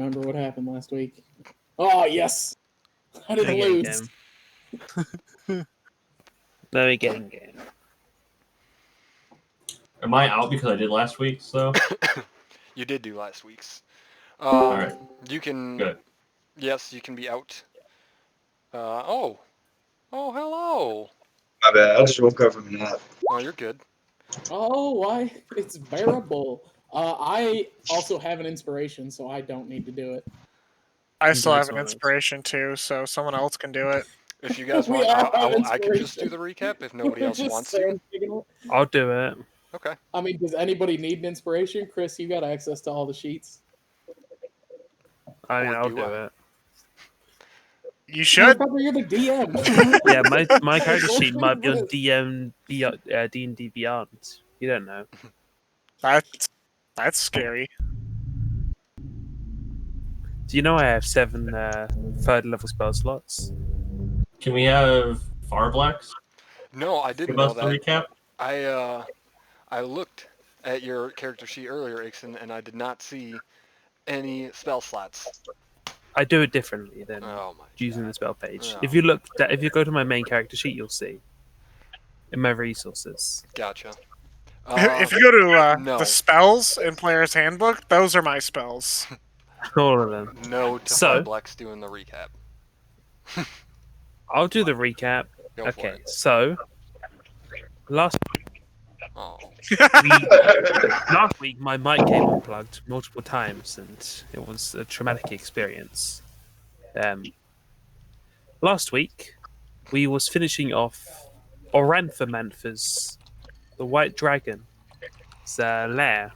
remember what happened last week. Oh, yes! I didn't lose. Let me get in game. Am I out because I did last week? So You did do last week's. all right, You can. good. Yes, you can be out. Oh, hello. My bad. I just woke up from a nap. Oh, you're good. Oh, why? It's bearable. I also have an inspiration, so I don't need to do it. I still have an inspiration too, so someone else can do it. If you guys We want, all have I can just do inspiration. the recap if nobody We're else just wants to. I'll do it. Okay. I mean, does anybody need an inspiration? Chris, you got access to all the sheets. I mean, Or I'll do do I? it. You should. You're the DM. Yeah, my character sheet might be on D&D Beyond. You don't know. That's scary. Do you know I have 7 third level spell slots? Can we have Far Blacks? No, I didn't Give know us the that. recap. I looked at your character sheet earlier, Ixon, and I did not see any spell slots. I do it differently than Oh my using God. the spell page. Oh. If you go to my main character sheet, you'll see in my resources. Gotcha. If you go to no. the spells in Player's Handbook, those are my spells. All of them. No to So- Farblex doing the recap. I'll do the recap. Go for Okay, it. so last Oh. week my mic came unplugged multiple times, and it was a traumatic experience. Last week we was finishing off Oranthamantha's, the White Dragon's lair,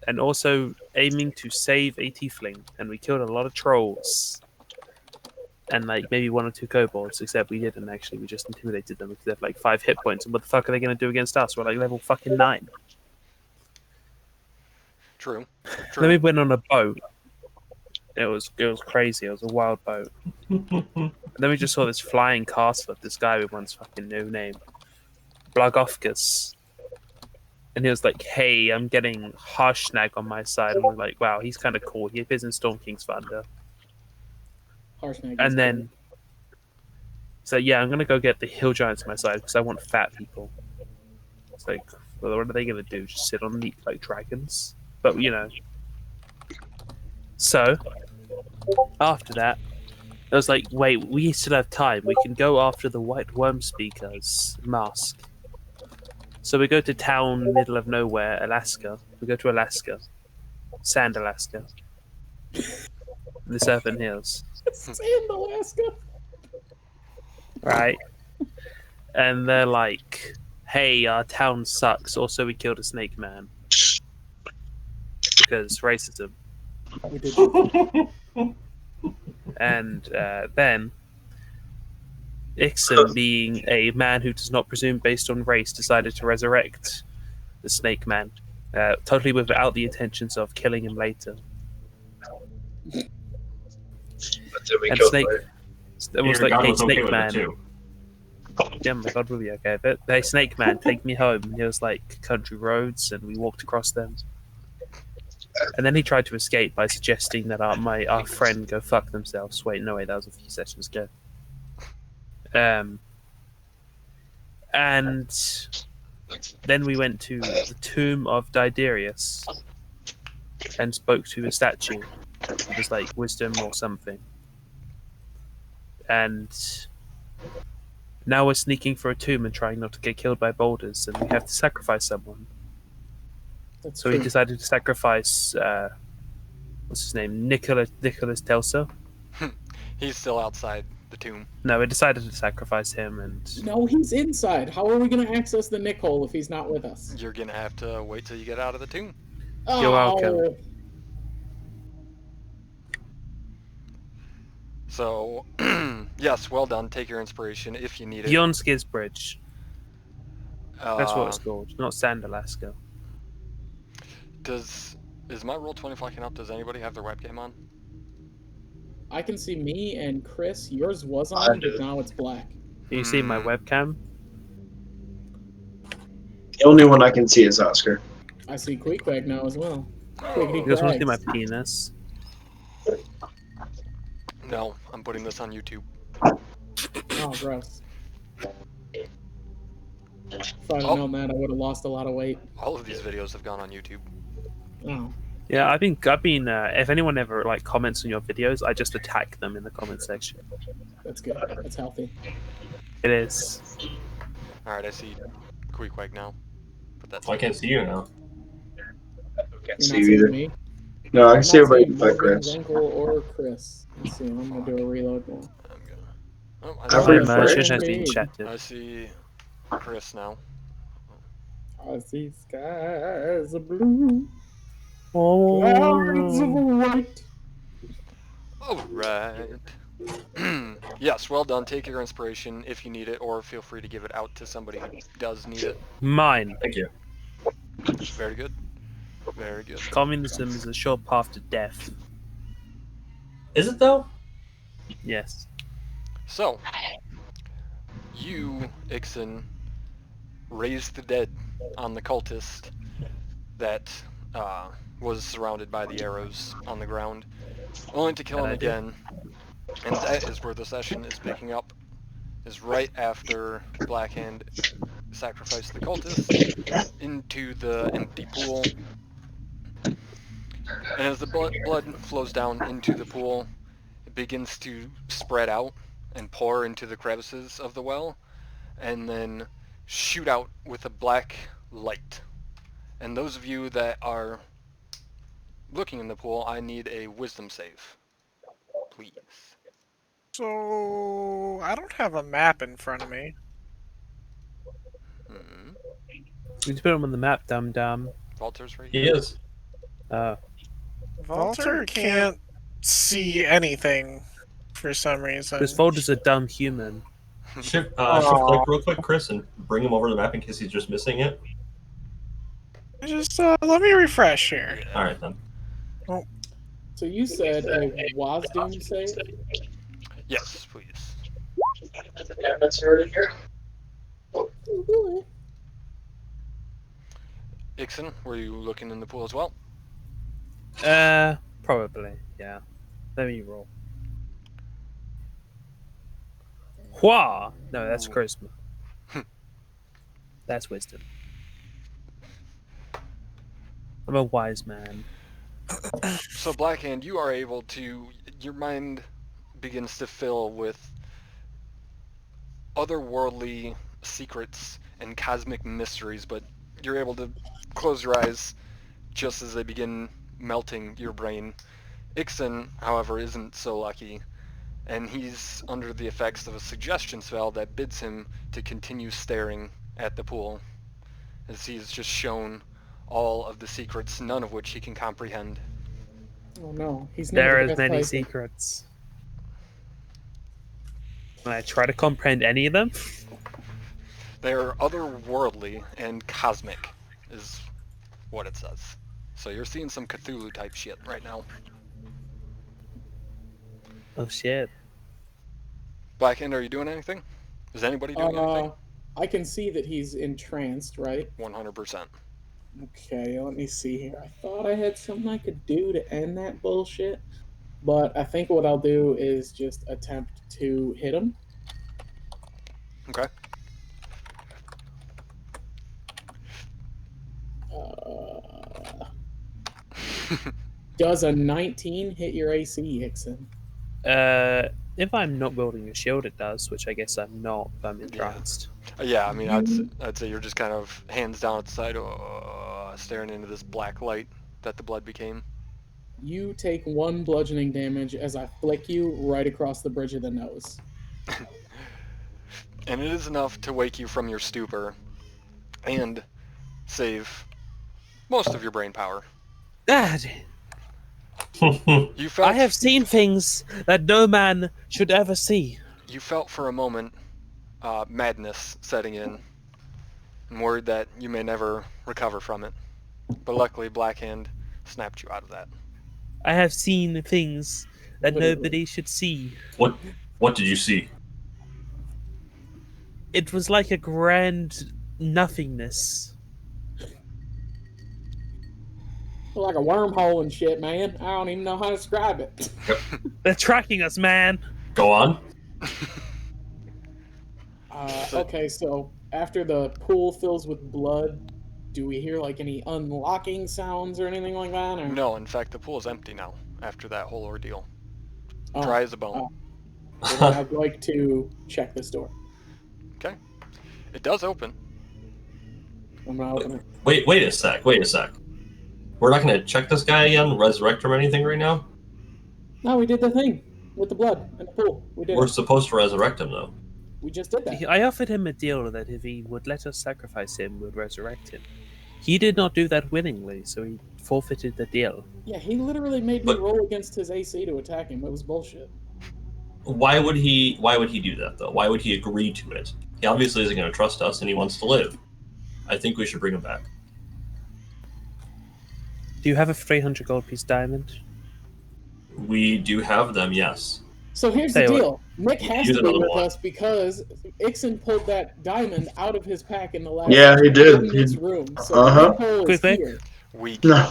and also aiming to save a tiefling, and we killed a lot of trolls. And like maybe 1 or 2 kobolds, except we didn't actually. We just intimidated them because they have like 5 hit points. And what the fuck are they going to do against us? We're like level fucking 9. True. Then we went on a boat. It was crazy. It was a wild boat. And then we just saw this flying castle of this guy we once fucking knew named Blagofkus. And he was like, "Hey, I'm getting Harshnag on my side." And we're like, "Wow, he's kind of cool. He appears in Storm King's Thunder." And then, so yeah, I'm gonna go get the hill giants on my side because I want fat people. It's like, well, what are they gonna do? Just sit on meat like dragons? But you know. So after that, I was like, wait, we still have time. We can go after the White Worm Speaker's mask. So we go to town, middle of nowhere, Alaska. We go to Alaska, Sand Alaska, the Serpent Hills. Sand Alaska. Right. And they're like, hey, our town sucks. Also, we killed a snake man. Because racism. We did. And then, Ixon, being a man who does not presume based on race, decided to resurrect the snake man. Totally without the intentions of killing him later. And Snake, it was like, hey, Snake Man. Yeah, my God will be okay. But hey, Snake Man, take me home. And there was like country roads, and we walked across them. And then he tried to escape by suggesting that our friend go fuck themselves. Wait, no way, that was a few sessions ago. And then we went to the Tomb of Diderius and spoke to a statue. It was like wisdom or something. And now we're sneaking for a tomb and trying not to get killed by boulders, and we have to sacrifice someone. So we decided to sacrifice, what's his name? Nicholas Telsa. He's still outside the tomb. No, we decided to sacrifice him, and No, he's inside. How are we going to access the Nick hole if he's not with us? You're gonna have to wait till you get out of the tomb. You're welcome. So, yes, well done. Take your inspiration if you need it. Yonskis Bridge. That's what it's called, not Sand Alaska. Is my Roll20 flashing up? Does anybody have their webcam on? I can see me and Chris. Yours was on, but now it's black. Can you see my webcam? The only one I can see is Oscar. I see Queequeg now as well. Quickity You guys want to see my crags. penis? No, I'm putting this on YouTube. Oh, gross. If I'd have known that, I would have lost a lot of weight. All of these videos have gone on YouTube. Oh. Yeah, I've been. If anyone ever like comments on your videos, I just attack them in the comment section. That's good. That's healthy. It is. Alright, I see Queequeg now. But that's I can't see you now. Can't You're see not you seeing either. me. No, I can I'm see not everybody seeing but Morgan, Chris. Winkle, or Chris. Let's see. I'm gonna do a reload now. I'm gonna. Oh, I I My Chris. merchant has Hey. been shattered. I see Chris now. I see skies of blue, Oh. clouds of white. Alright. Yes, well done. Take your inspiration if you need it, or feel free to give it out to somebody who does need it. Mine. Thank you. Very good. Very good. Communism is a short path to death. Is it though? Yes. So, you, Ixen, raised the dead on the cultist that was surrounded by the arrows on the ground, only to kill him Good idea. again. And that is where the session is picking up, is right after Blackhand sacrificed the cultist into the empty pool. And as the blood flows down into the pool, it begins to spread out and pour into the crevices of the well, and then shoot out with a black light. And those of you that are looking in the pool, I need a wisdom save, please. So I don't have a map in front of me. Hmm. You need to put him on the map, dum dum. Walter's right He here. is. Walter can't see anything for some reason. Because Folder's a dumb human. Shift Aw. click real quick, Chris, and bring him over to the map in case he's just missing it. Just let me refresh here. All right then. So you said a Wasdoom save? Yes, please. Yeah, that's already here. Ixen, were you looking in the pool as well? Probably. Yeah. Let me roll. Hua! No, that's Ooh. charisma. That's wisdom. I'm a wise man. So Blackhand, you are able to, your mind begins to fill with otherworldly secrets and cosmic mysteries, but you're able to close your eyes just as they begin melting your brain. Ixen, however, isn't so lucky, and he's under the effects of a suggestion spell that bids him to continue staring at the pool, as he's just shown all of the secrets, none of which he can comprehend. Oh no, he's not There the is best many Tyson. secrets. Can I try to comprehend any of them? They are otherworldly and cosmic, is what it says. So you're seeing some Cthulhu type shit right now. Oh shit. Blackhand, are you doing anything? Is anybody doing anything? I can see that he's entranced, right? 100%. Okay, let me see here. I thought I had something I could do to end that bullshit, but I think what I'll do is just attempt to hit him. Okay. Does a 19 hit your AC, Hickson? If I'm not building a shield, it does, which I guess I'm not. But I'm entranced. Yeah, I mean, I'd say you're just kind of hands down at the side, staring into this black light that the blood became. You take 1 bludgeoning damage as I flick you right across the bridge of the nose. And it is enough to wake you from your stupor and save most of your brain power. Dad, You felt I have seen things that no man should ever see. You felt for a moment madness setting in, and worried that you may never recover from it. But luckily, Blackhand snapped you out of that. I have seen things that Literally. nobody should see. What did you see? It was like a grand nothingness. Like a wormhole and shit, man. I don't even know how to describe it. They're tracking us, man. Go on. Okay, so after the pool fills with blood, do we hear like any unlocking sounds or anything like that? Or? No, in fact, the pool is empty now after that whole ordeal. Oh, Dry as a bone. Well, then I'd like to check this door. Okay. It does open. I'm gonna open it. Wait a sec. We're not gonna check this guy again, resurrect him or anything right now? No, we did the thing with the blood and the pool. We did We're it. supposed to resurrect him, though. We just did that. I offered him a deal that if he would let us sacrifice him, we'd resurrect him. He did not do that willingly, so he forfeited the deal. Yeah, he literally made me roll against his AC to attack him. It was bullshit. Why would he do that, though? Why would he agree to it? He obviously isn't going to trust us, and he wants to live. I think we should bring him back. Do you have a 300 gold piece diamond? We do have them, yes. So here's Tell the you deal. Nick has Use to be another with one. us because Ixon pulled that diamond out of his pack in the last Yeah, he did. in this room. So Uh-huh. the hole is Quick. here. We No.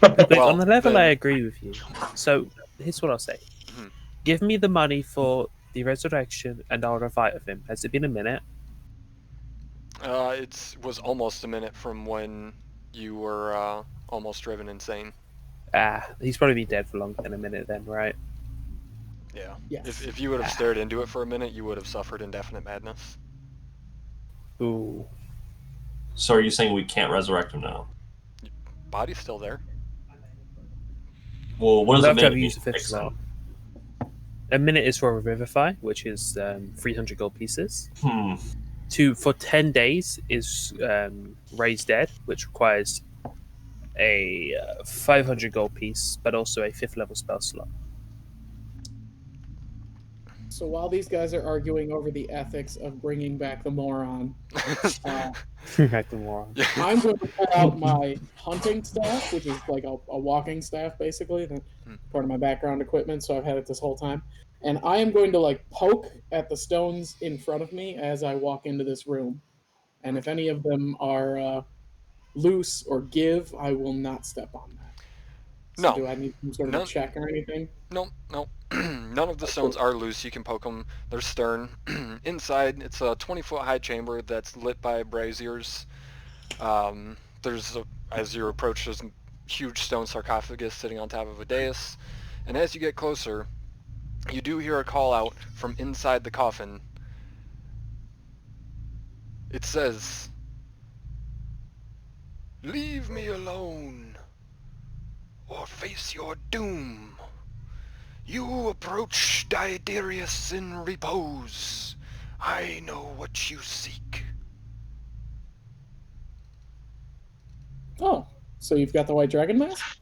Wait, Well, on the level, then- I agree with you. So here's what I'll say: Mhm. give me the money for the resurrection, and I'll revive him. Has it been a minute? It was almost a minute from when you were almost driven insane. He's probably been dead for longer than a minute, then, right? Yeah. Yes. If you would have stared into it for a minute, you would have suffered indefinite madness. Ooh. So are you saying we can't resurrect him now? Body's still there. Well, what does We'll a have to have minute used the mean? fifth slot. A minute is for Revivify, which is 300 gold pieces. For 10 days is Raise Dead, which requires a 500 gold piece, but also a 5th level spell slot. So while these guys are arguing over the ethics of bringing back the moron, Back to more. I'm going to pull out my hunting staff, which is like a walking staff, basically. That's part of my background equipment, so I've had it this whole time. And I am going to like poke at the stones in front of me as I walk into this room. And if any of them are loose or give, I will not step on that. So No. do I need some sort of No. a check or anything? No. None of the stones are loose. You can poke them. They're stern. Inside, it's a 20-foot high chamber that's lit by braziers. As you approach, there's a huge stone sarcophagus sitting on top of a dais. And as you get closer, you do hear a call out from inside the coffin. It says, "Leave me alone, or face your doom. You approach Diderius in repose. I know what you seek." Oh, so you've got the white dragon mask?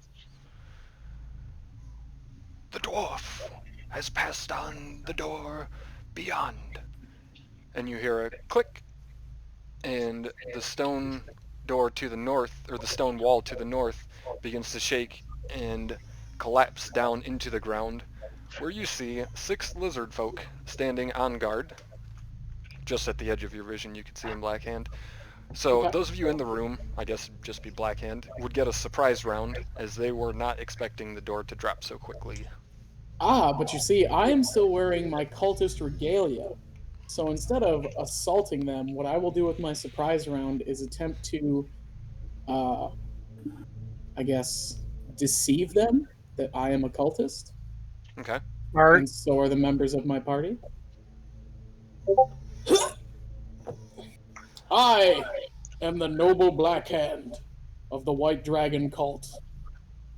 The dwarf has passed on the door beyond. And you hear a click, and the stone door to the north, or the stone wall to the north, begins to shake and collapse down into the ground, where you see 6 lizard folk standing on guard. Just at the edge of your vision, you can see in Blackhand. So Okay. those of you in the room, I guess just be Blackhand, would get a surprise round, as they were not expecting the door to drop so quickly. But you see, I am still wearing my cultist regalia. So instead of assaulting them, what I will do with my surprise round is attempt to, I guess, deceive them that I am a cultist, Okay. Art. and so are the members of my party. I am the noble Blackhand of the White Dragon cult.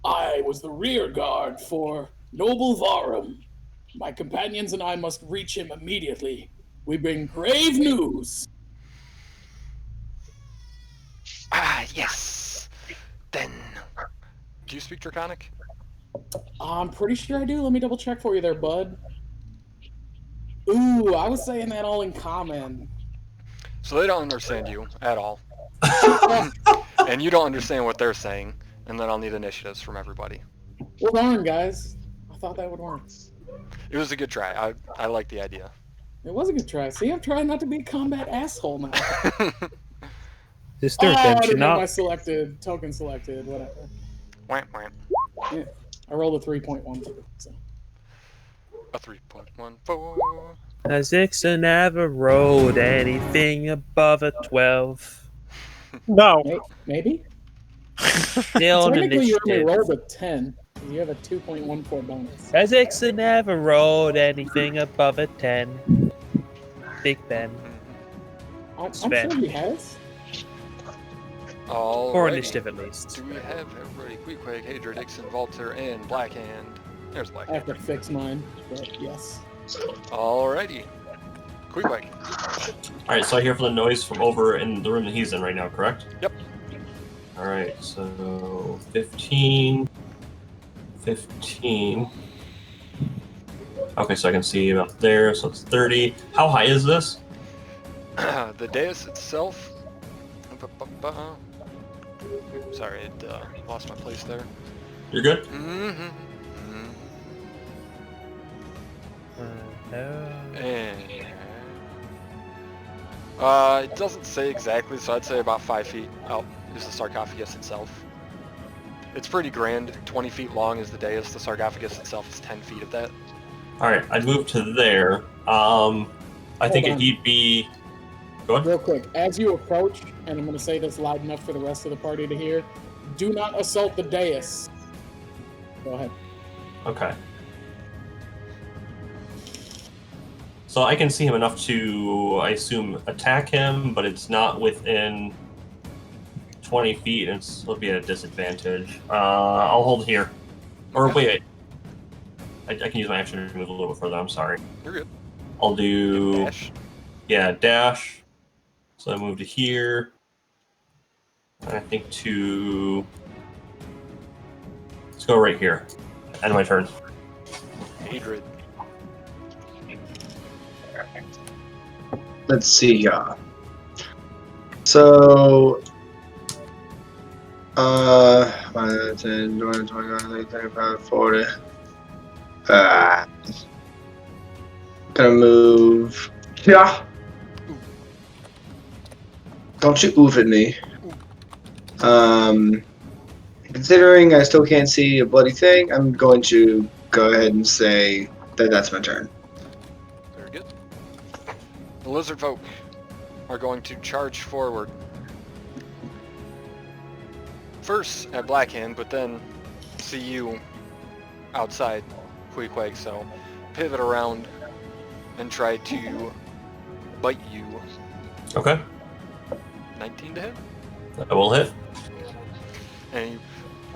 I was the rear guard for Noble Varum. My companions and I must reach him immediately. We bring grave news. Yes. Then. Do you speak Draconic? I'm pretty sure I do. Let me double check for you there, bud. Ooh, I was saying that all in common. So they don't understand you at all. And you don't understand what they're saying. And then I'll need initiatives from everybody. Well, darn, guys. I thought that would work. It was a good try. I like the idea. It was a good try. See, I'm trying not to be a combat asshole now. Is the I redemption didn't have my arc? token selected, whatever. Wah, wah. Yeah, I rolled a 3.12. So. A 3.14. Has Ixon ever rolled anything above a 12? No. Maybe? Still an Technically, you only initiative. rolled a 10. You have a 2.14 bonus. Has Ixon ever rolled anything above a 10? Big Ben. I'm Sven. sure he has. Or Alrighty. initiative at least. Do we have everybody? Queequeg, Hadrid, Ixon, Volter, and Blackhand. There's I have Blackhand. to fix mine, but yes. Alrighty. Queequeg. Alright, so I hear from the noise from over in the room that he's in right now, correct? Yep. Alright, so 15. 15. Okay, so I can see about there, so it's 30. How high is this? The dais itself. Sorry, it lost my place there. You're good? Mm-hmm. And it doesn't say exactly, so I'd say about 5 feet out is the sarcophagus itself. It's pretty grand. 20 feet long is the dais. The sarcophagus itself is 10 feet of that. Alright, I'd move to there. I think on. he'd be... Go ahead. Real quick, as you approach, and I'm going to say this loud enough for the rest of the party to hear, do not assault the dais. Go ahead. Okay. So I can see him enough to, I assume, attack him, but it's not within 20 feet, and it'll be at a disadvantage. I'll hold here. Or wait, I can use my action to move a little bit further, I'm sorry. You're good. I'll do... Dash. Yeah, dash. So I move to here. And I think to... Let's go right here. End of my turn. Hadrid. Let's see. So, 10, 20, 25, 35, 40. Gonna move. Yeah. Don't you oof at me. Considering I still can't see a bloody thing, I'm going to go ahead and say that that's my turn. Very good. The lizard folk are going to charge forward. First at Blackhand, but then see you outside Queequeg, so pivot around and try to bite you. Okay. 19 to hit? I will hit. And he,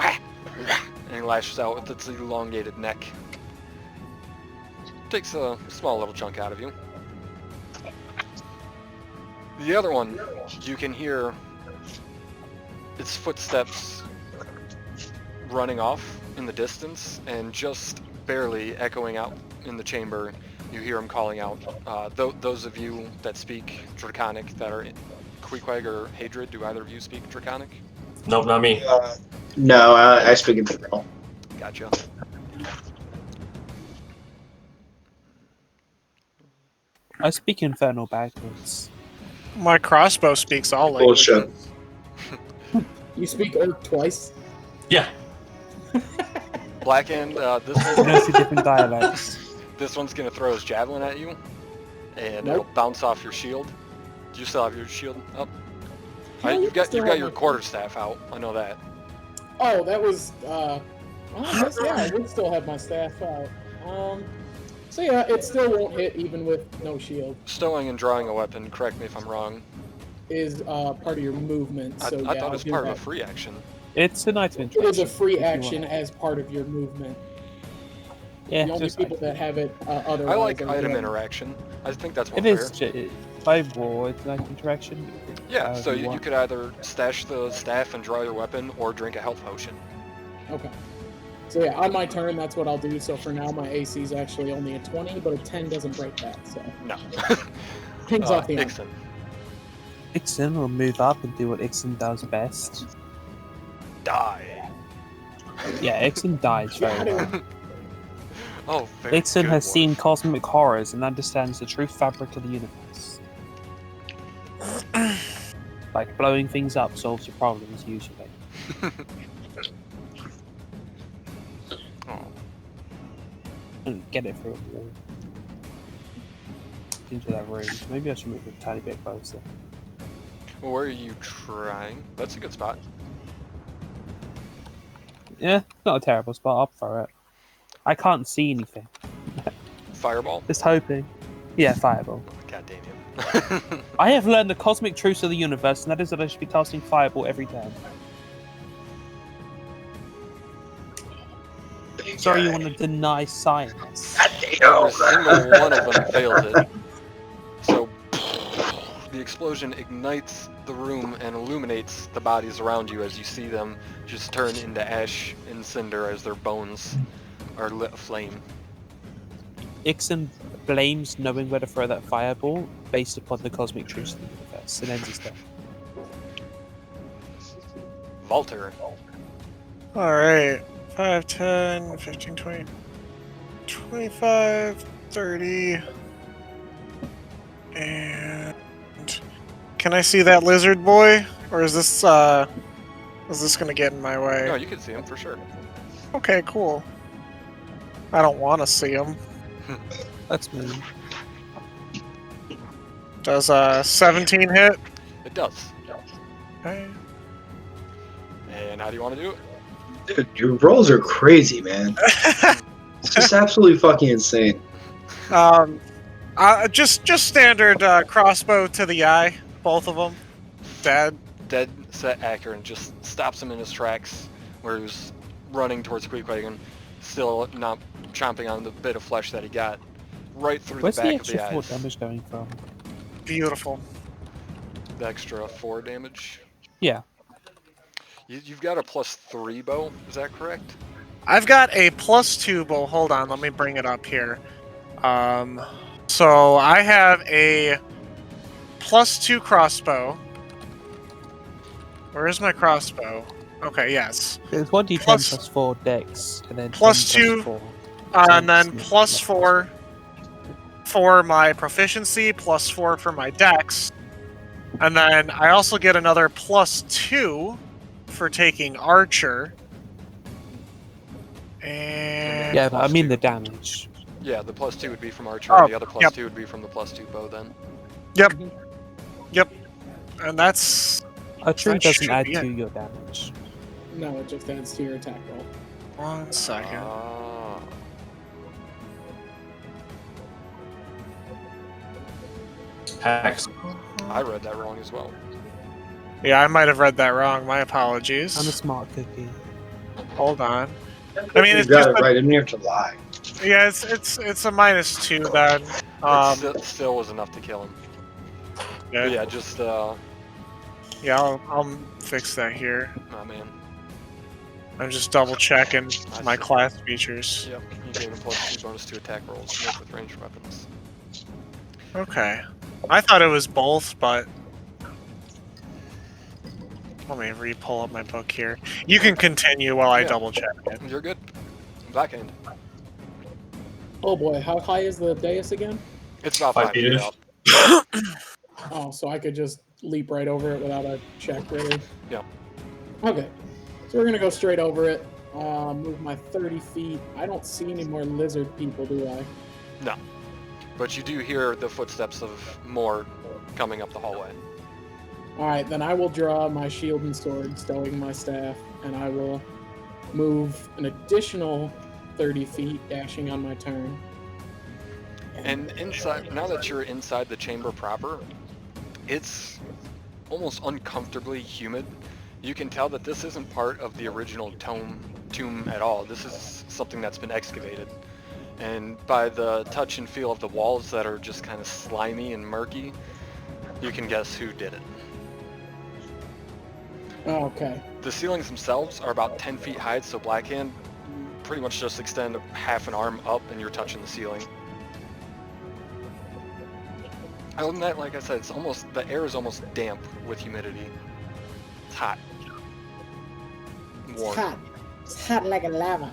and he lashes out with its elongated neck. Takes a small little chunk out of you. The other one, you can hear its footsteps running off in the distance, and just barely echoing out in the chamber, you hear him calling out. Those of you that speak Draconic that are Queequeg or Hadrid, do either of you speak Draconic? Nope, not me. No, I speak in general. Gotcha. I speak Infernal backwards. My crossbow speaks all Bullshit. languages. You speak Orc twice? Yeah. Blackhand, this You know, two different dialects. This one's gonna throw his javelin at you, and Nope. it'll bounce off your shield. Do you still have your shield up? Yeah, You've got still have your my- quarterstaff out. I know that. Oh, that was, well, I guess, yeah, I would still have my staff out. So yeah, it still won't hit even with no shield. Stowing and drawing a weapon. Correct me if I'm wrong. Is part of your movement. So I yeah, thought it I'll was do part that. of a free action. It's an item It interaction. is a free if you action want. as part of your movement. Yeah, The only just people item. that have it otherwise. I like are item the- interaction. I think that's more It fair. is by war. It's an item interaction. Yeah, However so you you want. could either stash the staff and draw your weapon, or drink a health potion. Okay. So yeah, on my turn, that's what I'll do. So for now, my AC is actually only a 20, but a 10 doesn't break that. So No. things off the arm. Ixon. Ixon will move up and do what Ixon does best. Die. Yeah, Ixon dies very well. Oh, very Ixon good, has Worf. seen cosmic horrors and understands the true fabric of the universe. Like blowing things up solves your problems usually. couldn't get it through a wall into that room. Maybe I should move a tiny bit closer. Well, where are you trying? That's a good spot. Yeah, not a terrible spot. I'll throw it. I can't see anything. Fireball? Just hoping. Yeah, fireball. God damn you. I have learned the cosmic truth of the universe, and that is that I should be casting fireball every turn. Sorry, you want to deny science. Every single one of them fails it. So, the explosion ignites the room and illuminates the bodies around you as you see them just turn into ash and cinder as their bones are lit aflame. Ixon blames knowing where to throw that fireball based upon the cosmic truth of the universe and ends his turn. Valter. Alright. 5, 10, 15, 20, 25, 30. And can I see that lizard boy? Or is this gonna get in my way? No, you can see him for sure. Okay, cool. I don't want to see him. That's me. Does 17 hit? It does. Okay. And how do you want to do it? Dude, your rolls are crazy, man. It's just absolutely fucking insane. Just standard crossbow to the eye, both of them. Dead. Dead set accurate and just stops him in his tracks where he was running towards Creekwagon, still not chomping on the bit of flesh that he got right through Where's the the back of extra the 4 eyes. damage going from? Beautiful. The extra 4 damage. Yeah. You've got a +3 bow, is that correct? I've got a +2 bow. Hold on, let me bring it up here. So I have a +2 crossbow. Where is my crossbow? Okay, yes. It's 1d10 plus 4 dex, and then plus 10 2, plus 4. and then +4 for my proficiency, +4 for my dex, and then I also get another +2 for taking archer. And Yeah, but I mean the damage. Yeah, the +2 would be from archer, Oh, and the other +2 would be from the +2 bow then. Yep, and that's Archery That doesn't should add be to it. your damage. No, it just adds to your attack roll. 1 second. Ah. Hacks. I read that wrong as well. Yeah, I might have read that wrong. My apologies. I'm a smart cookie. Hold on. I mean, You it's got just it right. I didn't have to lie. yeah, it's a -2 then. It still was enough to kill him. Yeah, But yeah, just yeah, I'll fix that here. oh man. I'm just double checking I my see. class features. Yep, you gain a +2 bonus to attack rolls made with ranged weapons. Okay. I thought it was both, but let me re-pull up my book here. You can continue while I Yeah. double check it. You're good. Backhand. Oh boy, how high is the dais again? It's about 5 5 feet feet-ish. up. Oh, so I could just leap right over it without a check, really? Yeah. Okay. So we're gonna go straight over it. Move my 30 feet. I don't see any more lizard people, do I? No. But you do hear the footsteps of more coming up the hallway. Alright, then I will draw my shield and sword, stowing my staff, and I will move an additional 30 feet, dashing on my turn. And inside, now that you're inside the chamber proper, it's almost uncomfortably humid. You can tell that this isn't part of the original tomb at all. This is something that's been excavated. And by the touch and feel of the walls that are just kind of slimy and murky, you can guess who did it. Oh, okay. The ceilings themselves are about 10 feet high, so Blackhand pretty much just extend half an arm up and you're touching the ceiling. Other than that, like I said, the air is almost damp with humidity. It's hot. It's Warm. hot. It's hot like a lava.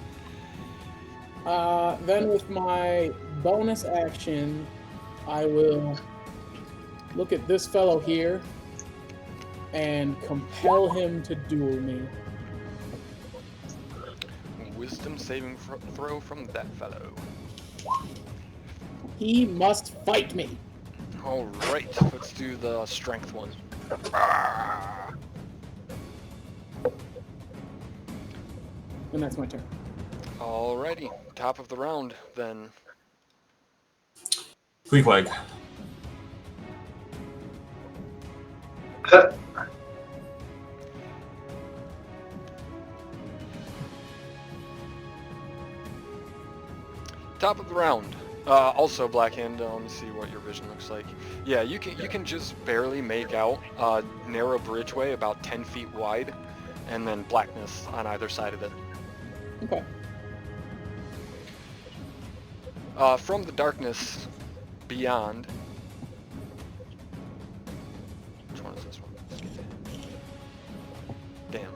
Then with my bonus action, I will look at this fellow here and compel him to duel me. wisdom saving throw from that fellow. He must fight me. Alright, let's do the strength one. And that's my turn. Alrighty, top of the round then. Queequeg. Top of the round. Also, Blackhand, let me see what your vision looks like. Yeah, you can just barely make out a narrow bridgeway about 10 feet wide, and then blackness on either side of it. Okay. From the darkness beyond. Which one is this one? Damn.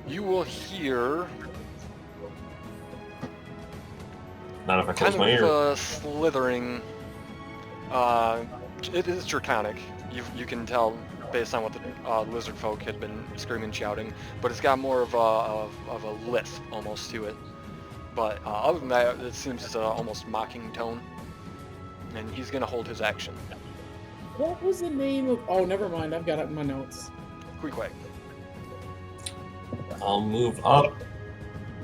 You will hear Not if I kind close my of ear. slithering. It is draconic. You can tell based on what the lizard folk had been screaming and shouting, but it's got more of a lisp almost to it. But other than that, it seems almost mocking tone. And he's gonna hold his action. What was the name of... Oh, never mind. I've got it in my notes. Queequeg. I'll move up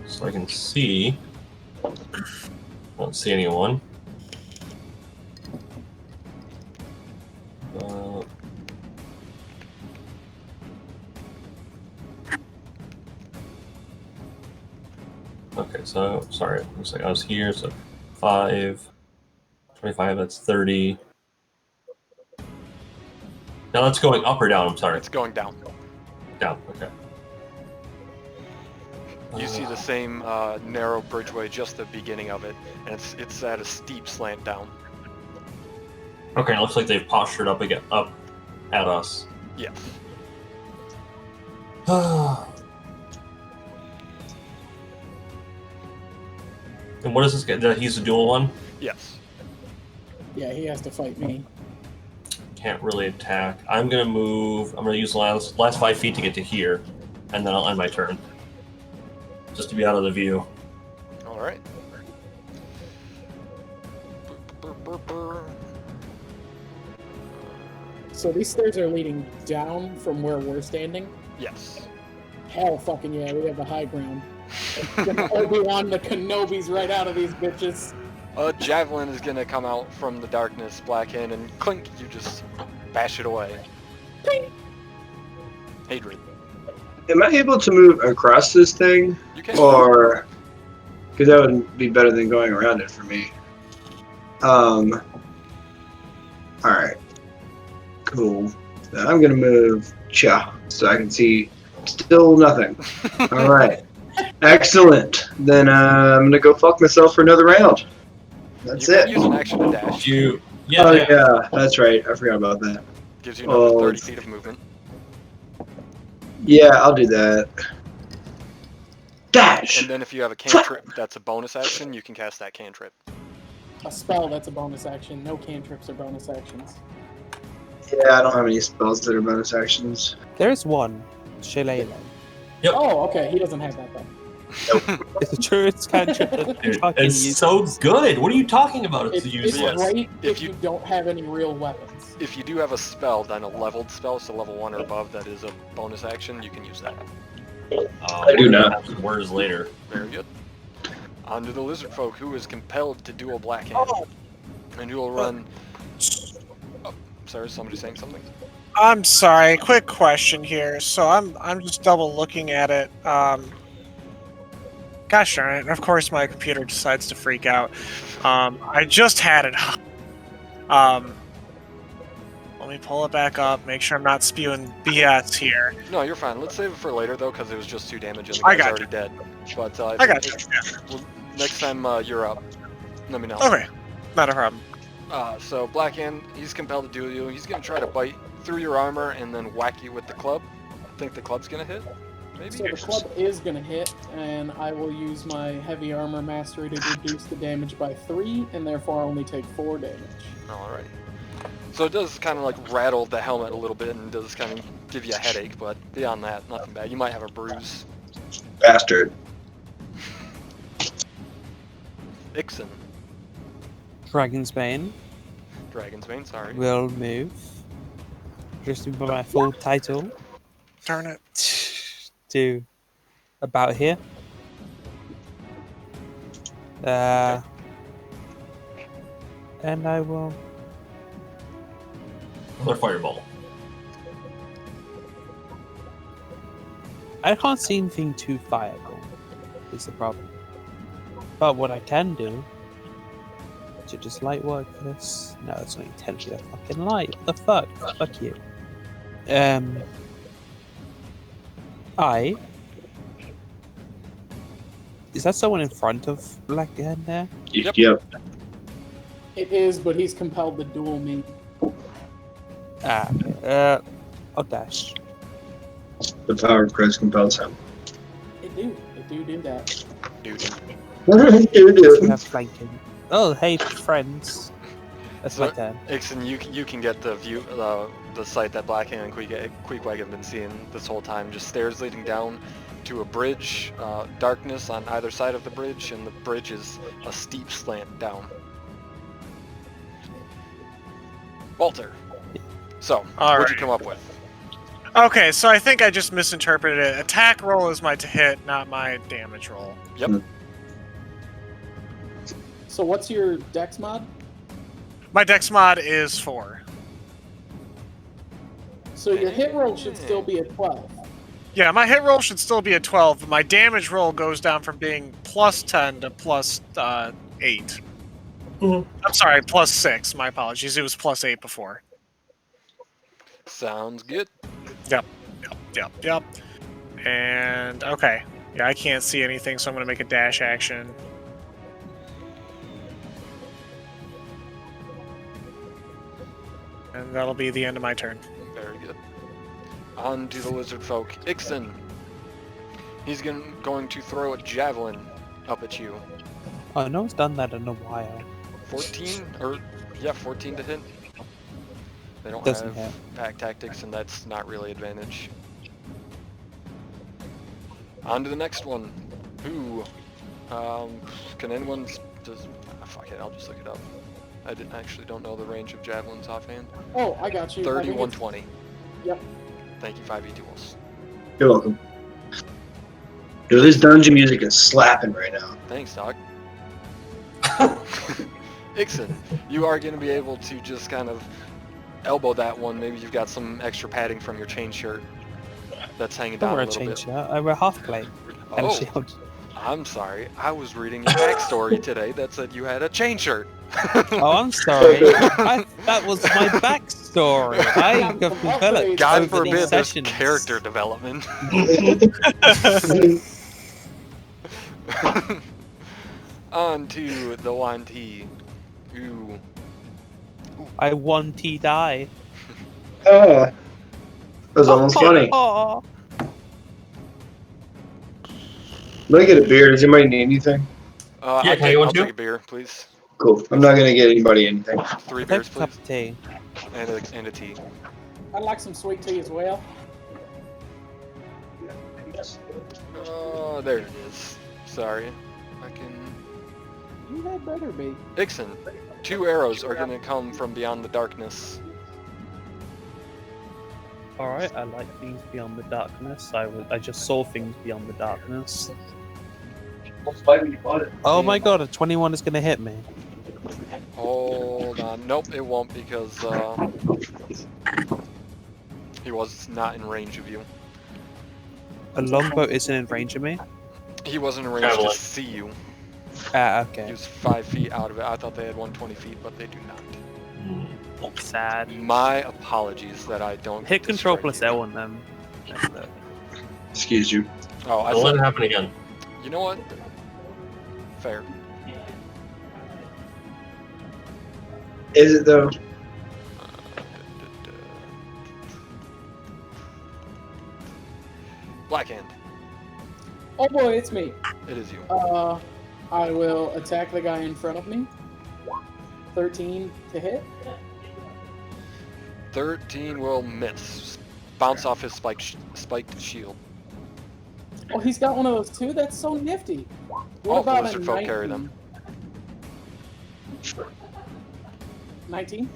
so I can see. Don't see anyone. Okay, so sorry. Looks like I was here. So 5, 25. That's 30. Now that's going up or down. I'm sorry. It's going down. Down. Okay. You see the same narrow bridgeway, just the beginning of it, and it's at a steep slant down. Okay, it looks like they've postured up again, up at us. Yes. And what is this guy? He's a dual one? Yes. Yeah, he has to fight me. Can't really attack. I'm gonna move. I'm gonna use the last 5 feet to get to here, and then I'll end my turn. Just to be out of the view. All right. So these stairs are leading down from where we're standing? Yes. Hell fucking yeah, we have the high ground. Gonna Obi-Wan the Kenobis right out of these bitches. A javelin is gonna come out from the darkness, Blackhand, and clink, you just bash it away. Ping! Hadrid. Am I able to move across this thing? You can. Or... Because that would be better than going around it for me. Alright. Cool. So I'm gonna move Cha, so I can see still nothing. Alright. Excellent. Then I'm gonna go fuck myself for another round. That's You it. can use an action to dash. Yeah. Oh yeah, that's right. I forgot about that. Gives you another Oh, 30 feet of movement. Yeah, I'll do that. Dash! And then if you have a cantrip that's a bonus action, you can cast that cantrip. A spell, that's a bonus action. No cantrips are bonus actions. Yeah, I don't have any spells that are bonus actions. There is one, Shillelagh. Yep. Oh, okay, he doesn't have that then. It's a druid's cantrip that Dude, fucking it's uses- so good. What are you talking about? It's It's useless. great If if you- you don't have any real weapons. If you do have a spell, then a leveled spell, so level 1 or above, that is a bonus action, you can use that. I do not. Have some words later. Very good. On to the lizard folk, who is compelled to duel Blackhand. Oh. And you will run... Oh, sorry, somebody saying something? I'm sorry. Quick question here. So I'm just double looking at it. Gosh darn it! And of course, my computer decides to freak out. I just had it up. Let me pull it back up. Make sure I'm not spewing BS here. No, you're fine. Let's save it for later, though, because it was just 2 damage and the I guy's got already dead. But I got you. well, next time you're up, let me know. Okay, not a problem. So Blackhand, he's compelled to duel you. He's going to try to bite through your armor and then whack you with the club. I think the club's going to hit, maybe? So the club is going to hit, and I will use my heavy armor mastery to reduce the damage by 3, and therefore only take 4 damage. Alright. So it does kind of like rattle the helmet a little bit and does kind of give you a headache, but beyond that, nothing bad. You might have a bruise. Bastard. Ixen. Dragon's Bane Dragon's Bane, sorry. will move. Just by my full title Darn it. to about here. And I will. Another fireball. I can't see anything too fireball. Is the problem. But what I can do. Is it just light work for this? No, it's not intentionally fucking light. What the fuck? Fuck you. Is that someone in front of Blackhand there? Yep. It is, but he's compelled to duel me. I'll dash. The power of Christ compels him. It do that. Dude. We have flanking. Oh, hey, friends. That's my So, turn. Ixen, you can get the view, the sight that Blackhand and Queequeg have been seeing this whole time. Just stairs leading down to a bridge, darkness on either side of the bridge, and the bridge is a steep slant down. Walter. So, what'd you come up with? Okay, so I think I just misinterpreted it. Attack roll is my to hit, not my damage roll. Yep. So what's your dex mod? My dex mod is 4. So your hit roll should still be a 12. Yeah, my hit roll should still be a 12, but my damage roll goes down from being plus 10 to plus 8. I'm sorry, plus 6. My apologies. It was plus 8 before. Sounds good. Yep. And, okay. Yeah, I can't see anything, so I'm going to make a dash action. And that'll be the end of my turn. Very good. On to the lizard folk. Ixen. He's going to throw a javelin up at you. Oh, no one's done that in a while. 14 to hit. They don't Doesn't have hit. pack tactics, and that's not really advantage. On to the next one. Who? Can anyone fuck it, I'll just look it up. I don't know the range of javelins offhand. Oh, I got you. 30, 120. Yep. Thank you, 5e tools. You're welcome. Yo, this dungeon music is slapping right now. Thanks, Doc. Ixen, you are going to be able to just kind of elbow that one. Maybe you've got some extra padding from your chain shirt that's hanging Don't down wear a a little chain bit. shirt. I wear half plate and a Oh, shield. I'm sorry. I was reading your backstory today that said you had a chain shirt. Oh, I'm sorry. That was my backstory. I developed God over these forbid there's sessions. character development. On to the Yuan-Ti. Ooh. I want to die. Ah, that was almost funny. Oh. Let me get a beer. Does anybody need anything? Yeah, can I get one I'll too? take a beer, please. Cool. I'm not gonna get anybody anything. 3 Take beers, a please. cup of tea. And a tea. I'd like some sweet tea as well. Oh, there it is. Sorry. I can... You had better be. Ixen, 2 arrows are going to come from beyond the darkness. Alright, I like things beyond the darkness. I just saw things beyond the darkness. Oh my god, a 21 is going to hit me. Hold on. Nope, it won't because he was not in range of you. A longbow isn't in range of me? He wasn't in range Javelin. to see you. Ah, He okay. was 5 feet out of it. I thought they had 120 feet, but they do not. Sad. My apologies that I don't Hit control destroy plus you. L on them. Excuse you. Oh, I Don't let said, it happen again. you know what? Fair. Is it though? Blackhand, Oh boy, it's me. it is you. I will attack the guy in front of me. 13 to hit. 13 will miss. Bounce off his spiked shield. Oh, he's got one of those too? That's so nifty. What All the about lizard a folk 19? carry them. 19?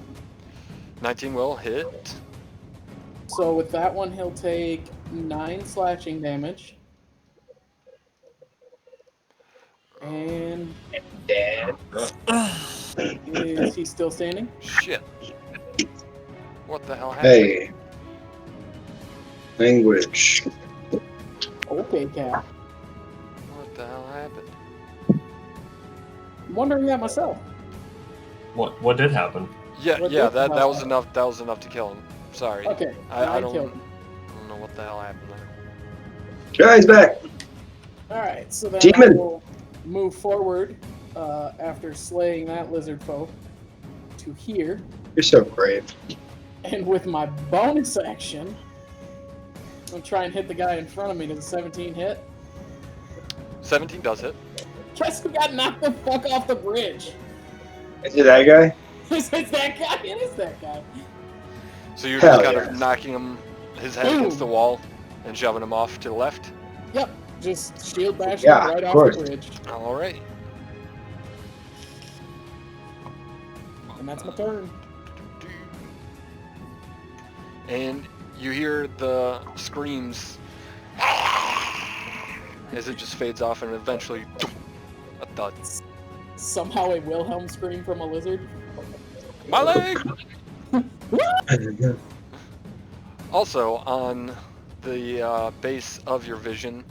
19 will hit. So with that one, he'll take 9 slashing damage. And is he still standing? Shit. What the hell happened? Hey. Language. Okay, Cap. What the hell happened? I'm wondering that myself. What did happen? Yeah, What yeah, did the that hell was enough. That was enough to kill him. Sorry. Okay, I 9 don't killed him. know what the hell happened there. Guys, back. Alright, so then Demon. I will move forward after slaying that lizard folk to here. You're so brave. And with my bonus action, I'll try and hit the guy in front of me. Does a 17 hit? 17 does hit. Guess who got knocked the fuck off the bridge? Is it that guy? Is it that guy? It is that guy. So you're Hell just kind yeah. of knocking his head against the Boom. wall and shoving him off to the left. Yep, just shield bashing Yeah, right of off course. the bridge. Alright. And that's my turn. And you hear the screams as it just fades off and eventually a thud. Somehow a Wilhelm scream from a lizard. My leg! Also, on the base of your vision,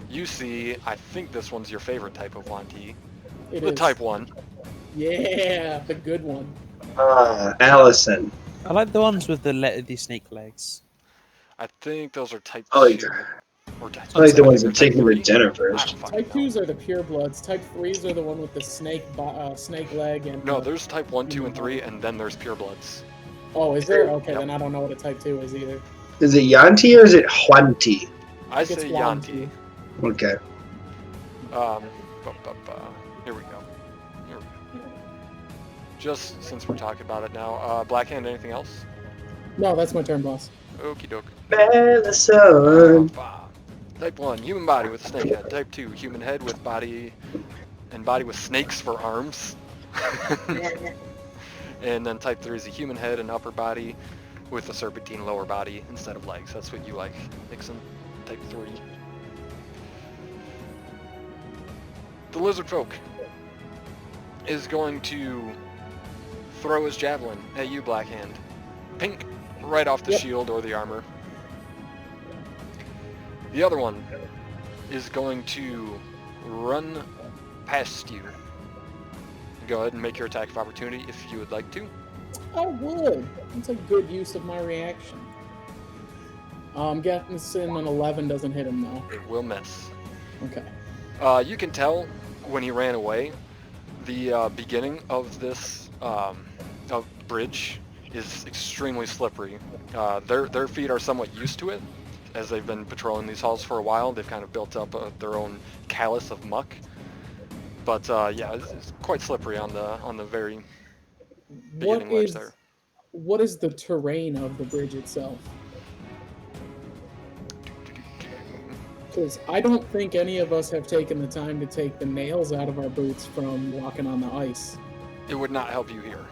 you see, I think this one's your favorite type of Yuan-Ti. It The is. type 1. Yeah, the good one. Allison. I like the ones with the snake legs. I think those are type I 2. like, Or type I like the ones that type take the 3. regener I first. don't fucking Type know. 2s are the pure bloods. Type 3s are the one with the snake leg and... No, there's type 1, 2, and 3, and then there's purebloods. Oh, is there? Okay, Yep. then I don't know what a type 2 is either. Is it Yuan-Ti or is it Huan-Ti? I think it's say Yuan-Ti. Yuan-Ti. Okay. Here we go. Just since we're talking about it now, Blackhand, anything else? No, that's my turn, boss. Okie doke. Allison. Type 1, human body with snake head. Type 2, human head with body with snakes for arms. And then type 3 is a human head and upper body with a serpentine lower body instead of legs. That's what you like, Nixon. Type 3. The lizard folk is going to throw his javelin at you, Blackhand. Pink, right off the Yep. shield or the armor. The other one is going to run past you. Go ahead and make your attack of opportunity if you would like to. I would. That's a good use of my reaction. I'm guessing an 11 doesn't hit him, though. It will miss. Okay. You can tell when he ran away, the beginning of this bridge is extremely slippery. Their feet are somewhat used to it, as they've been patrolling these halls for a while. They've kind of built up their own callus of muck. But yeah, it's quite slippery on the very beginning ledge there. What is the terrain of the bridge itself? Because I don't think any of us have taken the time to take the nails out of our boots from walking on the ice. It would not help you here.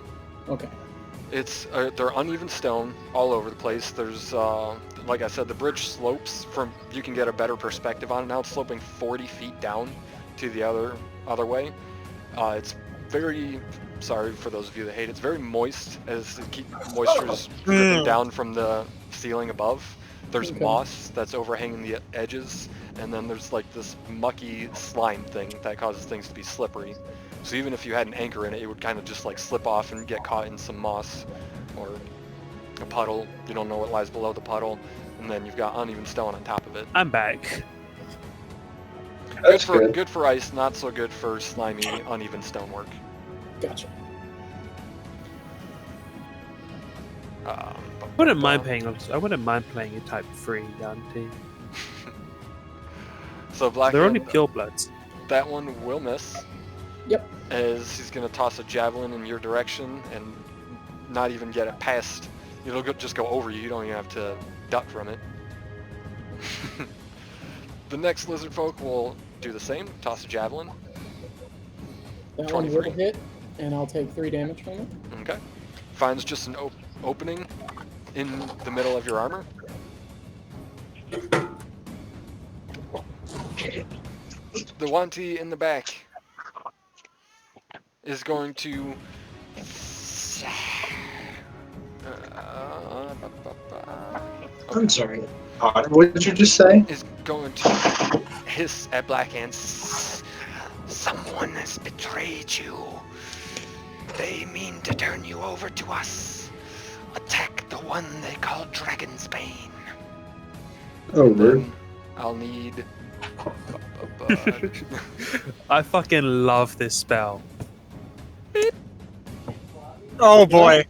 Okay. It's they're uneven stone all over the place. There's like I said, the bridge slopes from. You can get a better perspective on it now. It's sloping 40 feet down to the other way. It's very, sorry for those of you that hate it, it's very moist as moisture is dripping down from the ceiling above. There's Okay. moss that's overhanging the edges, and then there's like this mucky slime thing that causes things to be slippery. So even if you had an anchor in it, it would kind of just like slip off and get caught in some moss or a puddle. You don't know what lies below the puddle, and then you've got uneven stone on top of it. I'm back. That's good. Good for ice, not so good for slimy, uneven stonework. Gotcha. I wouldn't mind playing a type 3 Yuan-Ti. So Black, They're only purebloods. that one will miss. Yep. As he's going to toss a javelin in your direction and not even get it past It'll just go over you. You don't even have to duck from it. The next lizard folk will do the same. Toss a javelin. That one 23. will hit, and I'll take 3 damage from it. Okay. Finds just an opening in the middle of your armor. The Yuan-Ti in the back is going to... I'm sorry. What did you just say? Is going to hiss at Blackhand. Someone has betrayed you. They mean to turn you over to us. Attack the one they call Dragon's Bane. Oh, And rude. then I'll need... I fucking love this spell. Oh boy.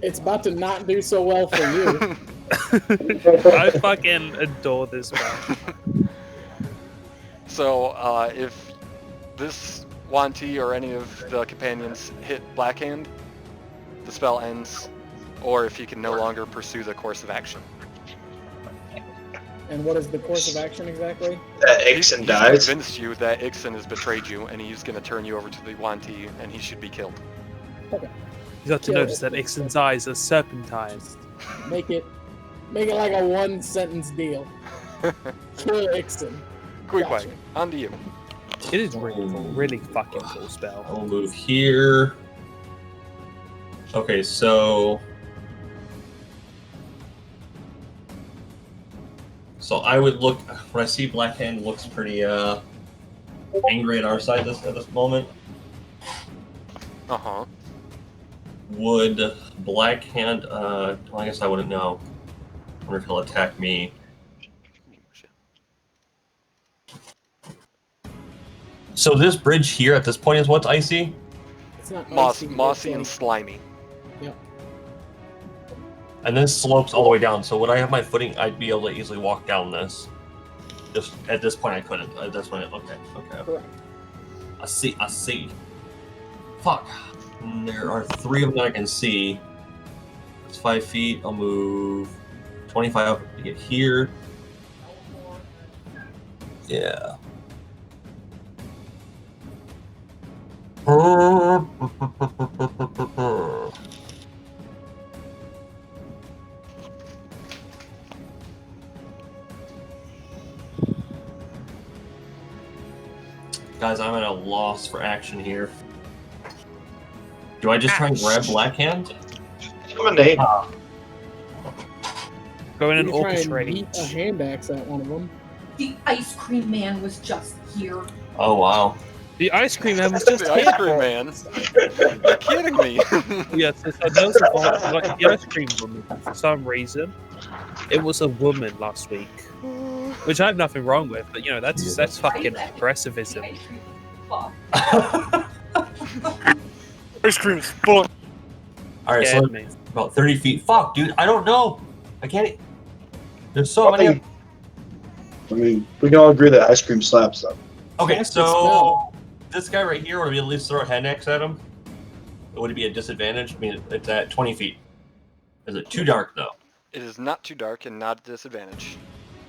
It's about to not do so well for you. I fucking adore this spell. So, if this Yuan-Ti or any of the companions hit Blackhand, the spell ends, or if he can no longer pursue the course of action. And what is the course of action exactly? That He's Ixen dies. convinced you that Ixen has betrayed you, and he's going to turn you over to the Yuan-Ti, and he should be killed. Okay. You got to Kill notice it. that Ixen's eyes are serpentized. Make it like a 1-sentence deal. Kill Ixen. Queequeg, Gotcha. on to you. It is really cool, really fucking cool spell. I'll move here. Okay, so I would look when I see Blackhand looks pretty angry at our side at this moment. Uh-huh. Would Blackhand well, I guess I wouldn't know. I wonder if he'll attack me. So this bridge here at this point is what's icy? It's not Mossy icy, and it's slimy. Yep. And then slopes all the way down. So would I have my footing? I'd be able to easily walk down this. Just at this point, I couldn't. That's when it. Okay. Correct. I see. Fuck. And there are 3 of them that I can see. It's 5 feet. I'll move 25 up to get here. Yeah. Guys, I'm at a loss for action here. Do I just try and grab Blackhand? I'm a name. Go in and You try and orchestrate. beat a hand axe at one of them. The ice cream man was just here. Oh, wow. The ice cream man was just The ice cream man. You're kidding me. Yes, so there was like the ice cream woman. For some reason, it was a woman last week, which I have nothing wrong with. But you know, that's fucking progressivism. Fuck. Ice cream is fun. Alright, so Scared me. about 30 feet. Fuck, dude, I don't know. I can't. There's so many. I mean, we can all agree that ice cream slaps, though. Okay, Cast a so spell. this guy right here, would we at least throw a hand axe at him? Or would it be a disadvantage? I mean, it's at 20 feet. Is it too dark, though? It is not too dark and not a disadvantage.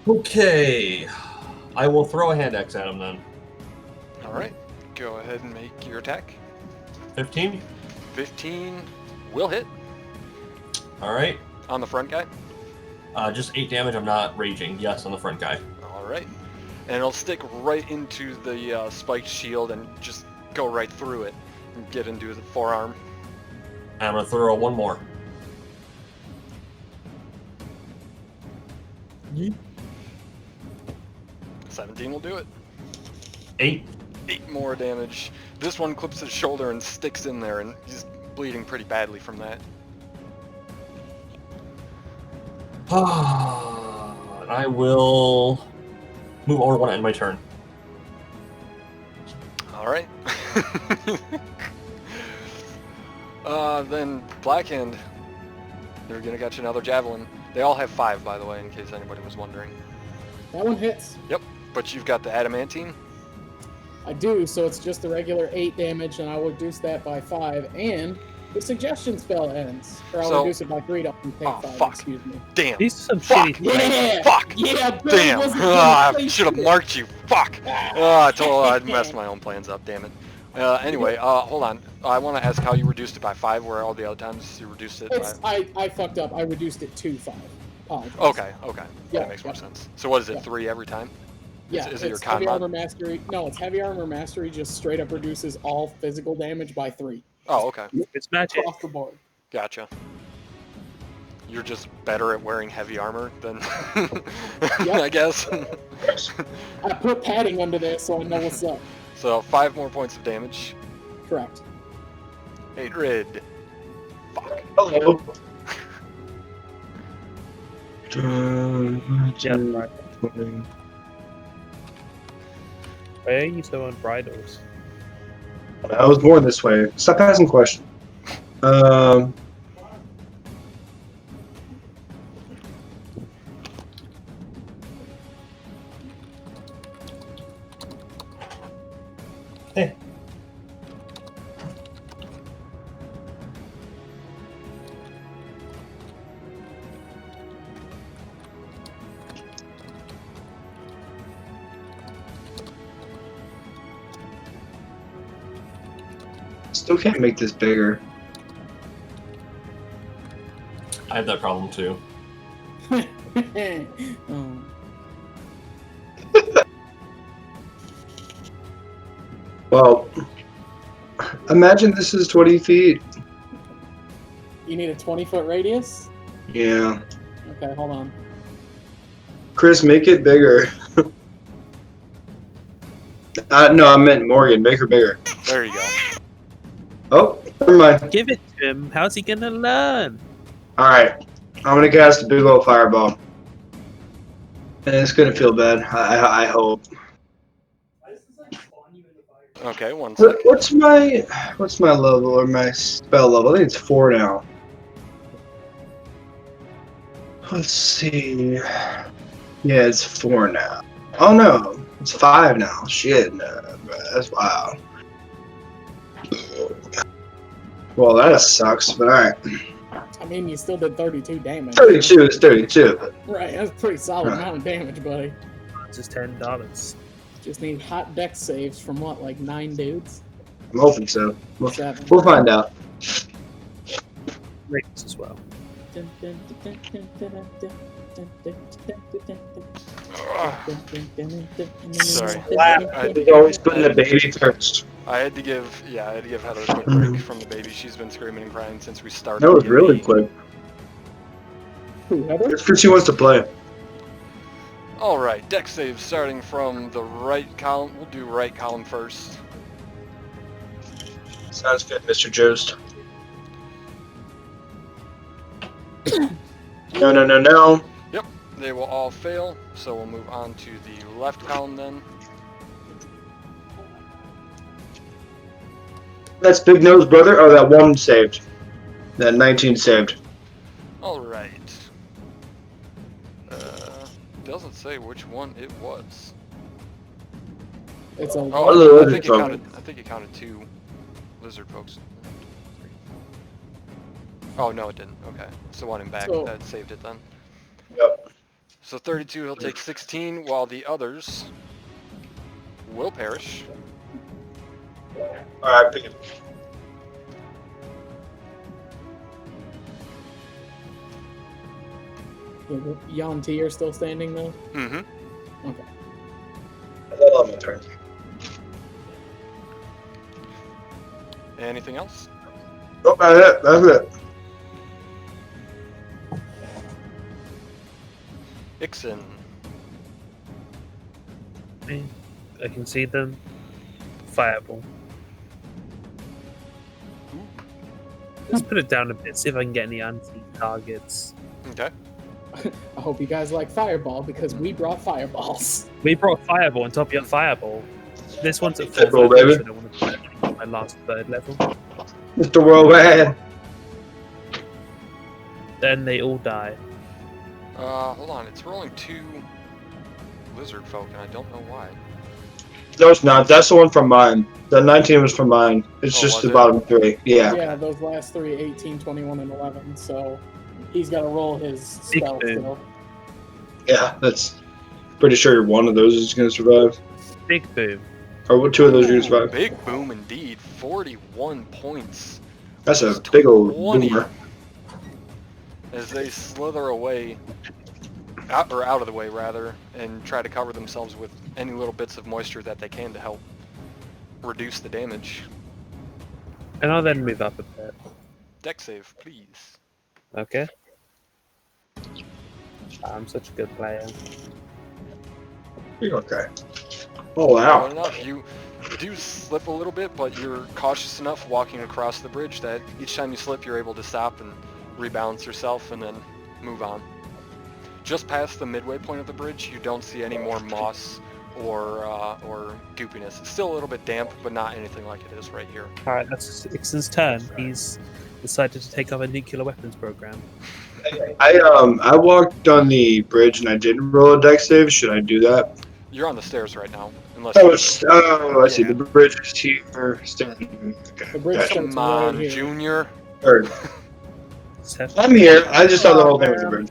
Okay. I will throw a hand axe at him then. Alright, go ahead and make your attack. 15? 15 will hit Alright. on the front guy. Just 8 damage, I'm not raging. Yes, on the front guy. Alright. And it'll stick right into the spiked shield and just go right through it and get into the forearm. And I'm going to throw one more. Yeet. 17 will do it. 8. 8 more damage. This one clips his shoulder and sticks in there, and he's bleeding pretty badly from that. I will move over one end my turn. Alright. Then Blackhand, they're gonna get you another javelin. They all have 5, by the way, in case anybody was wondering. That one hits. But you've got the adamantine. I do, so it's just the regular 8 damage, and I'll reduce that by 5. And The suggestion spell ends. Or I'll So- reduce it by 3 to take Oh, 5, fuck. excuse me. Damn. These are some Fuck. shitty things. Yeah! Fuck. Yeah, Bill Damn. wasn't Ah, gonna I say should have shit. marked you. Fuck. I messed my own plans up, damn it. Anyway, hold on. I want to ask how you reduced it by 5, where all the other times you reduced it It's, by... I fucked up. I reduced it to 5. Apologies. Okay. Yeah, That makes more yeah. sense. So what is it, Yeah. 3 every time? Yeah, Is it your it's con heavy mod? armor mastery. No, it's heavy armor mastery. Just straight up reduces all physical damage by 3 Oh, okay. It's magic. across the board. Gotcha. You're just better at wearing heavy armor than... I guess. I put padding under there so I know what's up. So 5 more points of damage. Correct. Hatred. Fuck. Hello. Yeah, right. Why are you so unbridled? I was born this way. Stop asking questions. Hey. Still can't make this bigger. I had that problem too. Oh. Well, imagine this is 20 feet. You need a 20-foot radius? Yeah. Okay, hold on. Chris, make it bigger. No, I meant Morgan. Make her bigger. There you go. Oh, never mind. Give it to him. How's he gonna learn? Alright. I'm gonna cast a big old fireball. And it's gonna feel bad. I hope. Okay, 1 second. What's my level or my spell level? I think it's 4 now. Let's see. Yeah, it's 4 now. Oh no, it's 5 now. Shit, no, bro, that's wild. Well, that sucks, but alright. I mean, you still did 32 damage. 32 is 32. Right, that's a pretty solid Huh. amount of damage, buddy. It's just $10. Just need hot deck saves from what, like 9 dudes? I'm hoping so. 7. We'll find out. Rates as well. Sorry. He's always putting the baby first. I had to give Heather a quick break from the baby. She's been screaming and crying since we started. That was the really campaign. quick. Who, Heather? It's because she wants to play. Alright, deck save starting from the right column. We'll do right column first. Sounds good, Mr. Jost. No. They will all fail, so we'll move on to the left column then. That's Big Nose Brother. Oh, that 1 saved. That 19 saved. Alright. Doesn't say which one it was. It's a Oh, I think it counted 2 lizard folks. Oh no, it didn't. Okay, it's the one in back So- that saved it then. Yep. So 32, he'll take 16, while the others will perish. Alright, pick it. Yuan-Ti are still standing though? Mm-hmm. Okay. I love my turn. Anything else? Oh, that's it. Ixen. I can see them. Fireball. Let's put it down a bit, see if I can get any anti-targets. Okay. I hope you guys like Fireball because we brought fireballs. We brought Fireball on top of your Fireball. This one's at 4th Fireball, level, baby. so I don't want to put it on my last 3rd level. Mr. Worldwide. Then they all die. Hold on. It's rolling 2 lizard folk, and I don't know why. No, it's not. That's the one from mine. The 19 was from mine. It's Oh, just was the it? bottom three. Yeah. Yeah, those last three, 18, 21, and 11. So he's got to roll his spell Big still. Yeah, that's pretty sure one of those is going to survive. Big boom. Or what, two of those are going to Ooh, survive. big boom indeed. 41 points. That's a versus big old 20 boomer. as they slither away, out of the way rather, and try to cover themselves with any little bits of moisture that they can to help reduce the damage. And I'll then move up a bit. Deck save, please. Okay. I'm such a good player. Okay. Oh, Well wow. enough, you do slip a little bit, but you're cautious enough walking across the bridge that each time you slip, you're able to stop and rebalance yourself and then move on. Just past the midway point of the bridge, you don't see any more moss or goopiness. It's still a little bit damp, but not anything like it is right here. Alright, that's Ixon's turn. He's decided to take up a nuclear weapons program. I walked on the bridge and I didn't roll a deck save. Should I do that? You're on the stairs right now, unless Oh, you... I see. Yeah. The bridge is here. Okay. The bridge Gotcha. starts Come on, right here. Junior. Or- Seth, I'm here. I just thought the whole thing was a man. bridge.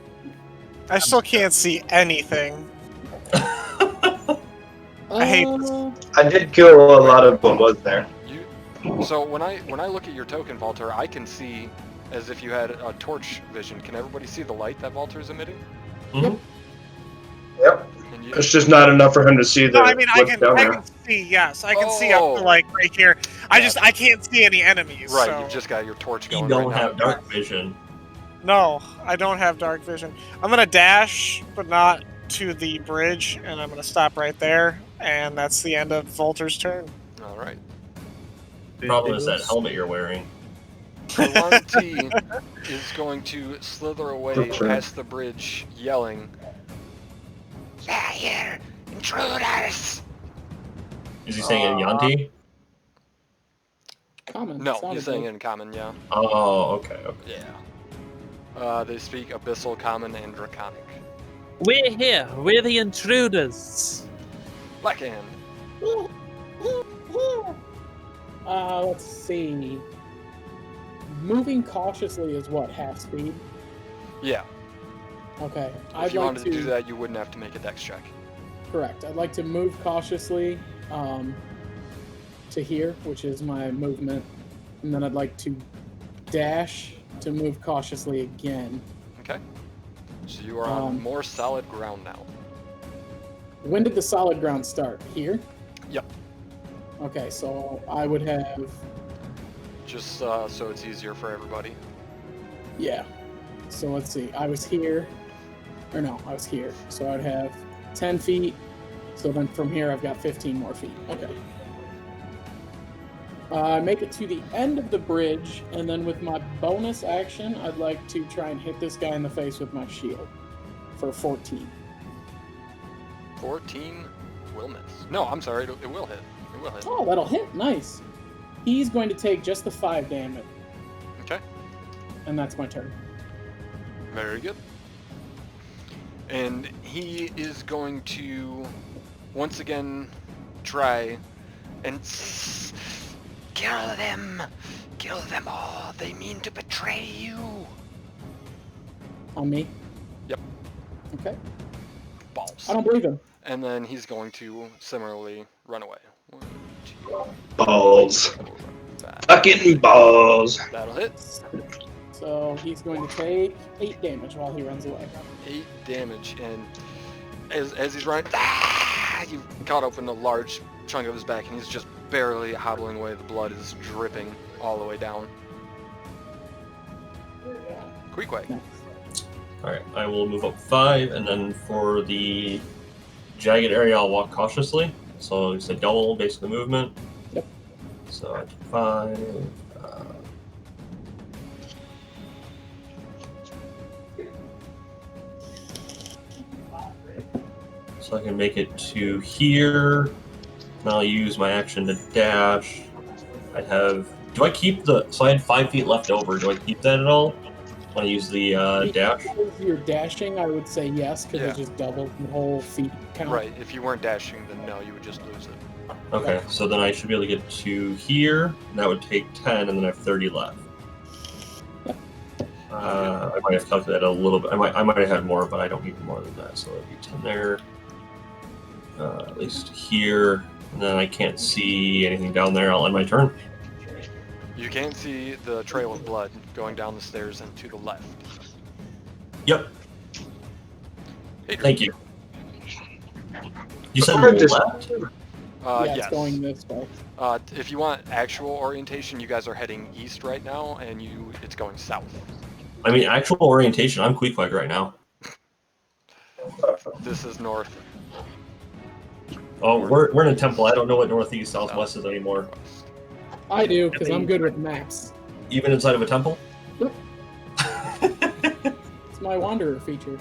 I still can't see anything. I hate this. I did kill a lot of what was there. So when I look at your token, Valter, I can see as if you had a torch vision. Can everybody see the light that Valter is emitting? Mhm. Yep. And you, It's just not enough for him to see the. No, I mean I what's down there. can see. Yes, I can see up Oh. to like right here. I can't see any enemies. right, so- you've just got your torch You going don't right have now. dark vision. No, I don't have dark vision. I'm gonna dash, but not to the bridge, and I'm gonna stop right there, and that's the end of Volter's turn. All right. Problem is that helmet you're wearing. Yuan-Ti is going to slither away Okay. past the bridge, yelling, "Yeah, here, intruders!" Is he saying in Yuan-Ti? Common. No, sounded he's saying good. it in common, yeah. Oh, okay. Yeah. They speak Abyssal, Common, and Draconic. we're here. We're the intruders. Blackhand. Let's see. Moving cautiously is what, half speed? Yeah. Okay. If I'd you like wanted to do that, you wouldn't have to make a dex check. Correct. I'd like to move cautiously to here, which is my movement, and then I'd like to dash to move cautiously again. Okay. So you are on more solid ground now. When did the solid ground start? Here? Yep. Okay, so I would have, Just so it's easier for everybody. yeah. So let's see. I was here, or no, I was here. So I'd have 10 feet. So then from here, I've got 15 more feet. Okay. Make it to the end of the bridge, and then with my bonus action, I'd like to try and hit this guy in the face with my shield for 14. 14 will miss. No, I'm sorry, it will hit. It will hit. Oh, that'll hit. Nice. He's going to take just the 5 damage, Okay. and that's my turn. Very good. And he is going to once again try and kill them. Kill them all. They mean to betray you. On me? Yep. Okay. Balls. I don't believe him. And then he's going to similarly run away. 1, 2, Balls. 4, 5. Fucking balls. That'll hit. So he's going to take 8 damage while he runs away. 8 damage, and as he's running, you caught open a large chunk of his back, and he's just barely hobbling away. The blood is dripping all the way down. Queequeg. Nice. Alright, I will move up 5, and then for the jagged area, I'll walk cautiously. So it's a double, basically, movement. Yep. So I do 5. So I can make it to here. And I'll use my action to dash. I'd have... Do I keep the... So I had 5 feet left over. Do I keep that at all? Want to use the dash? If you're dashing, I would say yes, because Yeah. it just doubles the whole feet count. Right. If you weren't dashing, then no, you would just lose it. Okay, so then I should be able to get to here, and that would take 10, and then I have 30 left. I might have calculated a little bit. I might have had more, but I don't need more than that. So it'd be 10 there, at least here, and then I can't see anything down there. I'll end my turn. You can see the trail of blood going down the stairs and to the left. Yep. Adrian. Thank you. You said Or just- left? Yeah, it's Yes. going this way. If you want actual orientation, you guys are heading east right now, and it's going south. I mean, actual orientation. I'm Queequeg right now. This is north. Oh, we're in a temple. I don't know what northeast, southwest is anymore. West. I do, because I'm good with maps. Even inside of a temple? It's my wanderer feature.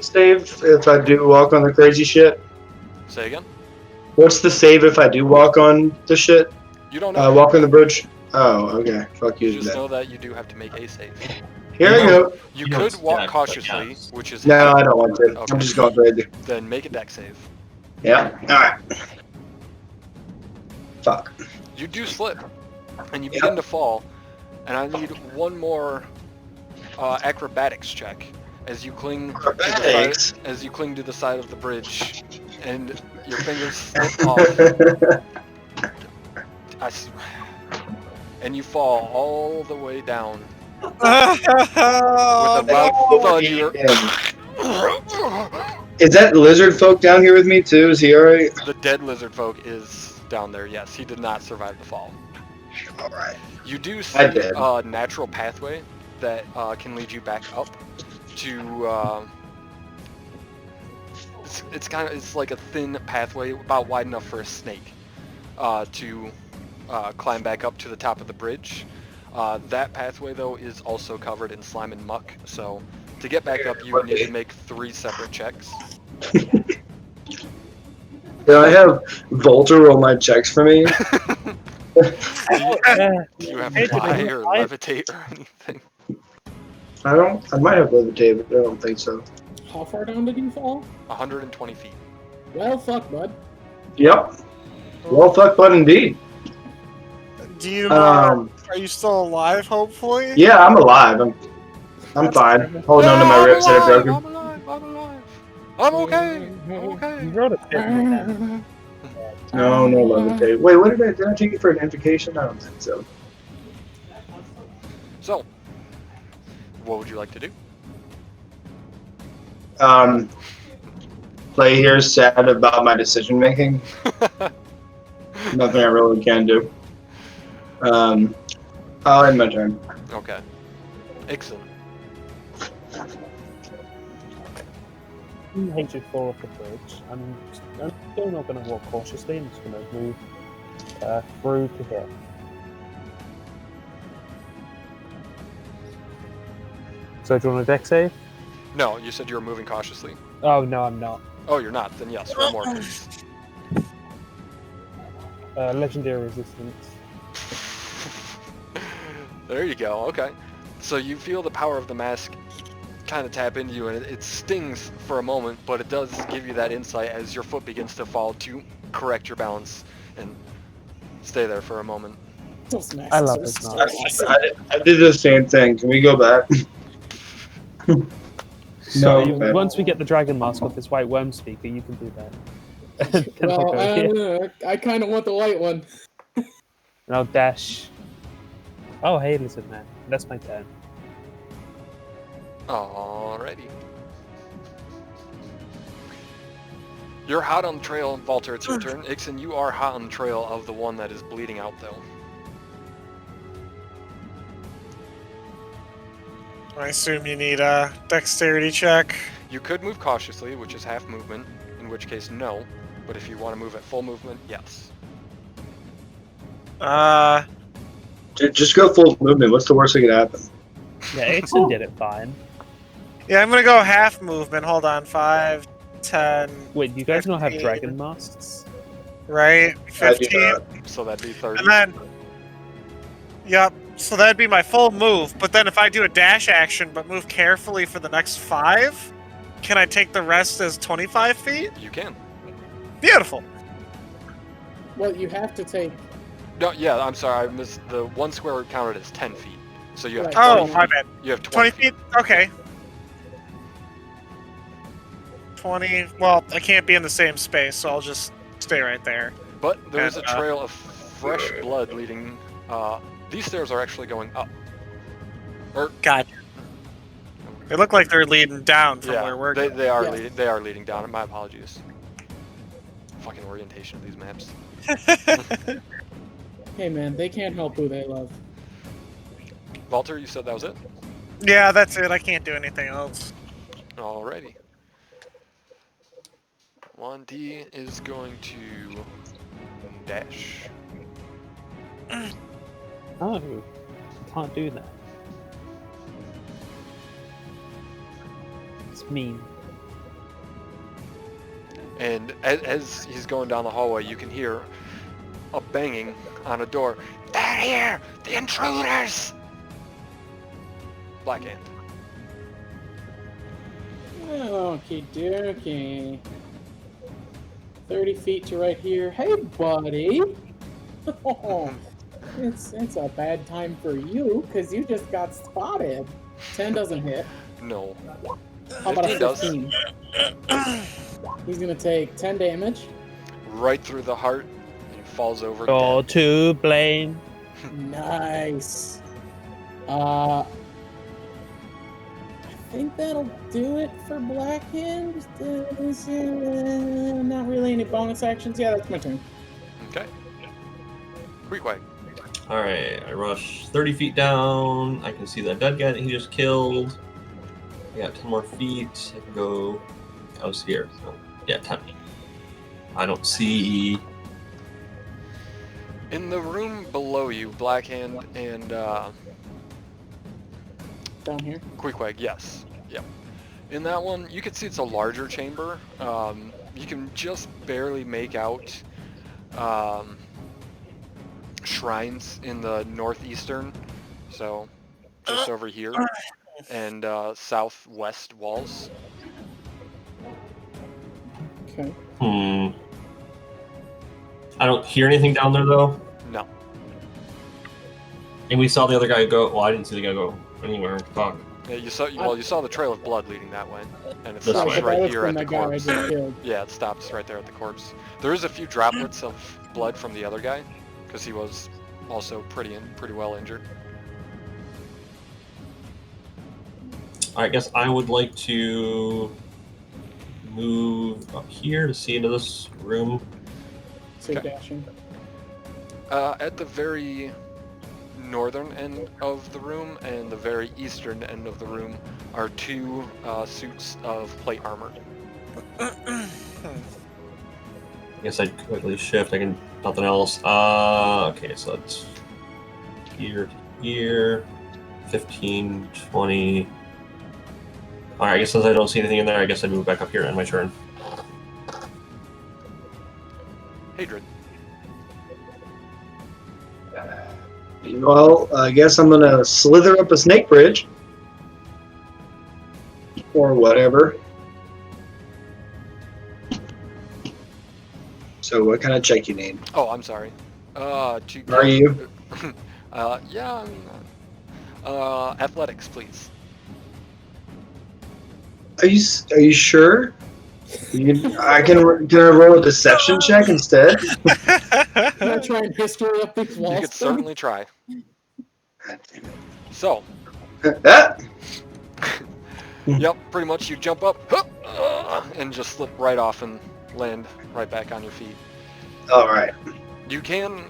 Save if I do walk on the crazy shit. Say again? What's the save if I do walk on the shit? You don't know. Walk on the bridge. Oh, okay. Fuck you. Just Then. know that you do have to make a save. Here I go. You You know could it's walk dex, but cautiously, yes. which is No, I don't want to. Okay. I'm just going crazy. Then make a dex save. Yeah. All right. Fuck. You do slip, and you begin to fall, and I need one more acrobatics check as you cling to the Acrobatics? side, as you cling to the side of the bridge, and your fingers slip off. And you fall all the way down with a loud thud. You're- Is that lizard folk down here with me too? Is he alright? The dead lizard folk is down there. Yes, he did not survive the fall. Alright. You do see I did. a natural pathway that can lead you back up to. It's like a thin pathway, about wide enough for a snake, to climb back up to the top of the bridge. That pathway though is also covered in slime and muck, so to get back up you would need to make 3 separate checks. Do I have Volta roll my checks for me? Do you have to fly or levitate or anything? I might have levitate, but I don't think so. How far down did you fall? 120 feet. Well, fuck, bud. Yep. Well, fuck, bud, indeed. Do you? Are Um, you still alive? Hopefully. Yeah, I'm alive. I'm fine. Holding on to my ribs that are broken. I'm alive. I'm alive. I'm okay. I'm okay. You wrote a bit more down. No levitate. Wait, what did I take it for an invocation? I don't think so. So, what would you like to do? Play here is sad about my decision making. Nothing I really can do. I'll end my turn. Okay. Ixon. I hate to fall off the bridge. I'm still not going to walk cautiously. I'm just going to move through to here. So do you want a deck save? No, you said you were moving cautiously. Oh no, I'm not. Oh, you're not. Then yes, one more, please. Legendary resistance. There you go. Okay. So you feel the power of the mask kind of tap into you, and it stings for a moment, but it does give you that insight as your foot begins to fall to correct your balance and stay there for a moment. Those masks I love are this so mask. awesome. I did the same thing. Can we go back? So okay. once we get the dragon mask off this white worm speaker, you can do that. Then I'll Well, go here, I kind of want the white one. and I'll dash. Oh, hey, lizard man. That's my turn. Alrighty. You're hot on the trail, Walter, it's your turn. Ixon, you are hot on the trail of the one that is bleeding out, though. I assume you need a dexterity check. You could move cautiously, which is half movement, in which case no. But if you want to move at full movement, yes. Dude, just go full movement. What's the worst that could happen? Yeah, Ixon did it fine. Yeah, I'm gonna go half movement. Hold on, 5, 10, Wait, you guys not have 15. dragon masks? right? I do 15. not. So that'd be 30. And then, yep, So that'd be my full move, but then if I do a dash action but move carefully for the next 5, can I take the rest as 25 feet? You can. Beautiful. Well, you have to take. No, yeah, I'm sorry. I missed the 1 square counted as 10 feet. So you have Right. 20 Oh, feet. my bad. You have 20 feet? Okay. 20. Well, I can't be in the same space, so I'll just stay right there. But there's a And, trail of fresh blood leading. These stairs are actually going up. God. They look like they're leading down from Yeah, where we're they are Yeah. leading. They are leading down. My apologies. Fucking orientation of these maps. Hey, man, they can't help who they love. Walter, you said that was it. Yeah, that's it. I can't do anything else. Alrighty. Yuan-Ti is going to dash. No, I can't do that. It's mean. And as he's going down the hallway, you can hear a banging on a door. They're here! The intruders! Black Hand. Okie dokie. 30 feet to right here. Hey, buddy. Oh, it's a bad time for you because you just got spotted. 10 doesn't hit. No. How about a 15 does. 15? He's gonna take 10 damage. Right through the heart, and falls over. You're dead. to blame. Nice. I think that'll do it for Black Hand. Not really any bonus actions. Yeah, that's my turn. Okay. Queequeg. Alright, I rush 30 feet down. I can see that dead guy that he just killed. I got 10 more feet. I can go. I was here. So, yeah, 10. I don't see. In the room below you, Black Hand and Down here. Queequeg, yes. Yep. In that one, you can see it's a larger chamber. You can just barely make out shrines in the northeastern, so just over here, and southwest walls. Okay. I don't hear anything down there though. No. And we saw the other guy go. Well, I didn't see the guy go anywhere. Fuck. Yeah, you saw the trail of blood leading that way, and it This stops way. But that right was here from at the that guy I corpse. just killed. Yeah, it stops right there at the corpse. There is a few droplets of blood from the other guy, because he was also pretty well injured. I guess I would like to move up here to see into this room. So Okay. dashing. At the very northern end of the room and the very eastern end of the room are 2 suits of plate armor. I guess I'd quickly shift. I can nothing else. Okay, so it's here to here, 15, 20. All right, I guess since I don't see anything in there, I guess I'd move back up here and end my turn. Hadrid. Well, I guess I'm gonna slither up a snake bridge. Or whatever. So what kind of check you need? Oh, I'm sorry. Are you? Yeah, I mean, athletics, please. Are you sure? Can I roll a deception check instead? Can I try and history up these walls? You could certainly try. So, Ah! yep, pretty much you jump up and just slip right off and land right back on your feet. All right. You can,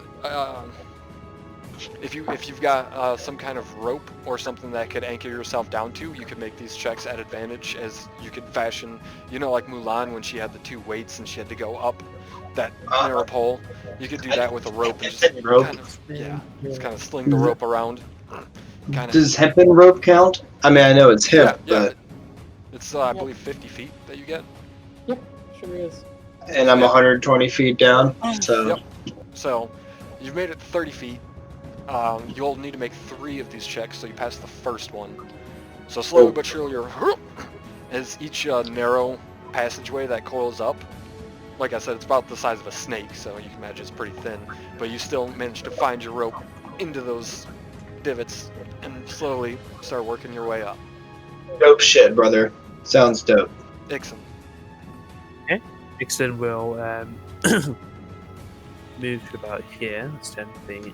if you've got some kind of rope or something that could anchor yourself down to, you could make these checks at advantage, as you could fashion, like Mulan when she had the 2 weights and she had to go up that narrow pole. You could do that with a rope and just Rope. kind of sling the rope around. Kind of. Does hempen rope count? I mean, I know it's hemp, Yeah. It's I believe 50 feet that you get. Yep, sure is. and I'm 120 feet down. So Yep. So, you've made it 30 feet. You'll need to make 3 of these checks, so you pass the first one. So slowly but surely, as each narrow passageway that coils up, like I said, it's about the size of a snake, so you can imagine it's pretty thin, but you still manage to find your rope into those divots and slowly start working your way up. Dope shit, brother. Sounds dope. Ixon. Ixon will move to about here. That's 10 feet.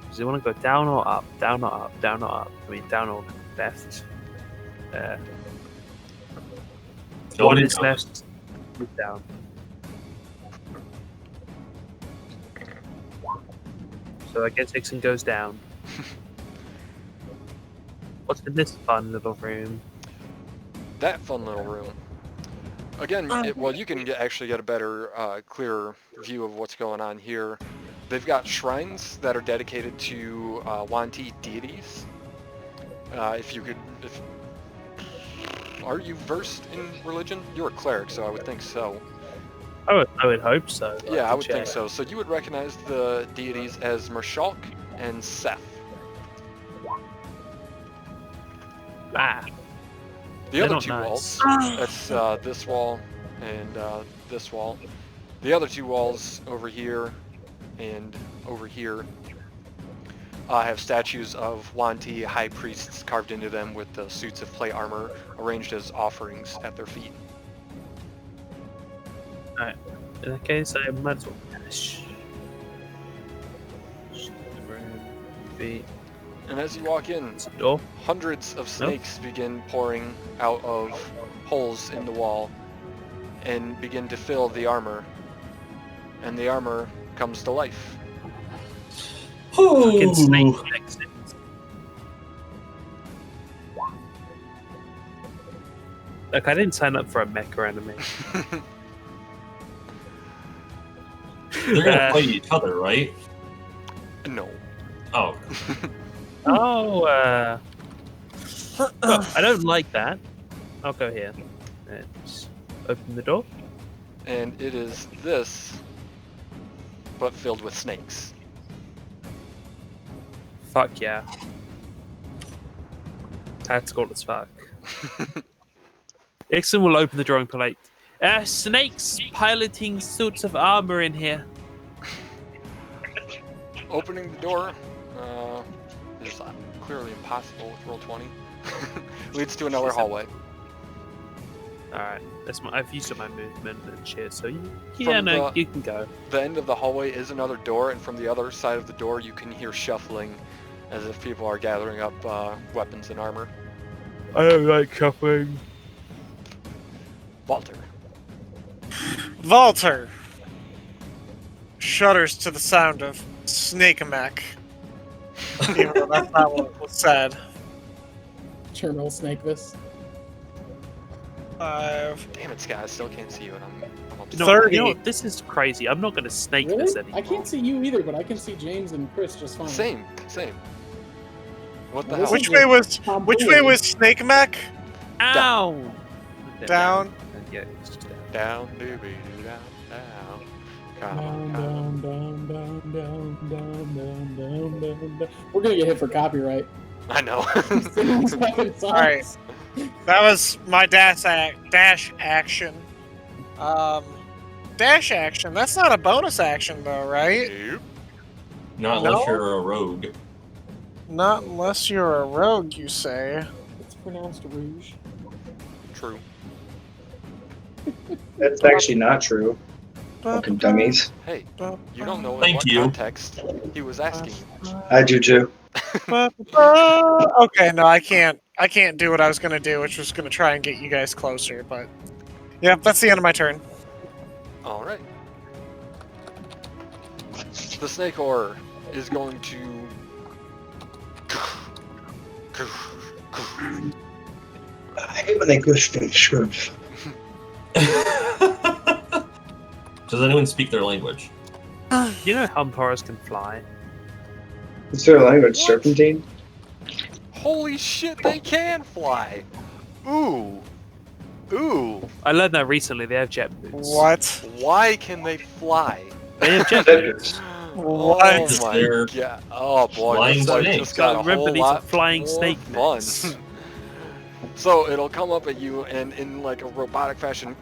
Does he want to go down or up? Down or up? Down or up? I mean, down or left? One is left. Move down. So I guess Ixon goes down. What's in this fun little room? That fun little room. Again, you can actually get a better, clearer view of what's going on here. They've got shrines that are dedicated to Yuan-Ti deities. Are you versed in religion? You're a cleric, so I would think so. I would hope so. Yeah, I would think so. So you would recognize the deities as Mershalk and Seth. Ah. The other 2 walls, that's this wall and this wall. The other 2 walls over here and over here have statues of Yuan-Ti high priests carved into them with the suits of plate armor arranged as offerings at their feet. Alright. In that case, I might as well finish. Feet. And as you walk in, Door. hundreds of snakes begin pouring out of holes in the wall and begin to fill the armor. And the armor comes to life. Fucking snake next. Look, I didn't sign up for a mecha enemy. They're gonna fight each other, right? No. Oh. Well, I don't like that. I'll go here. Let's open the door. And it is this, but filled with snakes. Fuck yeah. Tactical as fuck. Ixon will open the door and polite. Snakes piloting suits of armor in here. Opening the door is clearly impossible with roll 20. Leads to another hallway. Alright, I've used up my movement and shit, so you From you can go. The end of the hallway is another door, and from the other side of the door you can hear shuffling as if people are gathering up weapons and armor. I don't like shuffling. Walter shudders to the sound of snake-a-mac. Even though that's not what was said. Terminal snake this. 5. Damn it, Scott, I still can't see you, and I'm upset. No, 30. you know what? This is crazy. I'm not going to snake Really? this anymore. I can't see you either, but I can see James and Chris just fine. Same. What the Well, hell? Which way was snake-a-mac? Ow! Down. Yeah, it's just down. Down, doobie, down, down. Come on, Down, down, down, down, down, down, down, down, down. We're gonna get hit for copyright. I know. Sing these fucking songs. Alright. That was my dash action. Dash action? That's not a bonus action, though, right? Nope. Not No? unless you're a rogue. Not unless you're a rogue, you say. It's pronounced rouge. True. That's actually not true. Fucking dummies. Hey, you don't know in Thank what you. context he was asking you. I do too. Okay, no, I can't do what I was gonna do, which was gonna try and get you guys closer, but... Yep, that's the end of my turn. Alright. The snake horror is going to... I hate when they push the script. Does anyone speak their language? You know Humporers can fly? What's their language? What? Serpentine? Holy shit, they can fly! Ooh. Ooh. I learned that recently. They have jet boots. What? Why can they fly? They have jet boots. What? Is Oh my there god. Oh boy, flying this fight snakes? just got a Remember, whole these are lot flying more snake fun. necks. So it'll come up at you and in like a robotic fashion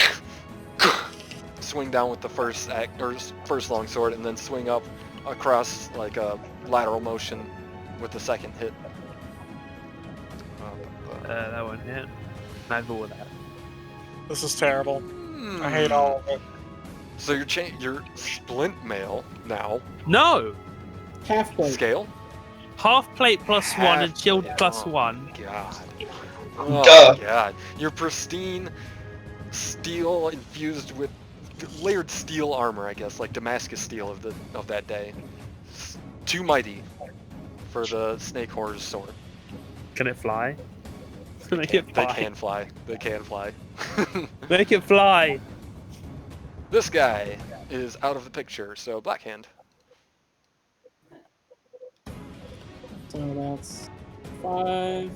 swing down with the first first longsword and then swing up across like a lateral motion with the second hit. That one hit. Neither will that. This is terrible. I hate all of it. So you're splint mail now. No! Half plate. Scale? Half plate plus one and Half shield plate. plus Oh, one. God. Oh Duh. god. Your pristine steel infused with layered steel armor, I guess, like Damascus steel of that day. Too mighty for the snake horror's sword. Can it fly? Make it They fly. can fly. They can fly. Make it fly. This guy is out of the picture, so black hand. So that's 5,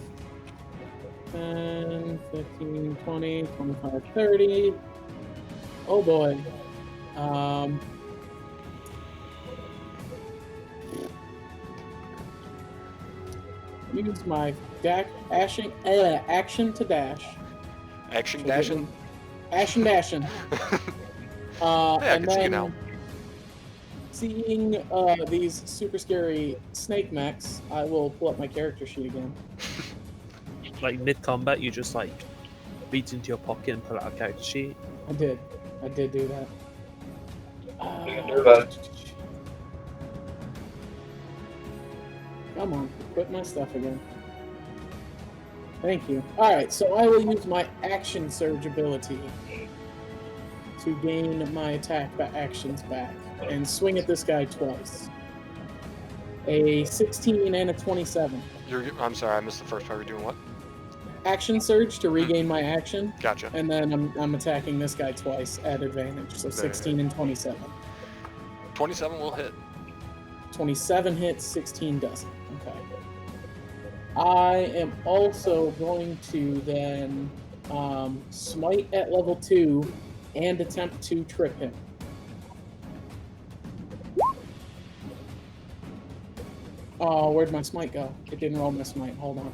10, 15, 20, 25, 30. Oh boy. Use my action to dash. Action So dashing. Action dashing. Hey, I And can see you then now. seeing these super scary snake mechs, I will pull up my character sheet again. Like mid combat, you just like reach into your pocket and pull out a character sheet. I did do that. You can do that. Come on, quit my stuff again. Thank you. Alright, so I will use my action surge ability to gain my attack actions back and swing at this guy twice. A 16 and a 27. I'm sorry, I missed the first part. You're doing what? Action surge to regain my action, Gotcha. and then I'm attacking this guy twice at advantage. So 16 and 27. 27 will hit. 27 hits, 16 doesn't. Okay. I am also going to then smite at level 2 and attempt to trip him. Oh, where'd my smite go? It didn't roll my smite. Hold on.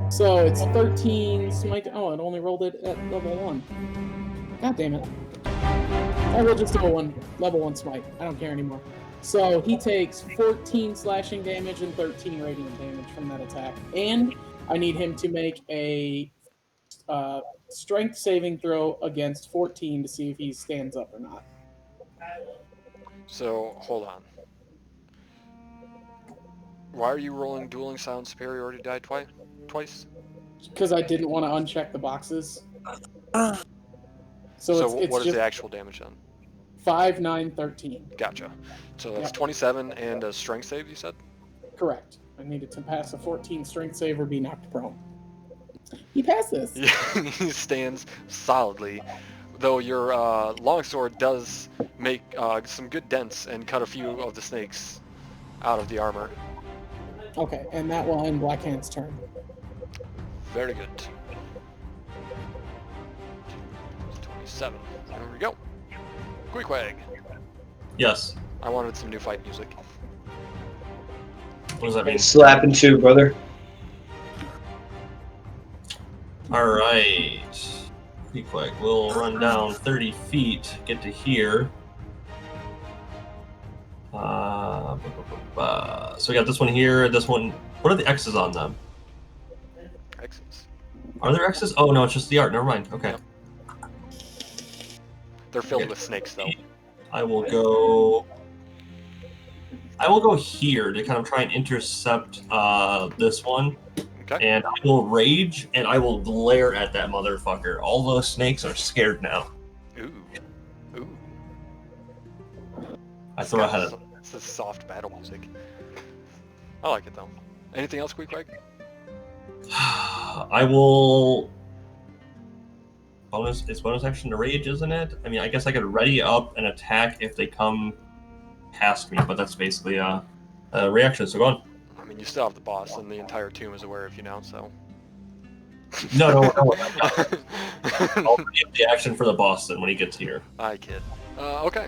So it's 13 smite. Oh, it only rolled it at level 1. God damn it. I will just do a level 1 smite. I don't care anymore. So he takes 14 slashing damage and 13 radiant damage from that attack. And I need him to make a strength saving throw against 14 to see if he stands up or not. So, hold on. Why are you rolling dueling sound superiority die twice? Because I didn't want to uncheck the boxes. So it's what is just the actual damage then? 5, 9, 13. Gotcha. So that's Yep. 27 and a strength save, you said? Correct. I needed to pass a 14 strength save or be knocked prone. He passes. Yeah, he stands solidly, though your longsword does make some good dents and cut a few of the snakes out of the armor. Okay, and that will end Blackhand's turn. Very good. 27. There we go. Queequeg. Yes. I wanted some new fight music. What does that mean? Slapping too, brother. Alright. Pretty quick. We'll run down 30 feet, get to here. So we got this one here, this one. What are the X's on them? X's. Are there X's? Oh no, it's just the art. Never mind. Okay. Yep. They're filled with snakes, though. I will go here to kind of try and intercept this one. Okay. And I will rage and I will glare at that motherfucker. All those snakes are scared now. Ooh. Ooh. I throw ahead of It's this soft battle music. I like it, though. Anything else, Queequeg? I will it's bonus action to rage, isn't it? I mean, I guess I could ready up and attack if they come past me, but that's basically a reaction, so go on. I mean, you still have the boss, and the entire tomb is aware of you now, so... No, we're not done. I'll preempt the action for the boss then when he gets here. I kid. Okay.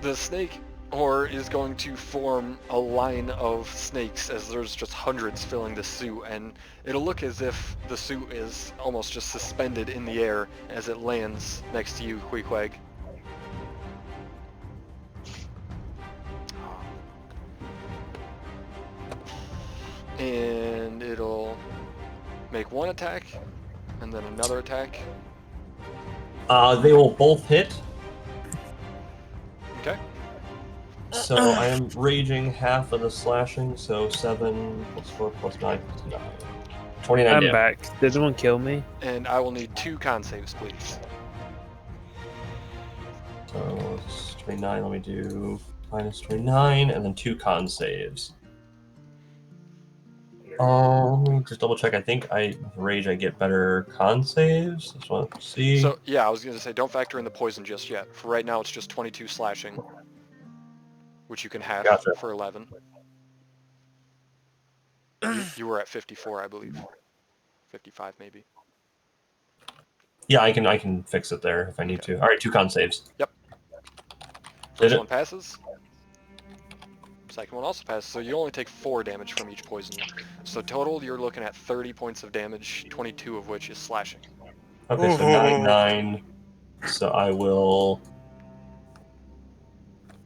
The snake whore is going to form a line of snakes as there's just hundreds filling the suit, and it'll look as if the suit is almost just suspended in the air as it lands next to you, Queequeg. And it'll make one attack, and then another attack. They will both hit. Okay. So I am raging half of the slashing, so 7 plus 4 plus 9 plus 9. 29 I'm damage. back. Did anyone kill me? And I will need 2 con saves, please. So it's 29, let me do minus 29, and then 2 con saves. Let me just double check. I think with rage I get better con saves. Just want to see. So, yeah, I was going to say, don't factor in the poison just yet. For right now, it's just 22 slashing, which you can half Gotcha. for 11. You were at 54, I believe. 55, maybe. Yeah, I can fix it there if I need to. All right, 2 con saves. Yep. Did First it? one passes. Second one also passes, so you only take 4 damage from each poison. So total, you're looking at 30 points of damage, 22 of which is slashing. Okay, so 9. So I will.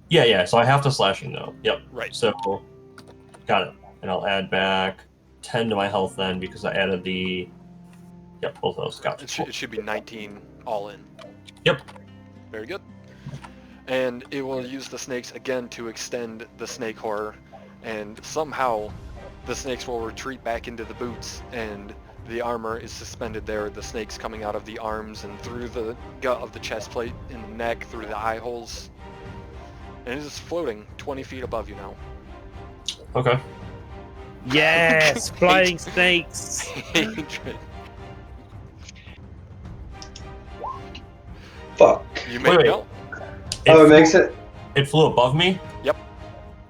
Yeah. So I have to slashing though. Yep. Right. So got it, and I'll add back 10 to my health then because I added the. Yep, both of those. Gotcha. It should be 19 all in. Yep. Very good. And it will use the snakes again to extend the snake horror, and somehow the snakes will retreat back into the boots, and the armor is suspended there, the snakes coming out of the arms and through the gut of the chest plate, in the neck, through the eye holes. And it is floating 20 feet above you now. Okay. Yes! Flying snakes! Fuck. You may Wait. know. It makes it. It flew above me. Yep.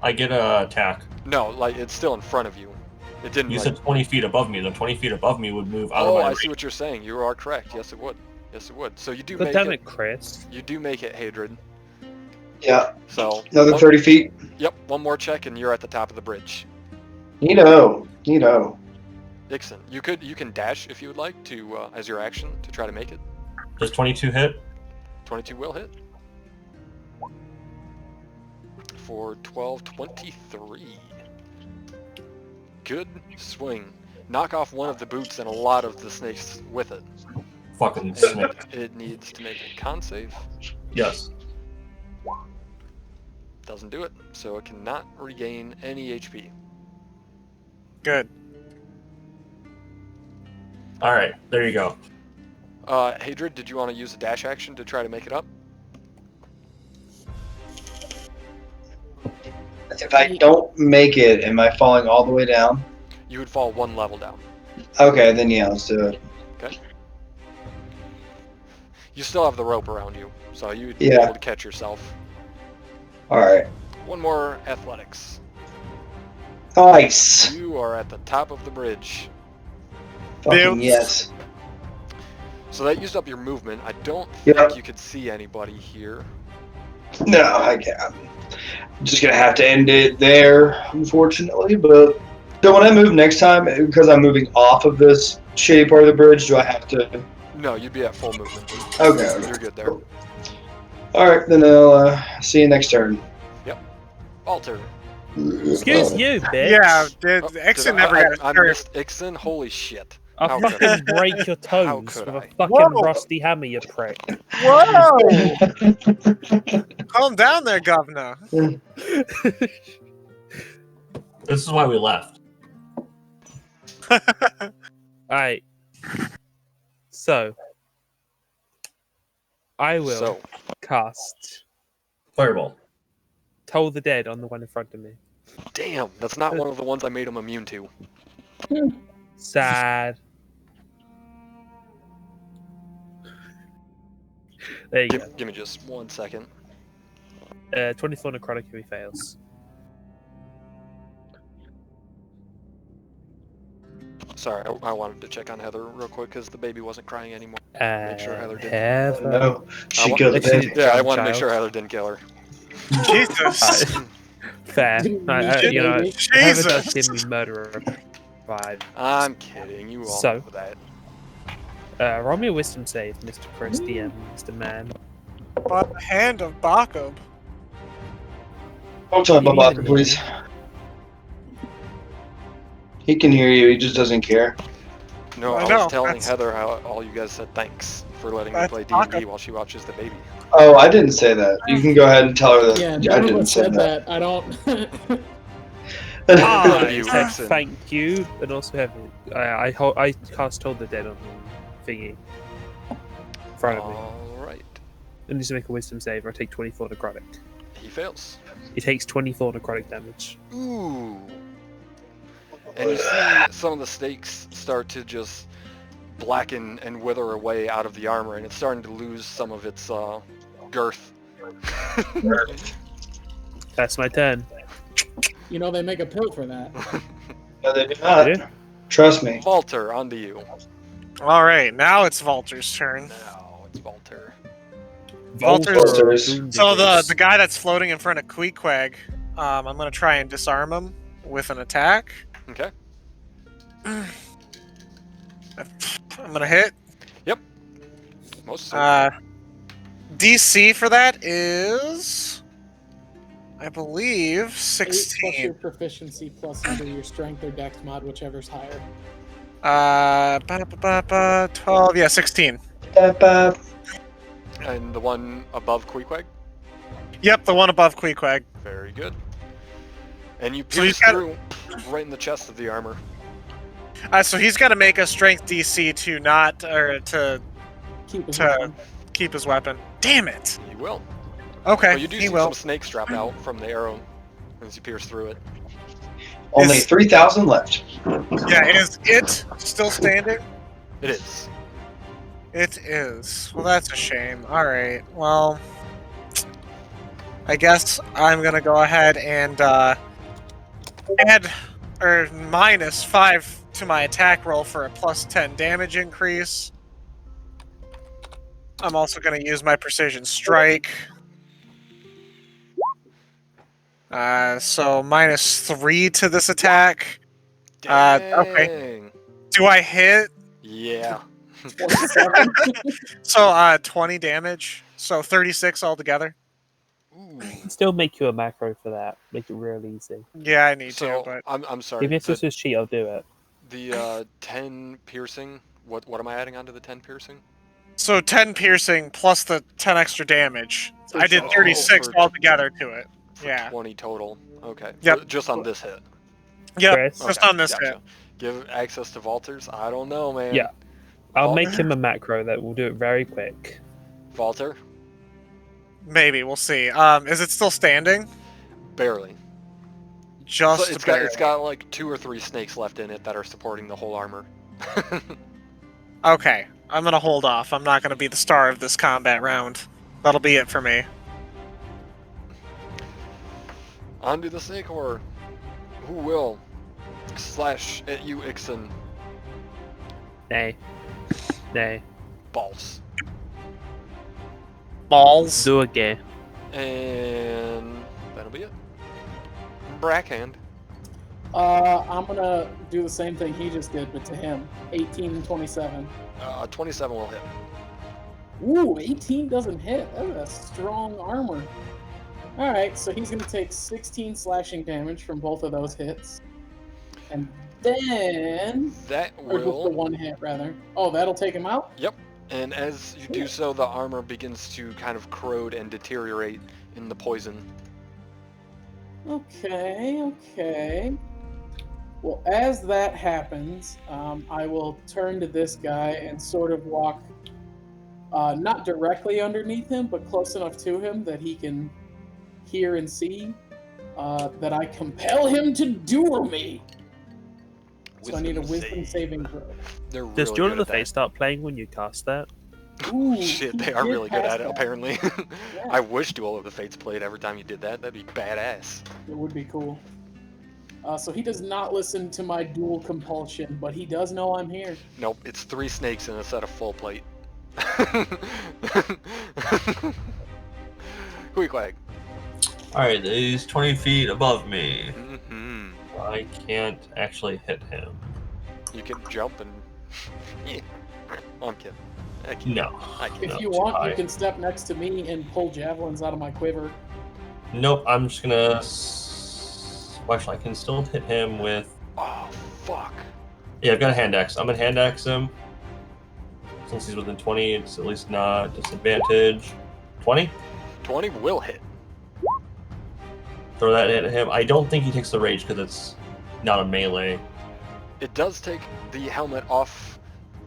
I get a attack. No, like, it's still in front of you. It didn't, You like... said 20 feet above me. The 20 feet above me would move out of Oh, my I range. see what you're saying. You are correct. Yes, it would. Yes, it would. So you do God make damn it. it, Chris. You do make it, Hadrid. Yeah. So Another 30 feet. Yep, one more check and you're at the top of the bridge. Neato. Ixon, you can dash if you would like to as your action to try to make it. Does 22 hit? 22 will hit. For 12, 23. Good swing. Knock off one of the boots and a lot of the snakes with it. Fucking And snake. it needs to make a con save. Yes. Doesn't do it, so it cannot regain any HP. Good. Alright, there you go. Hadrid, did you want to use a dash action to try to make it up? If I don't make it, am I falling all the way down? You would fall 1 level down. Okay, then yeah, let's do it. Okay. You still have the rope around you, so you'd be Yeah. able to catch yourself. Alright. One more athletics. Nice. You are at the top of the bridge. Fucking Boots. yes. So that used up your movement. I don't Yep. think you could see anybody here. No, I can't. I'm just gonna have to end it there, unfortunately. But so when I move next time, because I'm moving off of this shady part of the bridge, do I have to? No, you'd be at full movement. Okay. You're good there. All right, then I'll see you next turn. Alter. Excuse you, bitch. Yeah, Oh, Ixon did never got I a turn. missed Ixon? Holy shit. I'll How could fucking break your How toes could with a I? fucking Whoa. rusty hammer, you prick. Whoa! Calm down there, governor. This is why we left. Alright. So. I will So, cast Fireball. Toll the Dead on the one in front of me. damn, that's not one of the ones I made him immune to. Sad. There you go. Give me just 1 second. 24 necrotic if he fails. Sorry, I wanted to check on Heather real quick because the baby wasn't crying anymore. Make sure Heather didn't. Heather. No, she wa- killed the Actually, baby. Yeah, I Young want to make child. sure Heather didn't kill her. Jesus. Fair. Didn't I, meet the you know, baby. Heather does Jesus. give me murderer vibe. I'm kidding. You all So? know that. Roll me a wisdom save, Mr. Chris DM, Mr. Man. By the hand of Bakub. Don't talk about He Baka, can please. He can hear you. He just doesn't care. No, I I know, was telling that's- Heather how all you guys said thanks for letting me That's play awesome. D&D while she watches the baby. Oh, I didn't say that. You can go ahead and tell her that Yeah, I none of didn't us say said that. that. I don't. Ah, Love you, I said Exon. thank you, and also have I cast Toll the Dead on the thingy. In front of me. Alright. I need to make a wisdom save or I take 24 necrotic. He fails. He takes 24 necrotic damage. Ooh. And you see some of the stakes start to just blacken and wither away out of the armor, and it's starting to lose some of its girth. That's my turn. You know they make a pill for that. No, they do not. Yeah. Trust me. Walter, on to you. Alright, now it's Walter's turn. Now it's Walter. Volters. So the guy that's floating in front of Queequeg, I'm gonna try and disarm him with an attack. Okay. I'm gonna hit. Most certainly. DC for that is, I believe, 8 plus your 16. proficiency plus either your strength or dex mod, whichever's higher. 12. Yeah, 16. And the one above Queequeg? Yep, the one above Queequeg. Very good. And you So he's pierce got- through right in the chest of the armor. So he's got to make a strength DC to not, or to Keep it To- keep his weapon. Damn it. You will. Okay, But you do he see will. some snakes drop out from the arrow as you pierce through it. Only 3,000 left. Yeah, is it still standing? It is. It is. Well, that's a shame. Alright, well, I guess I'm gonna go ahead and add, or minus 5 to my attack roll for a plus 10 damage increase. I'm also gonna use my precision strike. So minus 3 to this attack. Okay. Dang. Do I hit? Yeah. 27. So 20 damage. So 36 altogether. Ooh. Still make you a macro for that. Make it real easy. Yeah, I need So to, but I'm sorry. Give me a sister's cheat, I'll do it. The 10 piercing. What am I adding onto the 10 piercing? so 10 piercing plus the 10 extra damage. I did Oh, 36 for- altogether to it. For Yeah. 20 total. Okay. Yep. Just on this hit. Yep, Chris? just Okay, on this gotcha. hit. Give access to Valters? I don't know, man. Yeah. I'll Val- make him a macro that will do it very quick. Valter? Maybe, we'll see. Is it still standing? Barely. Just So it's barely. got like 2 or 3 snakes left in it that are supporting the whole armor. Okay, I'm gonna hold off. I'm not gonna be the star of this combat round. That'll be it for me. Onto the snake horror. Who will slash at you, Ixon? Nay. Nay. Balls. Balls. Do again. And that'll be it. Brackhand. I'm gonna do the same thing he just did, but to him. 18 and 27. 27 will hit. Ooh, 18 doesn't hit. That's a strong armor. Alright, so he's gonna take 16 slashing damage from both of those hits. And then... That Or just the will... one hit, rather. Oh, that'll take him out? And as you do so, the armor begins to kind of corrode and deteriorate in the poison. Okay. Well, as that happens, I will turn to this guy and sort of walk not directly underneath him, but close enough to him that he can hear and see that I compel him to duel me. So I need a wisdom saving throw. They're really Does Jordan good the at Face start playing when you cast that? Ooh, Shit, they he are did really good pass at it, that. apparently. Yeah. I wish Duel of the Fates played every time you did that. That'd be badass. It would be cool. So he does not listen to my dual compulsion, but he does know I'm here. Nope, it's 3 snakes in a set of full plate. Queequeg. Alright, he's 20 feet above me. Mm-hmm. I can't actually hit him. You can jump and... Oh, I'm kidding. I can't. No. I can't. If No, you too want, high. you can step next to me and pull javelins out of my quiver. Nope, I'm just gonna... Well, actually, I can still hit him with... Oh, fuck. Yeah, I've got a hand axe. I'm gonna hand axe him. Since he's within 20, it's at least not disadvantage. 20? 20 will hit. Throw that at him. I don't think he takes the rage because it's not a melee. It does take the helmet off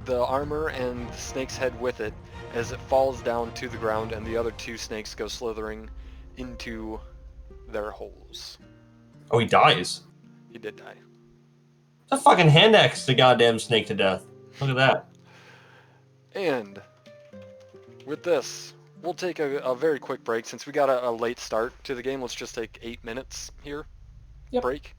the armor and the snake's head with it as it falls down to the ground and the other 2 snakes go slithering into their holes. Oh, he dies. He did die. The fucking hand axe the goddamn snake to death. Look at that. And with this, we'll take a very quick break. Since we got a late start to the game, let's just take 8 minutes here. Yep. Break.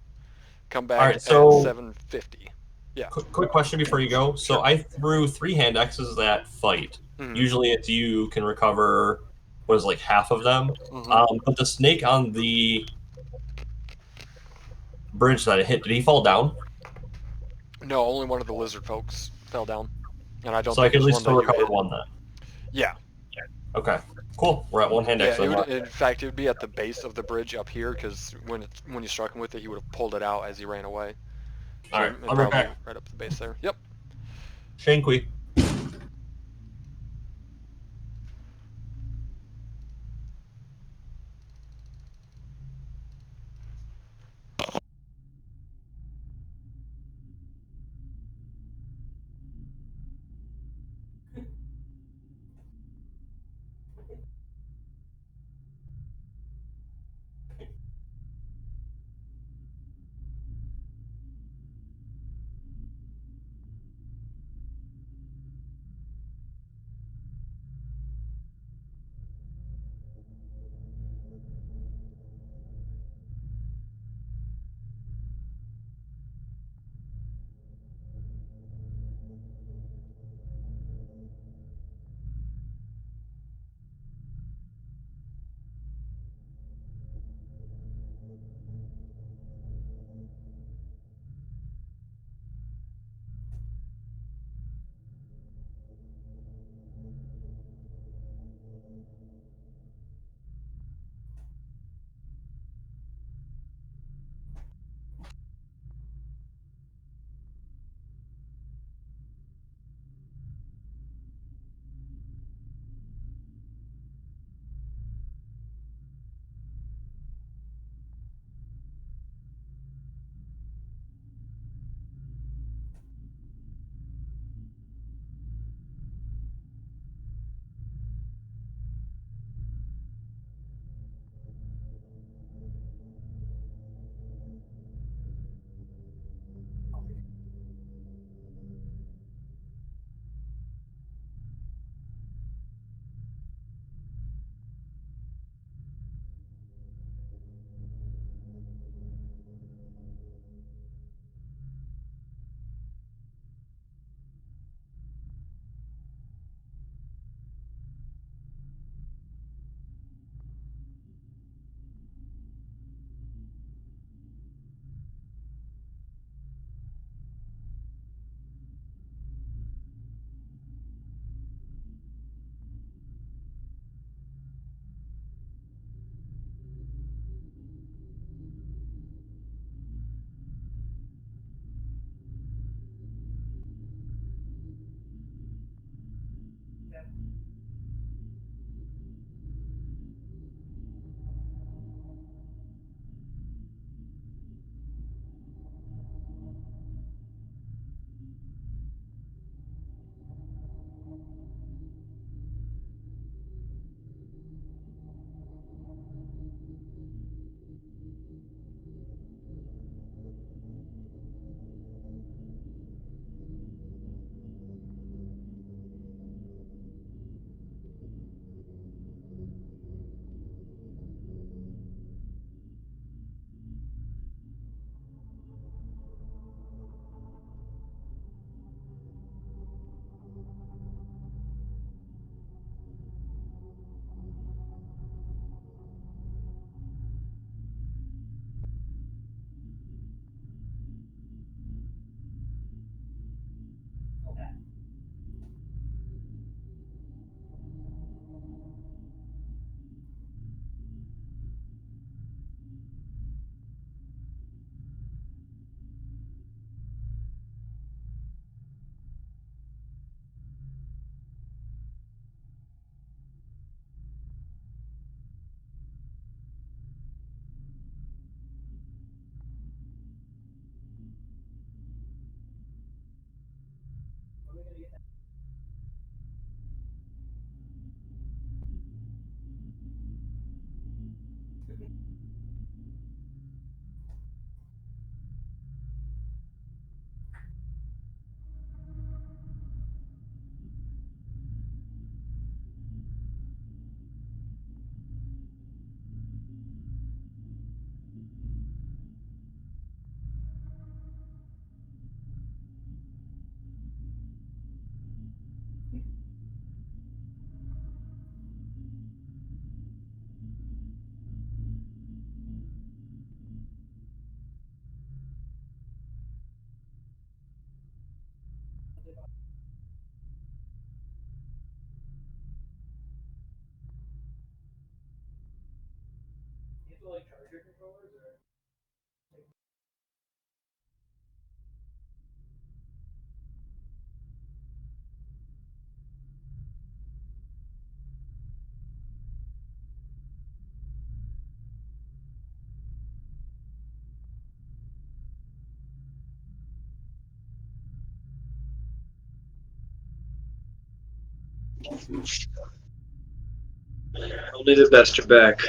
Come back Alright, at so- 7:50. Yeah. Quick question before you go. So Sure. I threw 3 hand axes at fight. Mhm. Usually it's you can recover, what is it, like half of them. Mhm. But the snake on the bridge that I hit, did he fall down? No, only one of the lizard folks fell down. And I don't So I think can at there's least one still that you recover hit. one then. Yeah. Okay. Cool. We're at 1 hand Yeah, axe. it then. would, in fact, it would be at the base of the bridge up here, because when you struck him with it, he would have pulled it out as he ran away. Alright, it I'll be right probably back. right up the base there. Yep. Shankly. Only the best are back.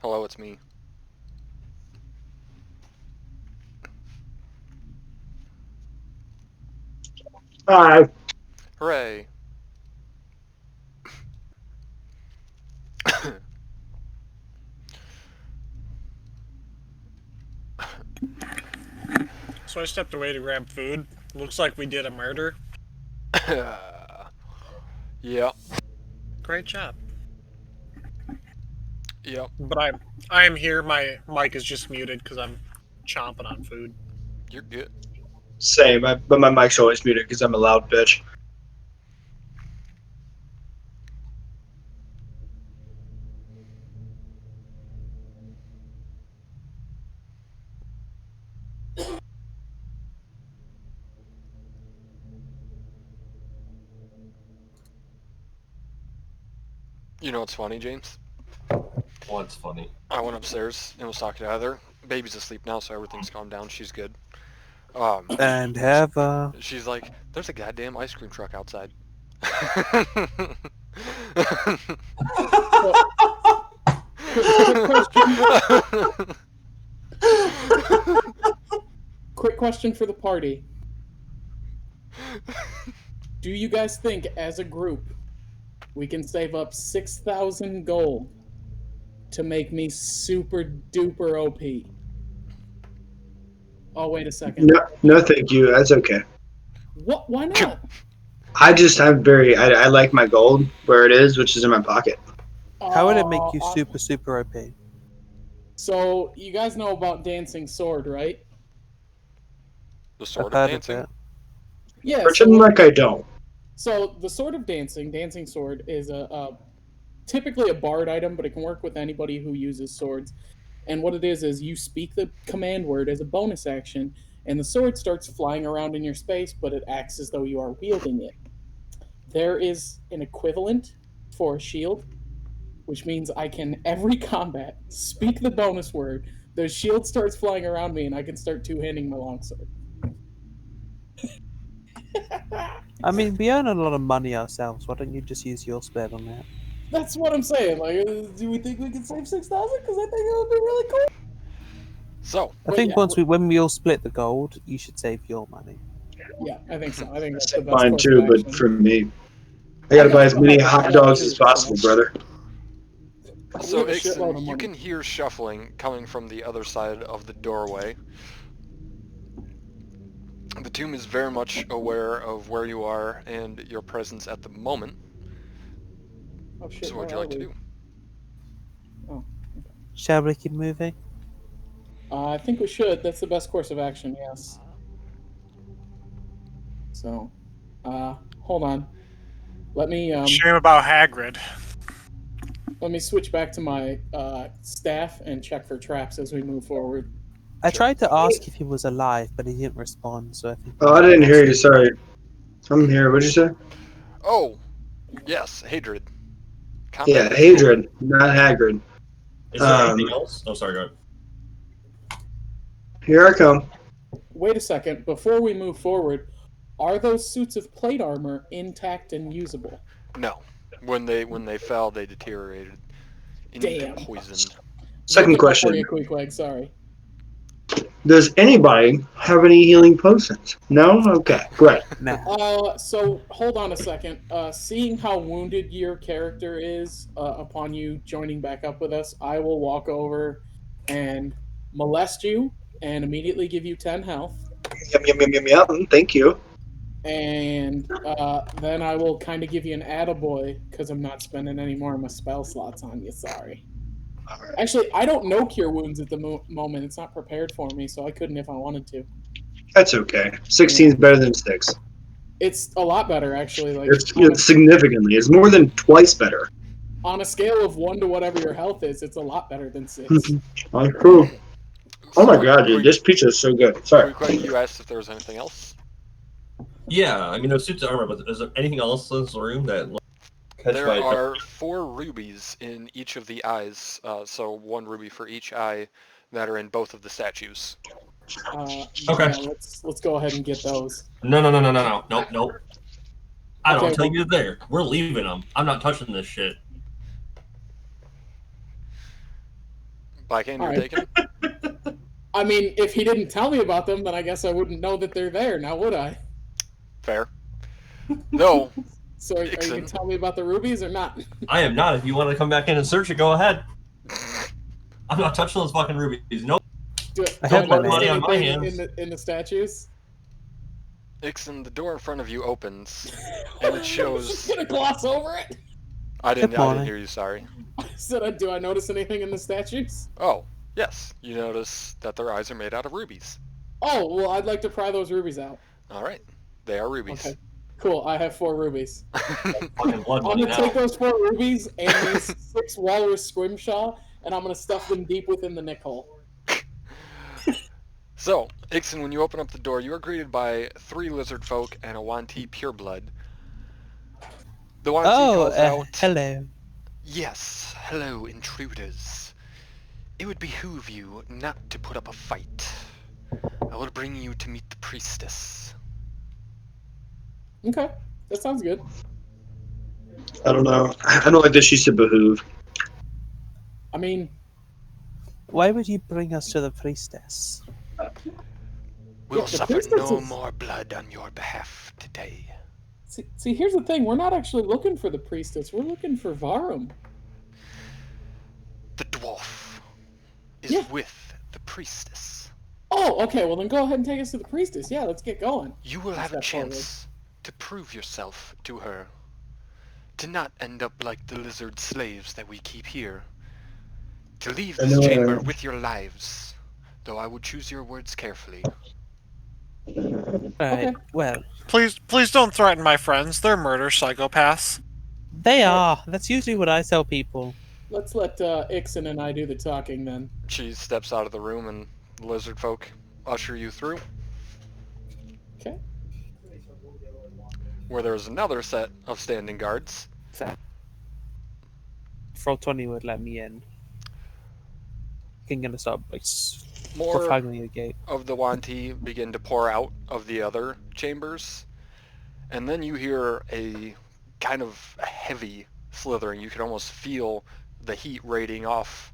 Hello, it's me. Hi. Hooray! So I stepped away to grab food. Looks like we did a murder. Yeah. Great job. Yep. But I am here. My mic is just muted because I'm chomping on food. You're good. Same, but my mic's always muted because I'm a loud bitch. You know what's funny, James? What's funny? I went upstairs and was talking to Heather. Baby's asleep now, so everything's calmed down. She's good. And Heather. She's like, "There's a goddamn ice cream truck outside." Quick question for the party. Do you guys think, as a group, we can save up 6,000 gold to make me super duper OP? Oh, wait a second. No, thank you. That's okay. What? Why not? I like my gold where it is, which is in my pocket. How would it make you Uh, super OP? So, you guys know about Dancing Sword, right? The I've sword of heard dancing. of it. Yeah. Pretend like I don't. So the Sword of Dancing, Dancing Sword, is typically a bard item, but it can work with anybody who uses swords. And what it is you speak the command word as a bonus action, and the sword starts flying around in your space, but it acts as though you are wielding it. There is an equivalent for a shield, which means I can, every combat, speak the bonus word, the shield starts flying around me, and I can start two-handing my longsword. I mean, we earn a lot of money ourselves. Why don't you just use your spell on that? That's what I'm saying. Like, do we think we can save 6,000? Because I think it would be really cool. So, I think yeah, when we all split the gold, you should save your money. yeah, I think so. I think that's That's the best fine course too, of but action. for me, I gotta buy as many hot dogs as possible, brother. So We have a shitload Ixon, of you money. can hear shuffling coming from the other side of the doorway. The tomb is very much aware of where you are and your presence at the moment. Oh shit! So what would you where like to are do? we? Shall we keep moving? I think we should. That's the best course of action. Yes. So, hold on. Let me Shame about Hagrid. switch back to my staff and check for traps as we move forward. I tried to ask if he was alive, but he didn't respond, so I think... Oh, I didn't hear you. Sorry. I'm here. What'd you say? Oh, yes, Hadrid. Yeah, Combat is over. Hadrid, not Hagrid. Is there anything else? Oh, sorry, go ahead. Here I come. Wait a second. Before we move forward, are those suits of plate armor intact and usable? No. When they fell, they deteriorated into Damn. poison. Second Looking out question. for you, Queequeg, sorry. Does anybody have any healing potions? No? Okay, great. Nah. So hold on a second. Seeing how wounded your character is upon you joining back up with us, I will walk over and molest you and immediately give you 10 health. Yum. Thank you. And then I will kind of give you an attaboy because I'm not spending any more of my spell slots on you. Sorry. Actually, I don't know Cure Wounds at the moment. It's not prepared for me, so I couldn't if I wanted to. That's okay. 16 is better than 6. It's a lot better, actually. Like It's significantly. It's more than twice better. on a scale of 1 to whatever your health is, it's a lot better than 6. Oh, cool. Oh my So, god, dude, this pizza is so good. Sorry. Quick, you asked if there was anything else. Yeah, I mean, those suits of armor, but is there anything else in this room that catch There my are 4 rubies in each of the eyes, so 1 ruby for each eye that are in both of the statues. Okay. Yeah, let's go ahead and get those. No. Nope. I don't Okay, tell well- you there. We're leaving them. I'm not touching this shit. Blackhand, you're Alright. taking? I mean, if he didn't tell me about them, then I guess I wouldn't know that they're there, now would I? Fair. No. So are you Ixon. going to tell me about the rubies or not? I am not. If you want to come back in and search it, go ahead. I'm not touching those fucking rubies. Nope. Do I do have my notice money on my anything hands. in the statues? Ixon, the door in front of you opens, and it Just shows... gonna gloss over it. I Good didn't morning. hear you, sorry. I said, do I notice anything in the statues? Oh, yes. You notice that their eyes are made out of rubies. Oh, well, I'd like to pry those rubies out. Alright. They are rubies. Okay. Cool, I have 4 rubies. Fucking blood I'm money gonna take now. those 4 rubies and these 6 walrus scrimshaw, and I'm gonna stuff them deep within the nick hole. So, Ixon, when you open up the door, you are greeted by 3 lizard folk and a Yuan-Ti pureblood. The Yuan-Ti Oh, calls out, hello. "Yes, hello, intruders. It would behoove you not to put up a fight. I will bring you to meet the priestess." Okay, that sounds good. I don't know. I don't like that she said behoove. I mean, Why would you bring us to the priestess? We'll the suffer priestess no is- more blood on your behalf today. see, here's the thing. We're not actually looking for the priestess. We're looking for Varum. The dwarf is Yeah. with the priestess. Oh, okay. Well, then go ahead and take us to the priestess. Yeah, let's get going. You will have a Step forward. chance to prove yourself to her. To not end up like the lizard slaves that we keep here. To leave I this know, chamber with your lives, though I would choose your words carefully. Right, Okay. well, Please don't threaten my friends. They're murder psychopaths. they are. That's usually what I tell people. Let's let Ixon and I do the talking then. She steps out of the room and the lizard folk usher you through, Okay. where there's another set of standing guards. Roll 20 would let me in. I'm gonna start like More haggling the gate. of the Yuan-Ti begin to pour out of the other chambers, and then you hear a kind of heavy slithering. You can almost feel the heat radiating off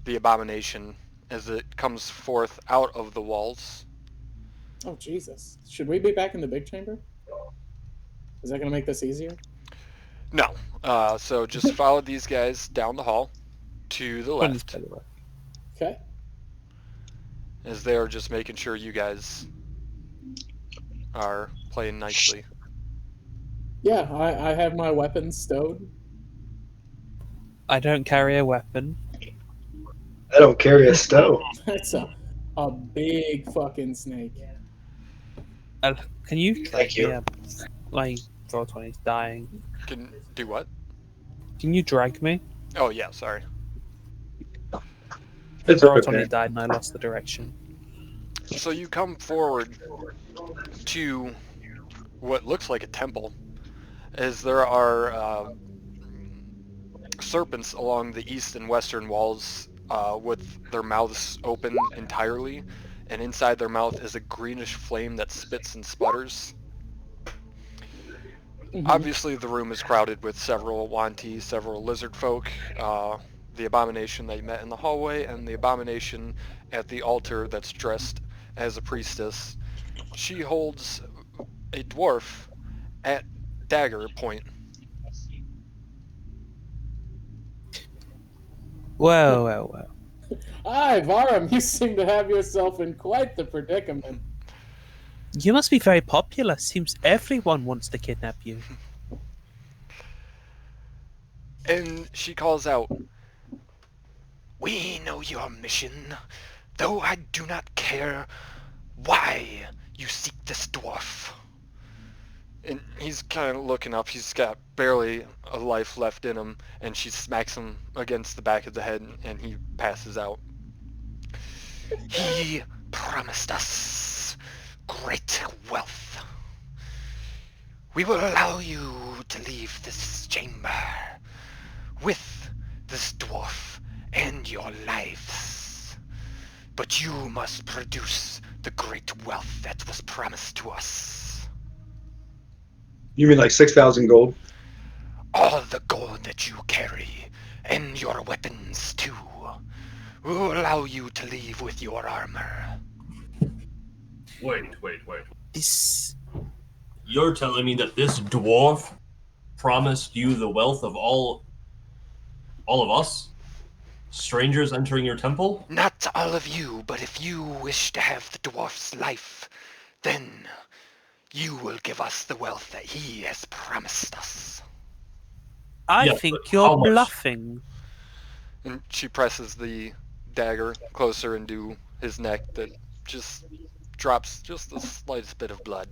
the abomination as it comes forth out of the walls. Oh, Jesus. Should we be back in the big chamber? Is that going to make this easier? No. So just follow these guys down the hall to the 20's left, better work. Okay. as they are just making sure you guys are playing nicely. Yeah, I have my weapons stowed. I don't carry a weapon. I don't carry a stove. That's a big fucking snake. Can you Thank you. Yeah, my roll 20's dying. Can do what? Can you drag me? Oh yeah, sorry. It's Roll 20 okay. died and I lost the direction. So you come forward to what looks like a temple, as there are serpents along the east and western walls with their mouths open entirely, and inside their mouth is a greenish flame that spits and sputters. Mhm. Obviously the room is crowded with several Yuan-Ti, several lizard folk, the abomination that you met in the hallway, and the abomination at the altar that's dressed as a priestess. She holds a dwarf at dagger point. Hi, Varum, you seem to have yourself in quite the predicament. You must be very popular. Seems everyone wants to kidnap you. And she calls out, "We know your mission, though I do not care why you seek this dwarf." And he's kind of looking up. He's got barely a life left in him, and she smacks him against the back of the head, and he passes out. "He promised us great wealth. We will allow you to leave this chamber with this dwarf and your lives. But you must produce the great wealth that was promised to us. You mean like 6,000 gold? All the gold that you carry, and your weapons too, will allow you to leave with your armor." Wait. This. You're telling me that this dwarf promised you the wealth of all of us? Strangers entering your temple? Not all of you, but if you wish to have the dwarf's life, then you will give us the wealth that he has promised us. I Yeah, think but you're how much? bluffing. And she presses the dagger closer into his neck that just drops just the slightest bit of blood.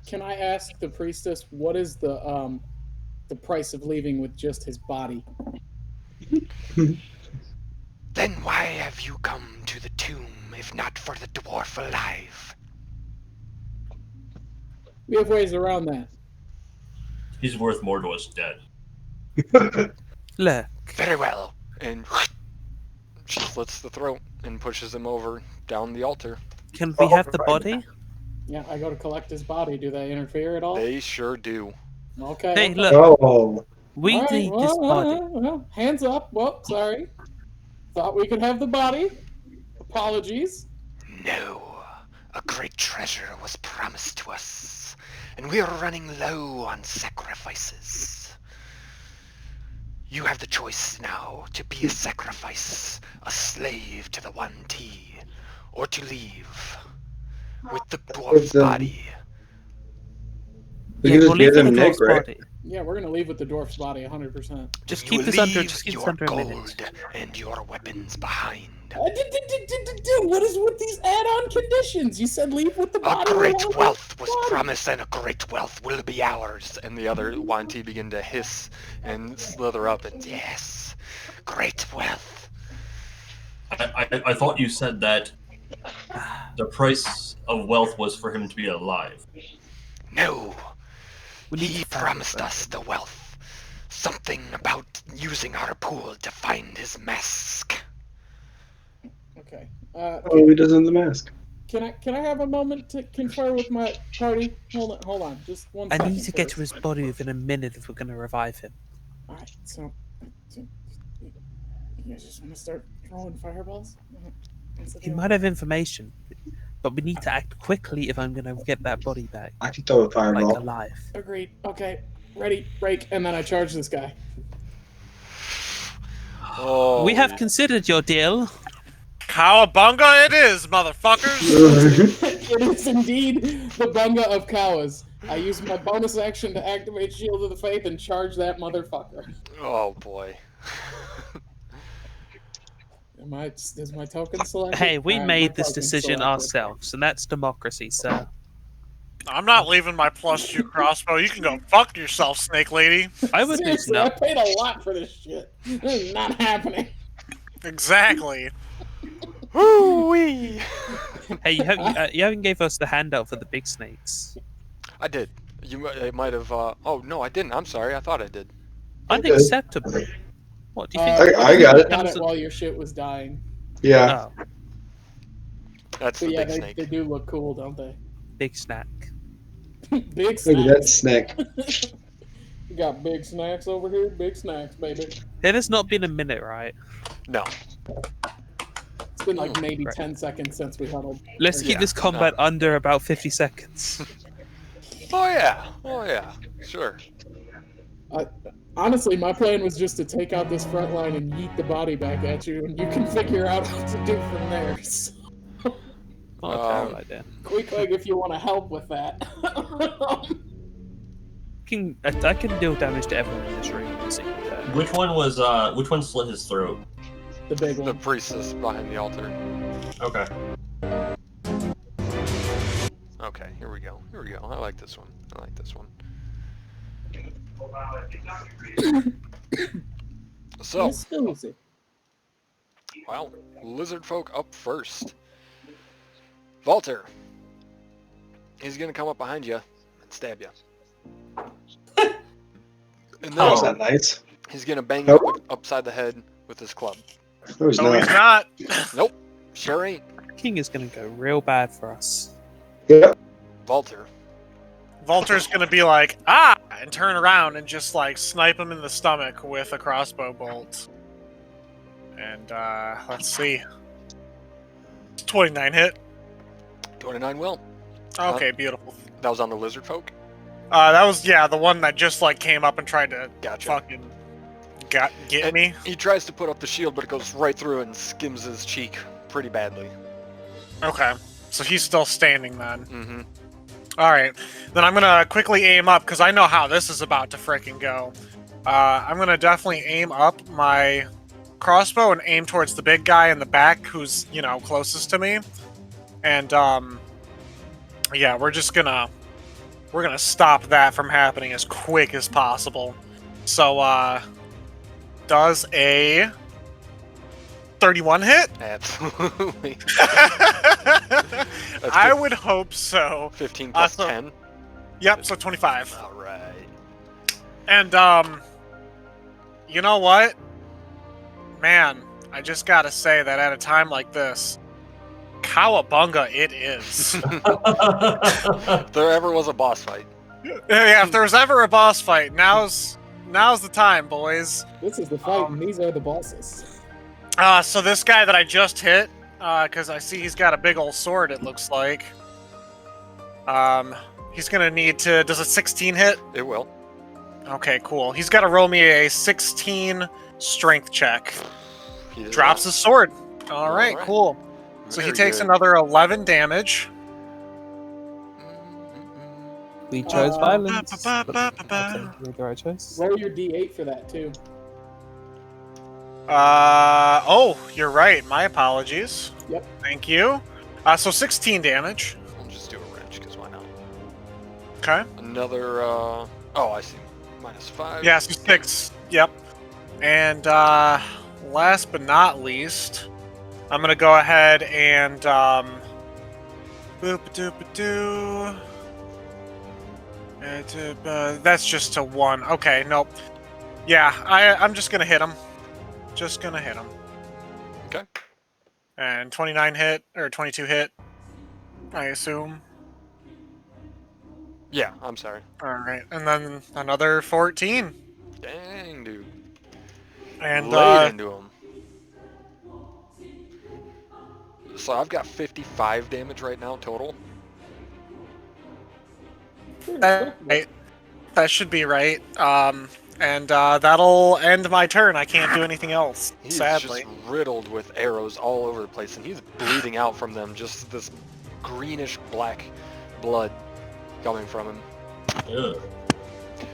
Can I ask the priestess what is the price of leaving with just his body? Then why have you come to the tomb if not for the dwarf alive? We have ways around that. He's worth more to us dead. Look, Very well. And she slits the throat and pushes him over down the altar. can we have the body? Yeah, I go to collect his body. Do they interfere at all? They sure do. Okay. Hey, okay. look, Oh, we All right, need this body. well, hands up. Well, sorry. Thought we could have the body. Apologies. No. A great treasure was promised to us, and we are running low on sacrifices. You have the choice now to be a sacrifice, a slave to the Yuan-Ti, or to leave with the dwarf's them. body. We Yeah, can we'll just leave give the him Nick, dwarf's right? body. Yeah, we're gonna leave with the dwarf's body 100%. Just You keep this under. leave Just keep this your under a gold minute. and your weapons behind. Dude, what is with these add-on conditions? You said leave with the A body. great along with wealth the was body. promised, and a great wealth will be ours. And the other Yuan-Ti begin to hiss and slither up, and yes, great wealth. I thought you said that the price of wealth was for him to be alive. No, We need he to find promised it. us the wealth. Something about using our pool to find his mask. Okay. Oh, he doesn't the mask. Can I have a moment to confer with my party? Hold on, just one I second. need to get to first. his body within a minute if we're going to revive him. All right, so you guys just want to start throwing fireballs? He might have information, but we need to act quickly if I'm going to get that body back, I can throw a like fireball. alive. Agreed. Okay, ready, break, and then I charge this guy. Oh, We have considered your deal. Cowabunga it is, motherfuckers! It is indeed the Bunga of Kawas. I use my bonus action to activate Shield of the Faith and charge that motherfucker. Oh boy. Is my token selected? Hey, we Alright, my made this token's decision selected. ourselves, and that's democracy, sir. I'm not leaving my +2 crossbow. You can go fuck yourself, snake lady. I would lose Seriously, I no. paid a lot for this shit. This is not happening. Exactly. Woo-wee! Hey, you haven't gave us the handout for the big snakes. I did. I might have. Oh no, I didn't. I'm sorry. I thought I did. Unacceptable. What do you think? I got it. Got it while your shit was dying. Yeah. Oh, That's But the yeah, big snake. they do look cool, don't they? big snack. Big Look at snacks. that snack. We got big snacks over here. Big snacks, baby. It has not been a minute, right? No. It's been like maybe Right. 10 seconds since we huddled. Let's keep Yeah, this combat under about 50 seconds. Oh yeah. Oh yeah. Sure. Honestly, my plan was just to take out this front line and yeet the body back at you, and you can figure out what to do from there. So, Not a terrible idea. Quick, if you want to help with that. I can deal damage to everyone in this room in a single turn. Which one slit his throat? The big The one. priestess behind the altar. Okay. Okay, here we go. Here we go. I like this one. I like this one. So, Miss Susie. well, lizard folk up first. Walter. He's gonna come up behind you and stab you. And Oh, then is that nice? he's gonna bang you Nope. upside the head with his club. No, he's No, not. he's not. Nope, sure ain't. King is going to go real bad for us. Yep. Walter. Walter's gonna be like, ah, and turn around and just like snipe him in the stomach with a crossbow bolt. And let's see. 29 hit. 29 will. Okay, beautiful. That was on the lizard folk. That was the one that just like came up and tried to Gotcha. fucking get And me. He tries to put up the shield, but it goes right through it and skims his cheek pretty badly. Okay, so he's still standing then. Mm-hmm. All right, then I'm gonna quickly aim up because I know how this is about to frickin' go. I'm gonna definitely aim up my crossbow and aim towards the big guy in the back who's closest to me, and yeah, we're gonna stop that from happening as quick as possible. So does a 31 hit? Absolutely. I would hope so. 15 plus so- 10. Yep, so 25. All right. And, you know what? Man, I just gotta say that at a time like this, cowabunga it is. If there ever was a boss fight. Yeah, if there was ever a boss fight, now's the time, boys. This is the fight, and these are the bosses. So this guy that I just hit, because I see he's got a big old sword, it looks like. He's gonna need to... Does a 16 hit? It will. Okay, cool. He's got to roll me a 16 strength check. He does Drops not. his sword. All right, Alright. cool. So he Very takes good. another 11 damage. We chose violence. ba, ba, ba, but ba. I think we made the right choice. Roll your d8 for that, too. Oh, you're right. My apologies. Yep. Thank you. So 16 damage. I'll just do a wrench, because why not? Okay. Another, oh, I see. -5. Yeah, so 6. Yep. And last but not least, I'm gonna go ahead and boop-a-doop-a-doo. That's just to 1. Okay, nope. Yeah, I'm just gonna hit him. Just gonna hit him. Okay. And 29 hit, or 22 hit, I assume. Yeah, I'm sorry. Alright, and then another 14. Dang, dude. And, Laid into him. So I've got 55 damage right now total. that should be right. And that'll end my turn. I can't do anything else, He's sadly. just riddled with arrows all over the place, and he's bleeding out from them. Just this greenish black blood coming from him. Ugh.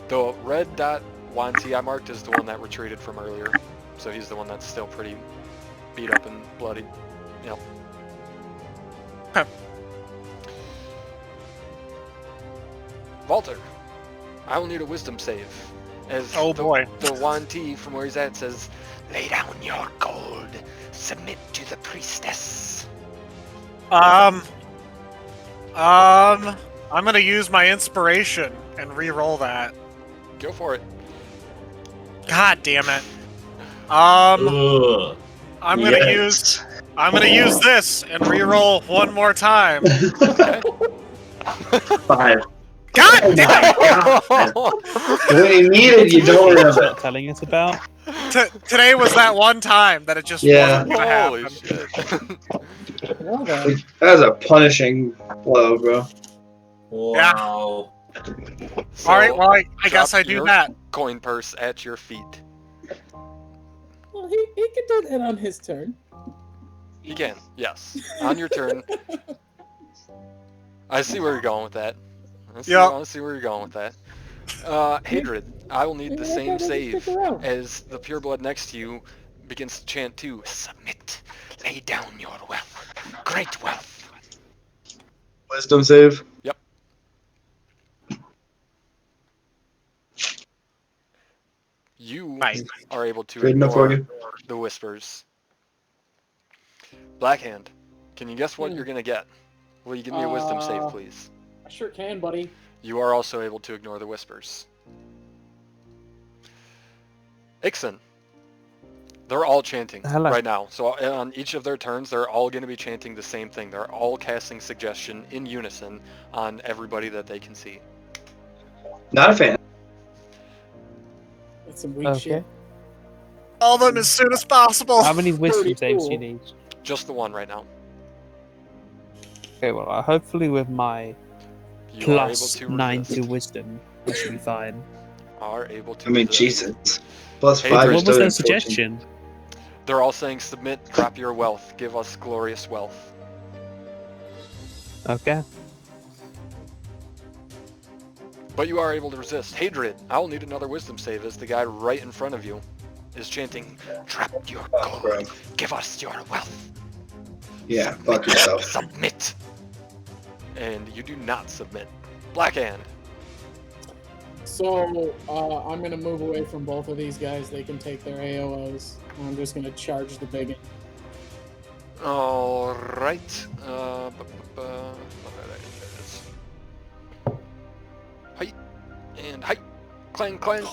The red dot Yuan-Ti I marked is the one that retreated from earlier, so he's the one that's still pretty beat up and bloody. Yep. Huh. Walter, I will need a wisdom save. As Oh, boy. The Yuan-Ti from where he's at says, "Lay down your gold. Submit to the priestess." I'm gonna use my inspiration and re-roll that. Go for it. God damn it. Ugh. I'm gonna use this and re-roll one more time. Okay. 5. God damn it! When you need it, you don't have it. Not telling us about. Today was that one time that it just Yeah. wasn't gonna Holy happen. shit. Well then. That was a punishing blow, bro. Wow. So, All right, well, I guess drop I do your that. coin purse at your feet. Well, he can do that on his turn. You can, yes. On your turn, I see where you're going with that. I see where you're going with that. Hadrid, I will need the same save as the pureblood next to you begins to chant too. Submit. Lay down your wealth. Great wealth. Wisdom save. Yep. You are able to Good enough for ignore you. the whispers. Blackhand, can you guess what you're going to get? Will you give me a wisdom save, please? I sure can, buddy. You are also able to ignore the whispers. Ixen, they're all chanting right now. So on each of their turns, they're all going to be chanting the same thing. They're all casting suggestion in unison on everybody that they can see. Not a fan. That's some weak shit. All of them as soon as possible. How many wisdom Pretty saves cool. do you need? Just the one right now. Okay, well, hopefully with my You plus are able to 9 resist. to wisdom, I should be fine. Are able to I mean, resist. Jesus. Plus Hey, 5 Drew, is What was still their unfortunate. suggestion? They're all saying submit, drop your wealth, give us glorious wealth. Okay. But you are able to resist. Hadrid, I will need another wisdom save as the guy right in front of you is chanting, drop your gold, Bro. give us your wealth. Yeah, fuck yourself. Submit. And you do not submit. Blackhand. So, I'm going to move away from both of these guys. They can take their AOs. I'm just going to charge the big one. Alright. Height. And height. Clang, clang.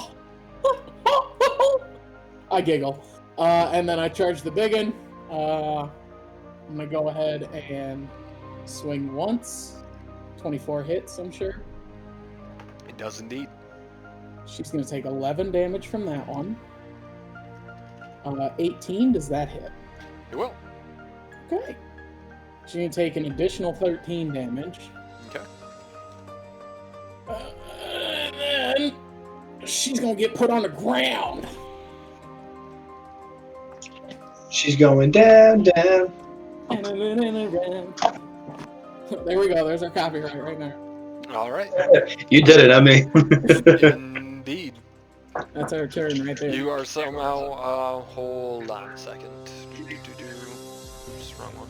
I giggle. And then I charge the big one. I'm going to go ahead and swing once. 24 hits, I'm sure. It does indeed. She's going to take 11 damage from that one. 18, does that hit? It will. Okay. She's going to take an additional 13 damage. Okay. And then she's going to get put on the ground. She's going down, down. There we go. There's our copyright right there. Alright. You did it, I mean. Indeed. That's our turn right there. You are somehow, hold on a second. Just wrong one.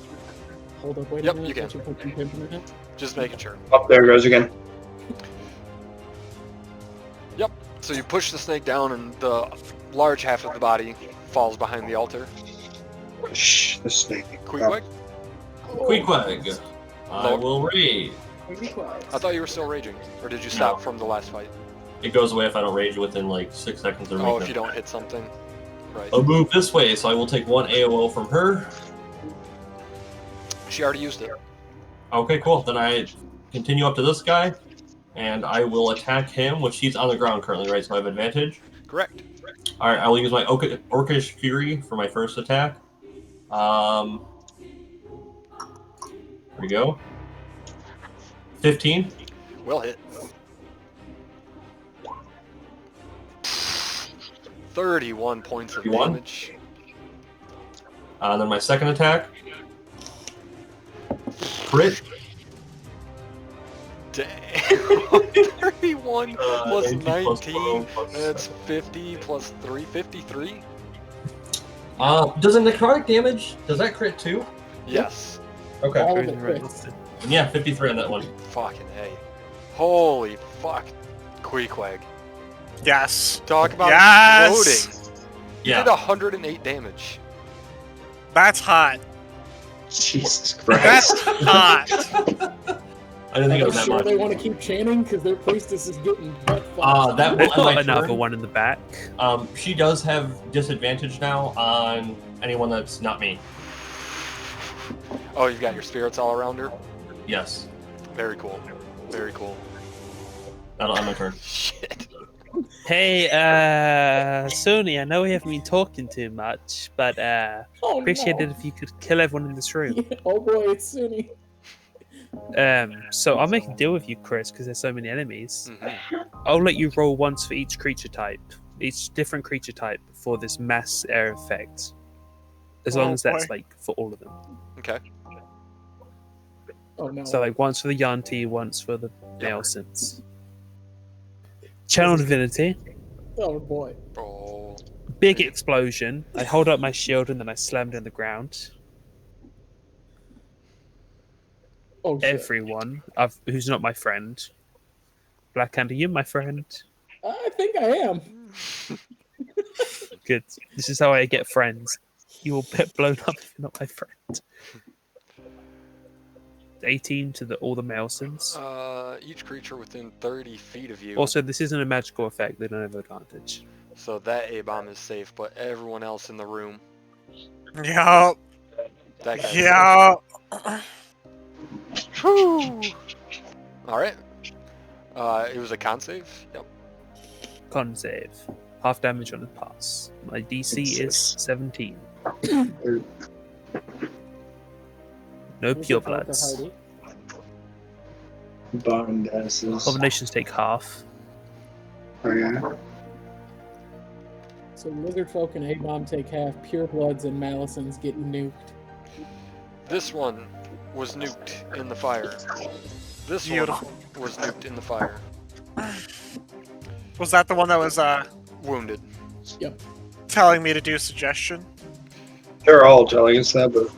Hold up, wait Yep, a minute. you can. Let put some pimp in it. Just making sure. Up there it goes again. Yep. So you push the snake down and the large half of the body falls behind the altar. Shh, the snake. Queequeg? Queequeg. I will rage. Be quiet. I thought you were still raging. Or did you stop from the last fight? It goes away if I don't rage within like 6 seconds or Oh, if you don't hit something. Right. I'll move this way, so I will take 1 AOL from her. She already used it. Okay, cool. Then I continue up to this guy, and I will attack him, which he's on the ground currently, right? So I have advantage. Correct. Alright, I will use my Orcish Fury for my first attack. There we go. 15. Will hit. 31 points of 31? damage. And then my second attack. Crit. Damn. 31 plus 18 plus 19. 12 plus That's 50 plus 3. 53? Does a necrotic damage, does that crit too? Yes. Okay. All of it crits. Yeah, 53 on that one. Fucking A. Holy fuck. Queequeg. Yes. Talk about Yes! exploding. You Yeah. did 108 damage. That's hot. Jesus That's Christ. hot. I didn't think it Are was you that sure much. they want to keep chanting? Because their priestess is getting butt fucked. That They've will end got my another turn. one in the back. She does have disadvantage now on anyone that's not me. Oh, you've got your spirits all around her? Yes. Very cool. Very cool. That'll end my turn. Shit. Hey, Sony, I know we haven't been talking too much, but Oh, appreciate no. it if you could kill everyone in this room. Oh boy, it's Sunny. So I'll make a deal with you, Chris, because there's so many enemies. Mhm. I'll let you roll once for each creature type, each different creature type for this mass air effect. As long Oh, as that's boy. like for all of them. Okay. Oh no. So like once for the Yuan-Ti, once for the Nelsons. Channel Divinity. Oh boy. Oh. Big explosion. I hold up my shield and then I slammed in the ground. Oh shit. Everyone who's not my friend. Black, are you my friend? I think I am. Good. This is how I get friends. You will get blown up if you're not my friend. 18 to all the Melsons. Each creature within 30 feet of you. Also, this isn't a magical effect. They don't have advantage. So that A-bomb is safe, but everyone else in the room. Yup. That guy's Yup. Whew. Alright. It was a con save? Yep. Con save. Half damage on a pass. My DC is 17. No pure bloods. Bond asses. Combinations take half. Okay. So lizard folk and A-bomb take half. Pure bloods and Malisons get nuked. This one was nuked in the fire. This Beautiful. one was nuked in the fire. Was that the one that was Wounded. Yep. telling me to do suggestion? They're all telling us that, but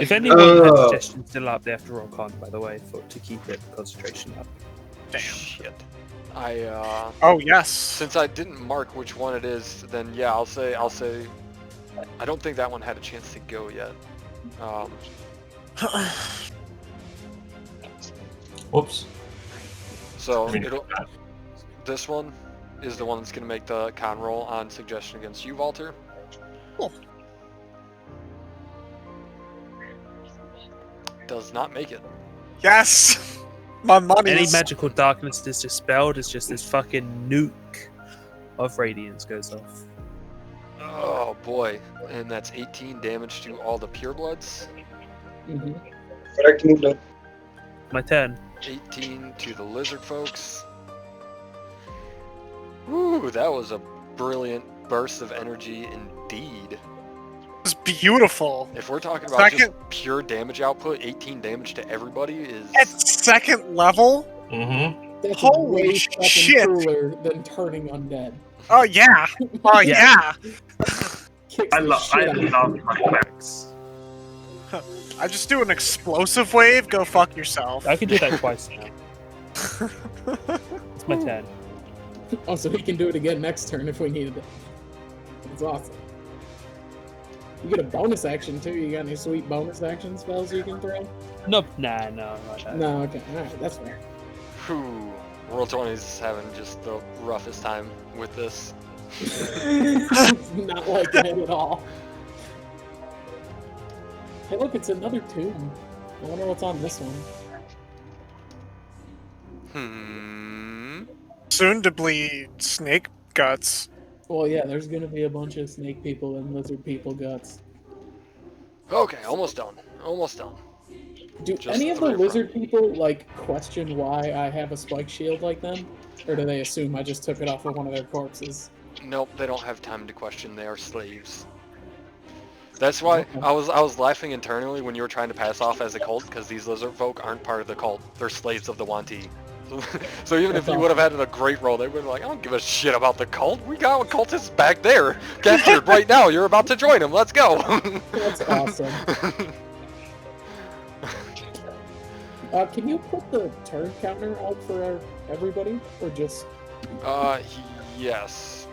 If anyone has Oh. suggestions still up, they have to roll con, by the way, to keep it concentration up. Damn. Shit. Oh yes. Since I didn't mark which one it is, then yeah, I'll say. I don't think that one had a chance to go yet. Whoops. So I mean, this one is the one that's going to make the con roll on suggestion against you, Walter. Cool. Does not make it. Yes. My money. Any is... magical darkness is dispelled, it's just this fucking nuke of Radiance goes off. Oh boy, and that's 18 damage to all the purebloods. Mm-hmm. but I can move on. My turn. 18 to the lizard folks. Woo, that was a brilliant burst of energy indeed. It's beautiful. If we're talking about just Second- pure damage output, 18 damage to everybody is... At second level. Mm-hmm. That's Holy way fucking shit. cooler than turning undead. Oh yeah. Oh yeah. Kicks I the love shit out of you. my clerics. I just do an explosive wave. Go fuck yourself. I can do that twice now. It's my turn. Oh, so he can do it again next turn if we needed it. That's awesome. You get a bonus action too. You got any sweet bonus action spells you can throw? No, nah, no. No, okay. Alright, that's fair. Whew. Roll 20's having just the roughest time with this. Not liking it at all. Hey, look, it's another tomb. I wonder what's on this one. Soon to bleed snake guts. Well, yeah, there's gonna be a bunch of snake people and lizard people guts. Okay, almost done. Almost done. Do Just any of the three lizard people, like, question why I have a spike shield like them? Or do they assume I just took it off of one of their corpses? Nope, they don't have time to question. They are slaves. That's why I was laughing internally when you were trying to pass off as a cult, because these lizard folk aren't part of the cult. They're slaves of the Yuan-Ti. So even if you would have had a great roll, they would have been like, I don't give a shit about the cult. We got cultists back there. Captured right now. You're about to join them. Let's go. That's awesome. Can you put the turn counter out for everybody? Or just... Yes.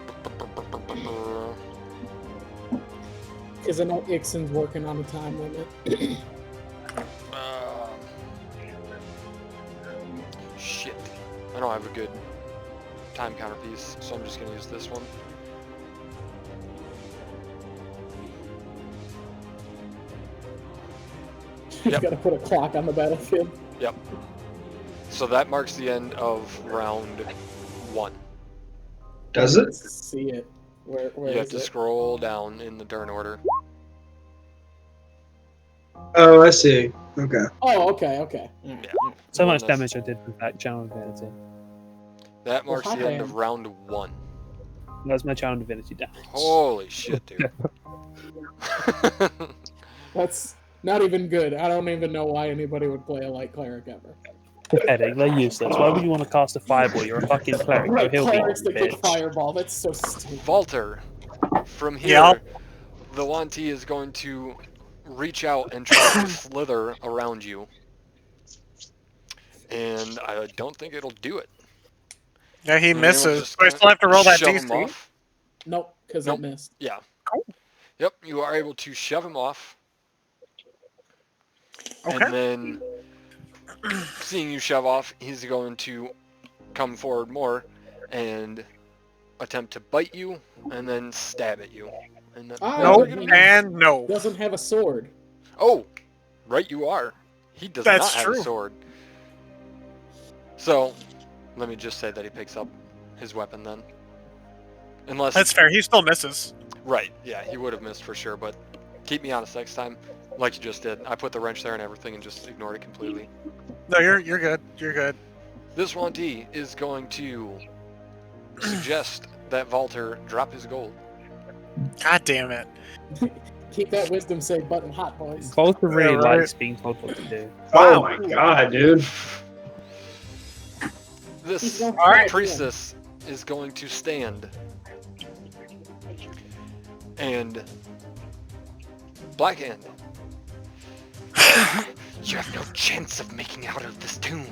Because I know Ixon's working on a time limit. Shit. I don't have a good time counter piece, so I'm just going to use this one. You Yep. gotta put a clock on the battlefield. Yep. So that marks the end of round 1. Does it? Let's see it. Where You have is to it? scroll down in the turn order. Oh, I see. Okay. Oh, okay. Alright, Yeah. alright. So One much that's- damage I did with that channel divinity. That marks hi, the end Dan. of round 1. That's my channel divinity damage. Holy shit, dude. That's Not even good. I don't even know why anybody would play a light cleric ever. Pathetic. They're useless. Why would you want to cast a fireball? You're a fucking cleric. Go Right, heal clerics that get bitch. fireball. That's so stupid. Walter, from here, Yep. the Yuan-Ti is going to reach out and try to slither around you. And I don't think it'll do it. Yeah, he And we're misses. just Do I gonna still have to roll that shove him DC? off. Nope, because Nope. it missed. Yeah. Cool. Yep, you are able to shove him off. Okay. And then, seeing you shove off, he's going to come forward more and attempt to bite you and then stab at you. And then, Ah, Nope, he and no. doesn't have a sword. Oh, right you are. He does That's not have true. a sword. So, let me just say that he picks up his weapon then. Unless... That's fair. He still misses. Right, yeah, he would have missed for sure, but keep me honest next time, like you just did. I put the wrench there and everything and just ignored it completely. No, you're good. You're good. This Yuan-Ti is going to suggest that Walter drop his gold. God damn it. Keep that wisdom save button hot, boys. Volta really Yeah, right. likes being told what to do. Oh my god, dude. This All right. priestess is going to stand. And Blackhand, you have no chance of making out of this tomb.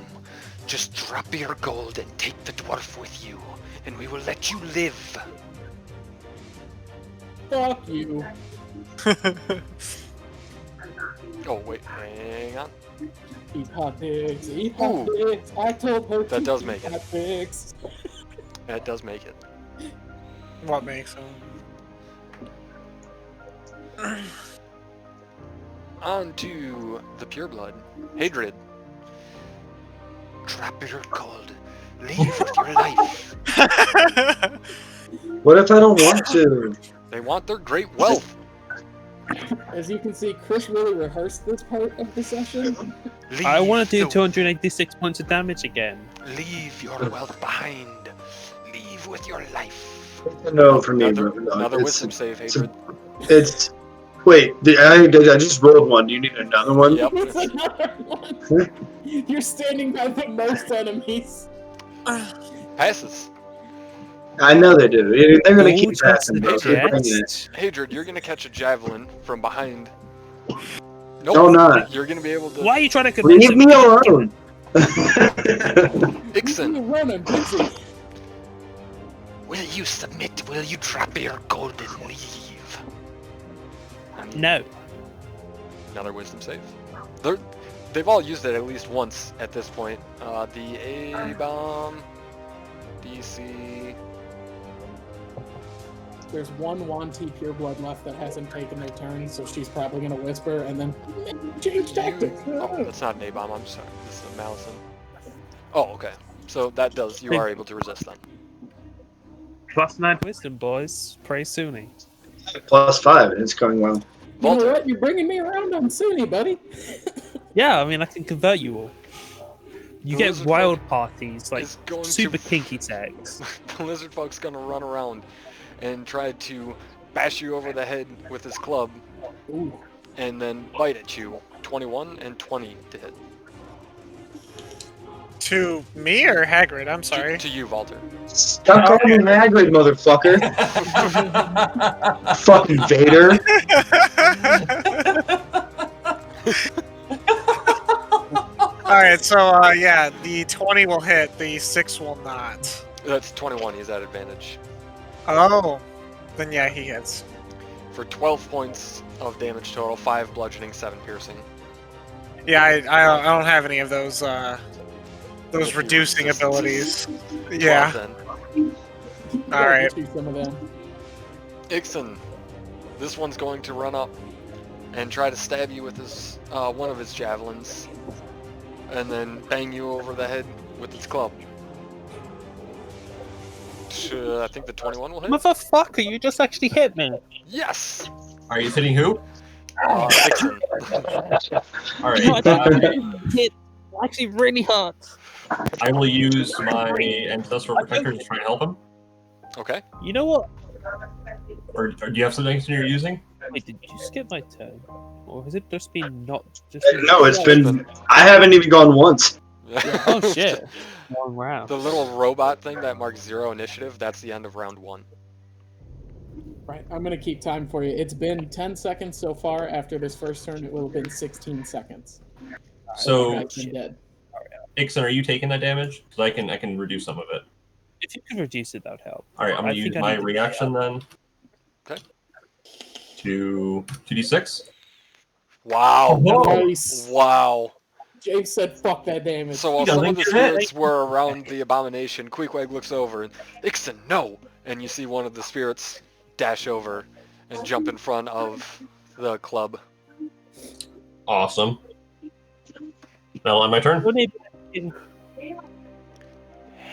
Just drop your gold and take the dwarf with you, and we will let you live. Fuck you. Oh wait, hang on. Eat hot pigs. Eat hot Ooh. pigs. I told her That to does eat make it. hot pigs. That does make it. What makes him? On to the pureblood. Hadrid. Drop your gold. Leave with your life. What if I don't want to? They want their great wealth. As you can see, Chris really rehearsed this part of the session. I want to do the- 286 points of damage again. Leave your wealth behind. Leave with your life. No, for me, Another, bro. another It's- wisdom save, it's- Hadrid. It's. Wait, I just rolled one. Do you need another one? Yep. It's another one. You're standing by the most enemies. Passes. I know they do. They're gonna keep Ooh, passing, bro. just Keep bringing it. yes. Hadrid, you're gonna catch a javelin from behind. No, not. You're gonna be able to. Why are you trying to convince Leave him? me alone. Ixon, You running, Pixie. will you submit? Will you drop your gold and leave? No. Another wisdom save. They've all used it at least once at this point. The A-bomb, DC. There's one Yuan-Ti pureblood left that hasn't taken their turn, so she's probably gonna whisper and then change tactics. Oh, that's not an A-bomb. I'm sorry. This is a Malison. Oh, okay. So that does. You are able to resist them. +9 wisdom, boys. Pray Sunni. +5, and it's going well. You know Walter. what? You're bringing me around on Sunny, buddy. Yeah, I mean, I can convert you all. You The get lizard wild folk parties, like is going super to- kinky sex. The lizard folk's gonna run around and try to bash you over the head with his club, Ooh. and then bite at you. 21 and 20 to hit. To me or Hagrid? I'm sorry. To you, Walter. Stop calling me Hagrid, motherfucker. Fucking Vader. Alright, so yeah, the 20 will hit, the 6 will not. That's 21. He's at advantage. Oh, then yeah, he hits. For 12 points of damage total, 5 bludgeoning, 7 piercing. Yeah, I don't have any of those If you reducing resist. abilities. 12 Yeah. then. All right. Get you some of them. Ixon, this one's going to run up and try to stab you with his one of his javelins, and then bang you over the head with its club. I think the 21 will hit. Motherfucker, you just actually hit me. Yes. Are you hitting who? Ixon. All You know, right. hit actually really hurts. I will use my ancestral protector to try and help him. Okay. You know what? Or do you have something you're using? Wait, did you skip my turn? Or has it just been not just No, it's Yeah, been. I haven't even gone once. Oh shit. Long round. The little robot thing that marks 0 initiative, that's the end of round 1. Right, I'm gonna keep time for you. It's been 10 seconds so far. After this first turn, it will have been 16 seconds. So, The guy's been dead. Ixon, are you taking that damage? Because I can reduce some of it. If you could reduce it, that would help. All right, I'm gonna I use think I my need to- reaction then. Okay. To 2d6. Wow. Nice. Wow. James said, "Fuck that damage." So while He some doesn't of the get hit. spirits were around the abomination, Queequeg looks over and, Ixon, no! And you see one of the spirits dash over and jump in front of the club. Awesome. Now on my turn. Would it be- Do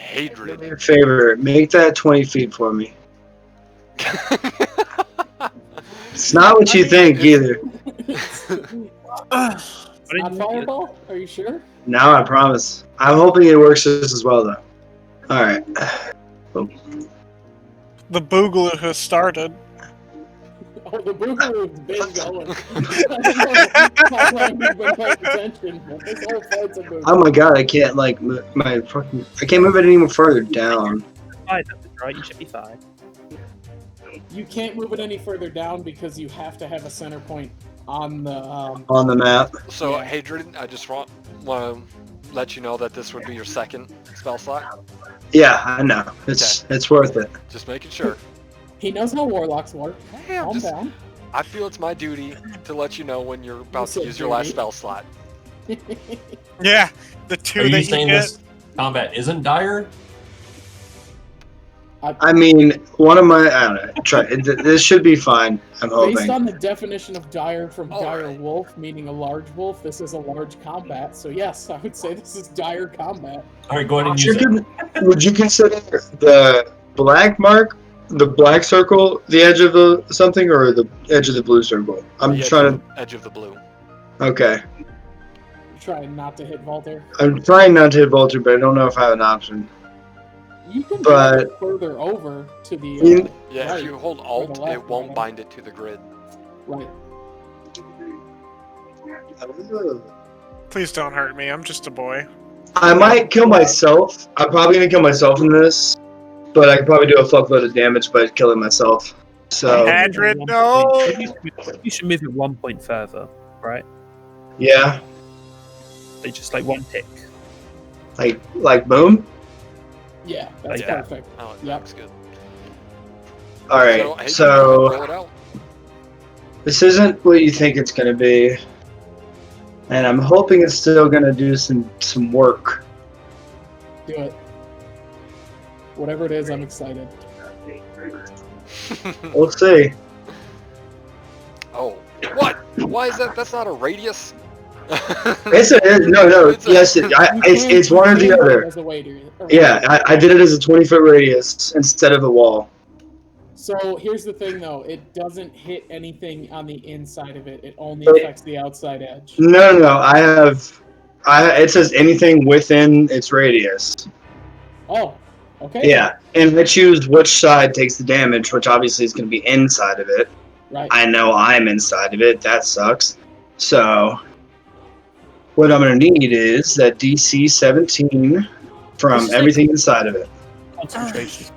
Hadrid. me a favor, make that 20 feet for me. It's not what you think either. Not fireball? Are you sure? Now I promise. I'm hoping it works just as well though. All right. The boogaloo has started. Oh, the boogaloo's been going. I don't know how long you've been paying attention, but this whole fight's a boogaloo. Oh my god, I can't like my fucking. I can't move it any more further down. Fine, that's right. You should be fine. You can't move it any further down because you have to have a center point on the. On the map. So, Yeah. Hadrid, I just want to let you know that this would be your second spell slot. Yeah, I know. It's worth it. Just making sure. He knows how warlocks work. Hey, Calm down. I feel it's my duty to let you know when you're about to said use your last duty. spell slot. Yeah, the two Are you that you saying get. this combat isn't dire? I mean, one of my. I don't know. Try. This should be fine. I'm Based hoping. on the definition of dire from All dire right. wolf, meaning a large wolf, this is a large combat. So yes, I would say this is dire combat. All right, go ahead and use it. Would you consider the black mark, the black circle, the edge of the something, or the edge of the blue circle? I'm The trying to. edge of the blue. Okay. Trying not to hit Volter. I'm trying not to hit Vulture, but I don't know if I have an option. You can But- drag it further over to the You- Yeah, right, if you hold or Alt, the left, it won't right. bind it to the grid. right. Please don't hurt me. I'm just a boy. I might kill myself. I'm probably gonna kill myself in this, but I could probably do a fuckload of damage by killing myself. So Hadrid, no! You should move it 1 point further, right? yeah, Like just like one tick. like boom. Yeah, that's Like that. perfect. Oh, that Yep. looks good. All right, hey, so roll it out. this isn't what you think it's gonna be, and I'm hoping it's still gonna do some work. Do it. Whatever it is, I'm excited. We'll see. Oh, what? Why is that? That's not a radius. No. It's a- Yes, it's one or the You can other. as a waiter, or Yeah, I did it as a 20-foot radius instead of a wall. So here's the thing, though. It doesn't hit anything on the inside of it. It only But- affects the outside edge. No. It says anything within its radius. Oh, okay. Yeah, and I choose which side takes the damage, which obviously is going to be inside of it. Right. I know I'm inside of it. That sucks. So, what I'm going to need is that DC 17 from everything inside of it. Concentration.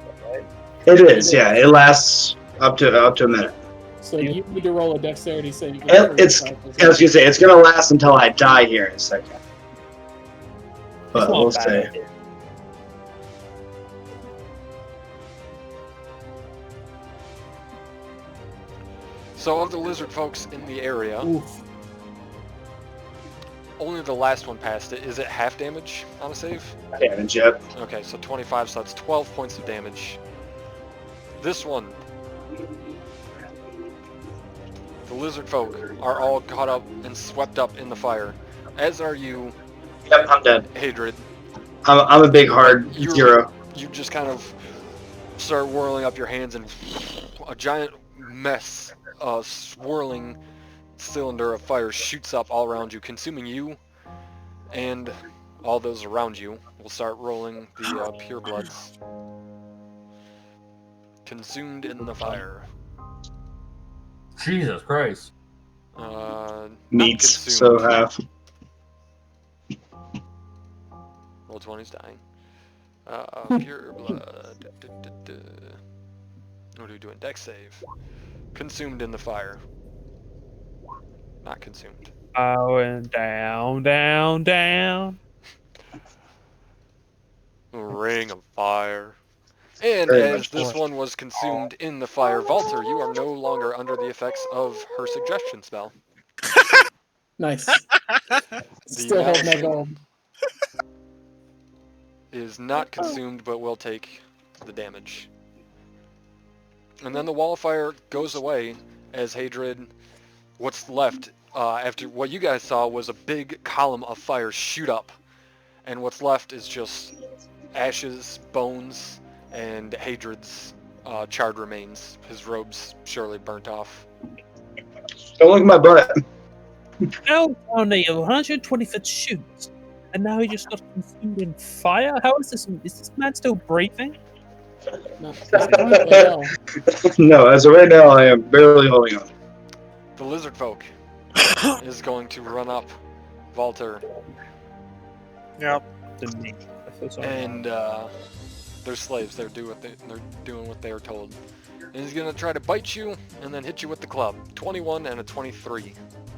It is, yeah. It lasts up to a minute. So you need to roll a dexterity save. It's- I was going to say, it's going to last until I die here in a second. But It's not we'll a bad see. idea. So of the lizard folks in the area, Oof. only the last one passed it. Is it half damage on a save? Damage, yep. Okay, so 25, so that's 12 points of damage. This one, the lizard folk are all caught up and swept up in the fire, as are you, Yep, I'm dead. Hadrid. I'm a big hard You're- zero. You just kind of start whirling up your hands, and a giant mess, swirling cylinder of fire shoots up all around you, consuming you and all those around you. We'll start rolling the pure bloods. Consumed in the fire. Jesus Christ. Not Meats, consumed. so half. Roll 20's dying. Pure blood. What are we doing? Dex save. Consumed in the fire. Not consumed. Going down, down, down. Ring of fire. And Very as much this more. one was consumed in the fire, Valter, you are no longer under the effects of her suggestion spell. Nice. Still holding that gold. Is not consumed, but will take the damage. And then the wall of fire goes away as Hadrid, what's left after what you guys saw was a big column of fire shoot up. And what's left is just ashes, bones, and Hadrid's charred remains. His robes surely burnt off. Don't look at my butt. Now down a 120-foot shoot, and now he just got consumed in fire? How is this? Is this man still breathing? No, no. No, as of right now, I am barely holding on. The lizard folk is going to run up Valter, Yep. To me. I feel sorry. and they're slaves. They're doing what they are told. And he's gonna try to bite you and then hit you with the club. 21 and a 23.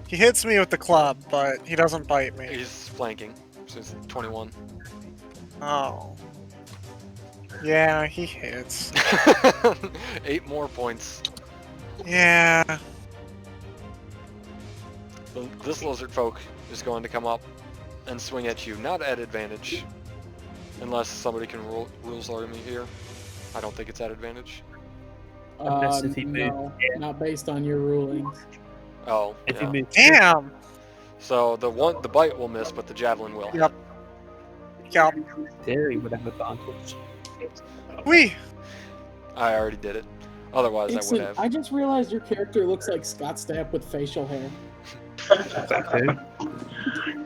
He hits me with the club, but he doesn't bite me. He's flanking, so it's 21. Oh. Yeah, he hits. 8 more points. Yeah. So this lizard folk is going to come up and swing at you, not at advantage, unless somebody can rules lawyer me here. I don't think it's at advantage. Unless if he No, moves. not based on your rulings. Oh, If yeah. you move, Damn! So the bite will miss, but the javelin will. Yep. Yep. Theory would have advantage. Wee! I already did it. Otherwise, I would Ixon, have. I just realized your character looks like Scott Stapp with facial hair.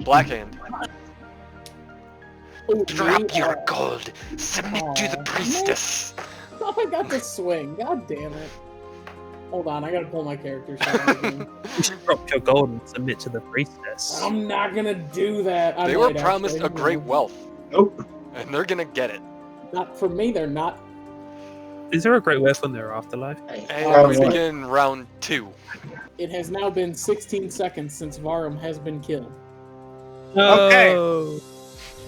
Blackhand. Oh, Drop me? your gold. Submit to the Aw, priestess. Oh, I got to swing. God damn it. Hold on, I gotta pull my character sheet out again. You should drop your gold and submit to the priestess. I'm not gonna do that. I They were might promised actually. a great wealth, Nope. and they're gonna get it. Not for me, they're not. is there a great wealth in their afterlife? And we Alright. begin round 2. It has now been 16 seconds since Varum has been killed. Okay. No.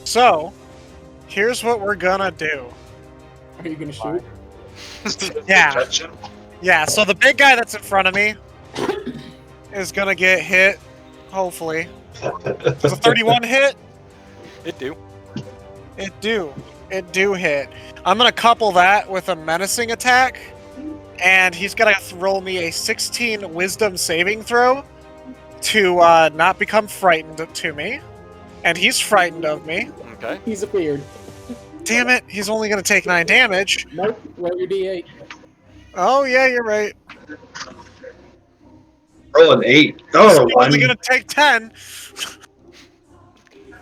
So, here's what we're gonna do. Are you gonna shoot? Yeah. Yeah, so the big guy that's in front of me is gonna get hit, hopefully. Does a 31 hit? It do. It do hit. I'm gonna couple that with a menacing attack, and he's gonna roll me a 16 wisdom saving throw to not become frightened to me. And he's frightened of me. Okay. He's appeared. Damn it, he's only gonna take 9 damage. Nope, roll your d8. Oh yeah, you're right. Roll an 8. He's Oh, only gonna take 10.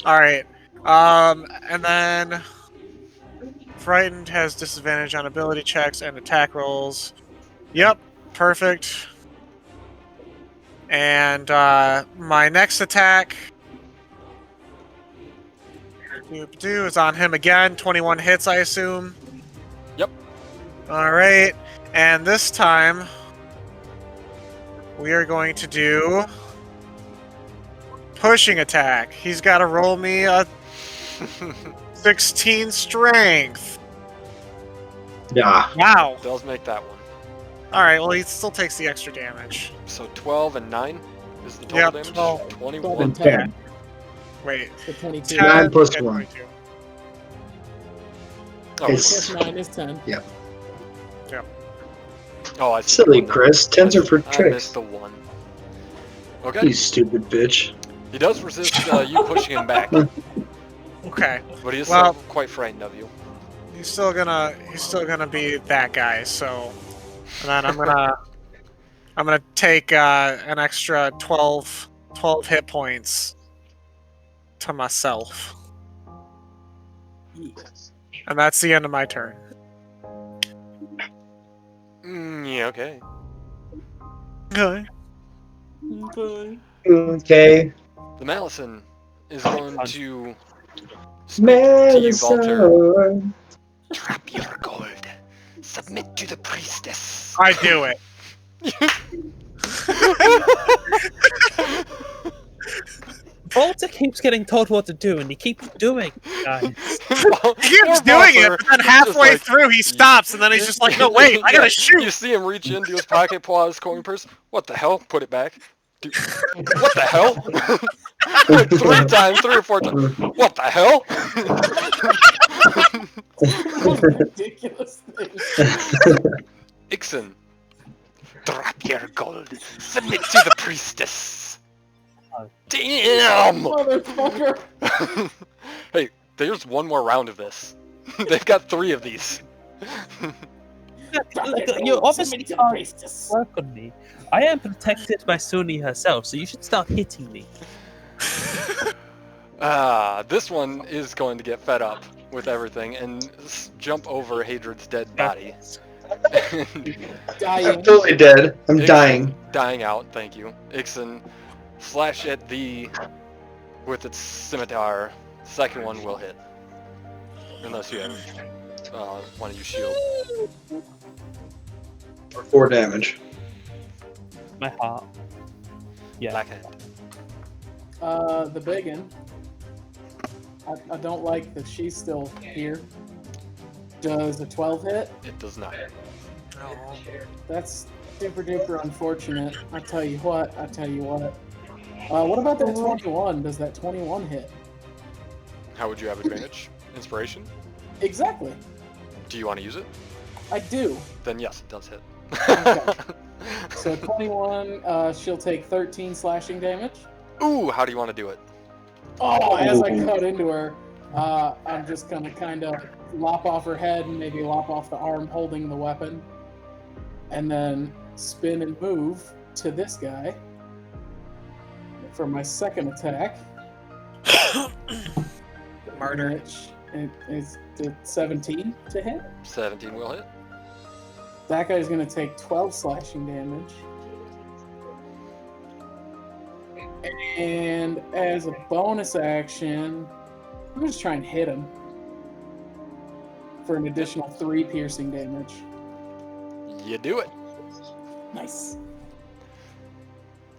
Alright. And then frightened has disadvantage on ability checks and attack rolls. Yep, perfect. And my next attack is on him again. 21 hits, I assume. Yep. Alright. And this time we are going to do pushing attack. He's got to roll me a 16 strength. yeah. Wow. Does make that one. Alright, well, he still takes the extra damage. So 12 and 9 is the total Yep, damage. 12. 21. and 10. Wait. So 22. 10 9 plus and 1. 22. Oh, It's- Plus 9 is 10. oh, I see. Silly the one Chris. 10s are for there. I tricks. missed the 1. Okay. You stupid bitch. He does resist you pushing him back, Okay. but he is Well- still quite frightened of you. He's still gonna be that guy, so and then I'm gonna take an extra 12 hit points to myself. And that's the end of my turn. Yeah, okay. Okay. Okay. The Malison is going to speak to you, Vulture. Melisar. Drop your gold. Submit to the priestess. I do it. Volta keeps getting told what to do, and he keeps doing it, guys. He keeps doing it, but then halfway through he stops, and then he's just like, no, wait, I gotta shoot! You see him reach into his pocket, pull out his coin purse. What the hell? Put it back. Dude, what the hell? Like 3 times, 3 or 4 times. What the hell? Ridiculous thing. Ixon, drop your gold. Submit to the priestess. Damn! Motherfucker. Hey, there's one more round of this. They've got 3 of these. Look, you obviously can't work on me. I am protected by Sunni herself, so you should start hitting me. This one is going to get fed up with everything and jump over Hadron's dead body. Dying. I'm totally dead. I'm dying. Dying out, thank you. Ixon, slash at thee with its scimitar. Second one will hit. Unless you have one of you shield. For 4 damage. My heart. Yeah. Blackhand. The biggin. I don't like that she's still here. Does a 12 hit? It does not. That's super duper unfortunate. I tell you what. What about that 21? Does that 21 hit? How would you have advantage? Inspiration? Exactly. Do you want to use it? I do. Then yes, it does hit. Okay. So 21, she'll take 13 slashing damage. Ooh, how do you want to do it? Oh, as I cut into her, I'm just gonna kind of lop off her head and maybe lop off the arm holding the weapon, and then spin and move to this guy for my second attack. Murder. Which is 17 to hit. 17 will hit. That guy's gonna take 12 slashing damage. And as a bonus action, I'm gonna just try and hit him for an additional 3 piercing damage. You do it. Nice.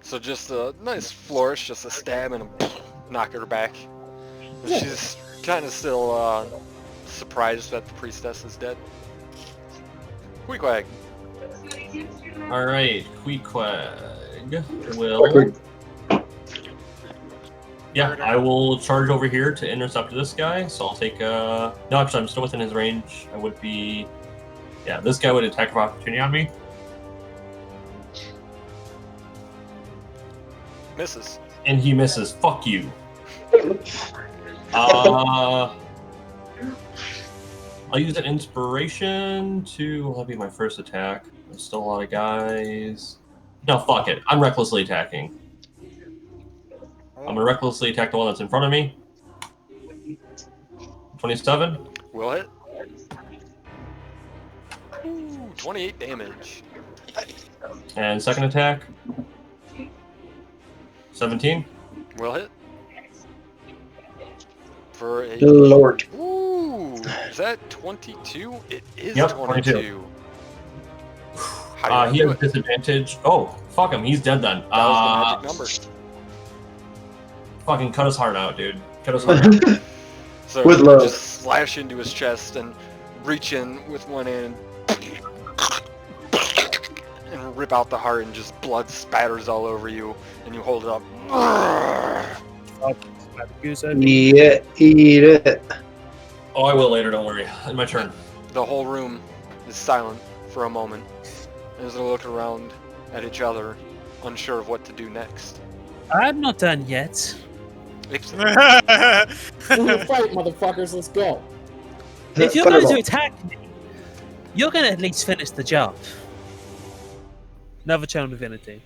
So just a nice flourish, just a stab and a knock her back. Yeah. She's kind of still surprised that the priestess is dead. Queequeg. Alright, Queequeg will... Yeah, I will charge over here to intercept this guy, so I'll take No, actually, I'm still within his range. I would be... Yeah, this guy would attack of opportunity on me. Misses. And he misses. Fuck you. I'll use an inspiration to... That'll be my first attack. There's still a lot of guys. No, fuck it. I'm recklessly attacking. I'm gonna recklessly attack the one that's in front of me. 27. Will hit. Ooh, 28 damage. And second attack. 17. Will hit. For a... Lord. Ooh, is that 22? It is Yep, 22. 22. How do He you has do it? disadvantage. Oh, fuck him. He's dead then. That was the magic number. Fucking cut his heart out, dude. Cut his heart out. So With you love. just slash into his chest and reach in with one hand and rip out the heart, and just blood spatters all over you, and you hold it up. Yeah, eat it. Oh, I will later, don't worry. In my turn. The whole room is silent for a moment as they look around at each other, unsure of what to do next. I'm not done yet. Ixon. We're gonna fight, motherfuckers. Let's go. If you're going to attack me, you're going to at least finish the job. Another Channel Divinity.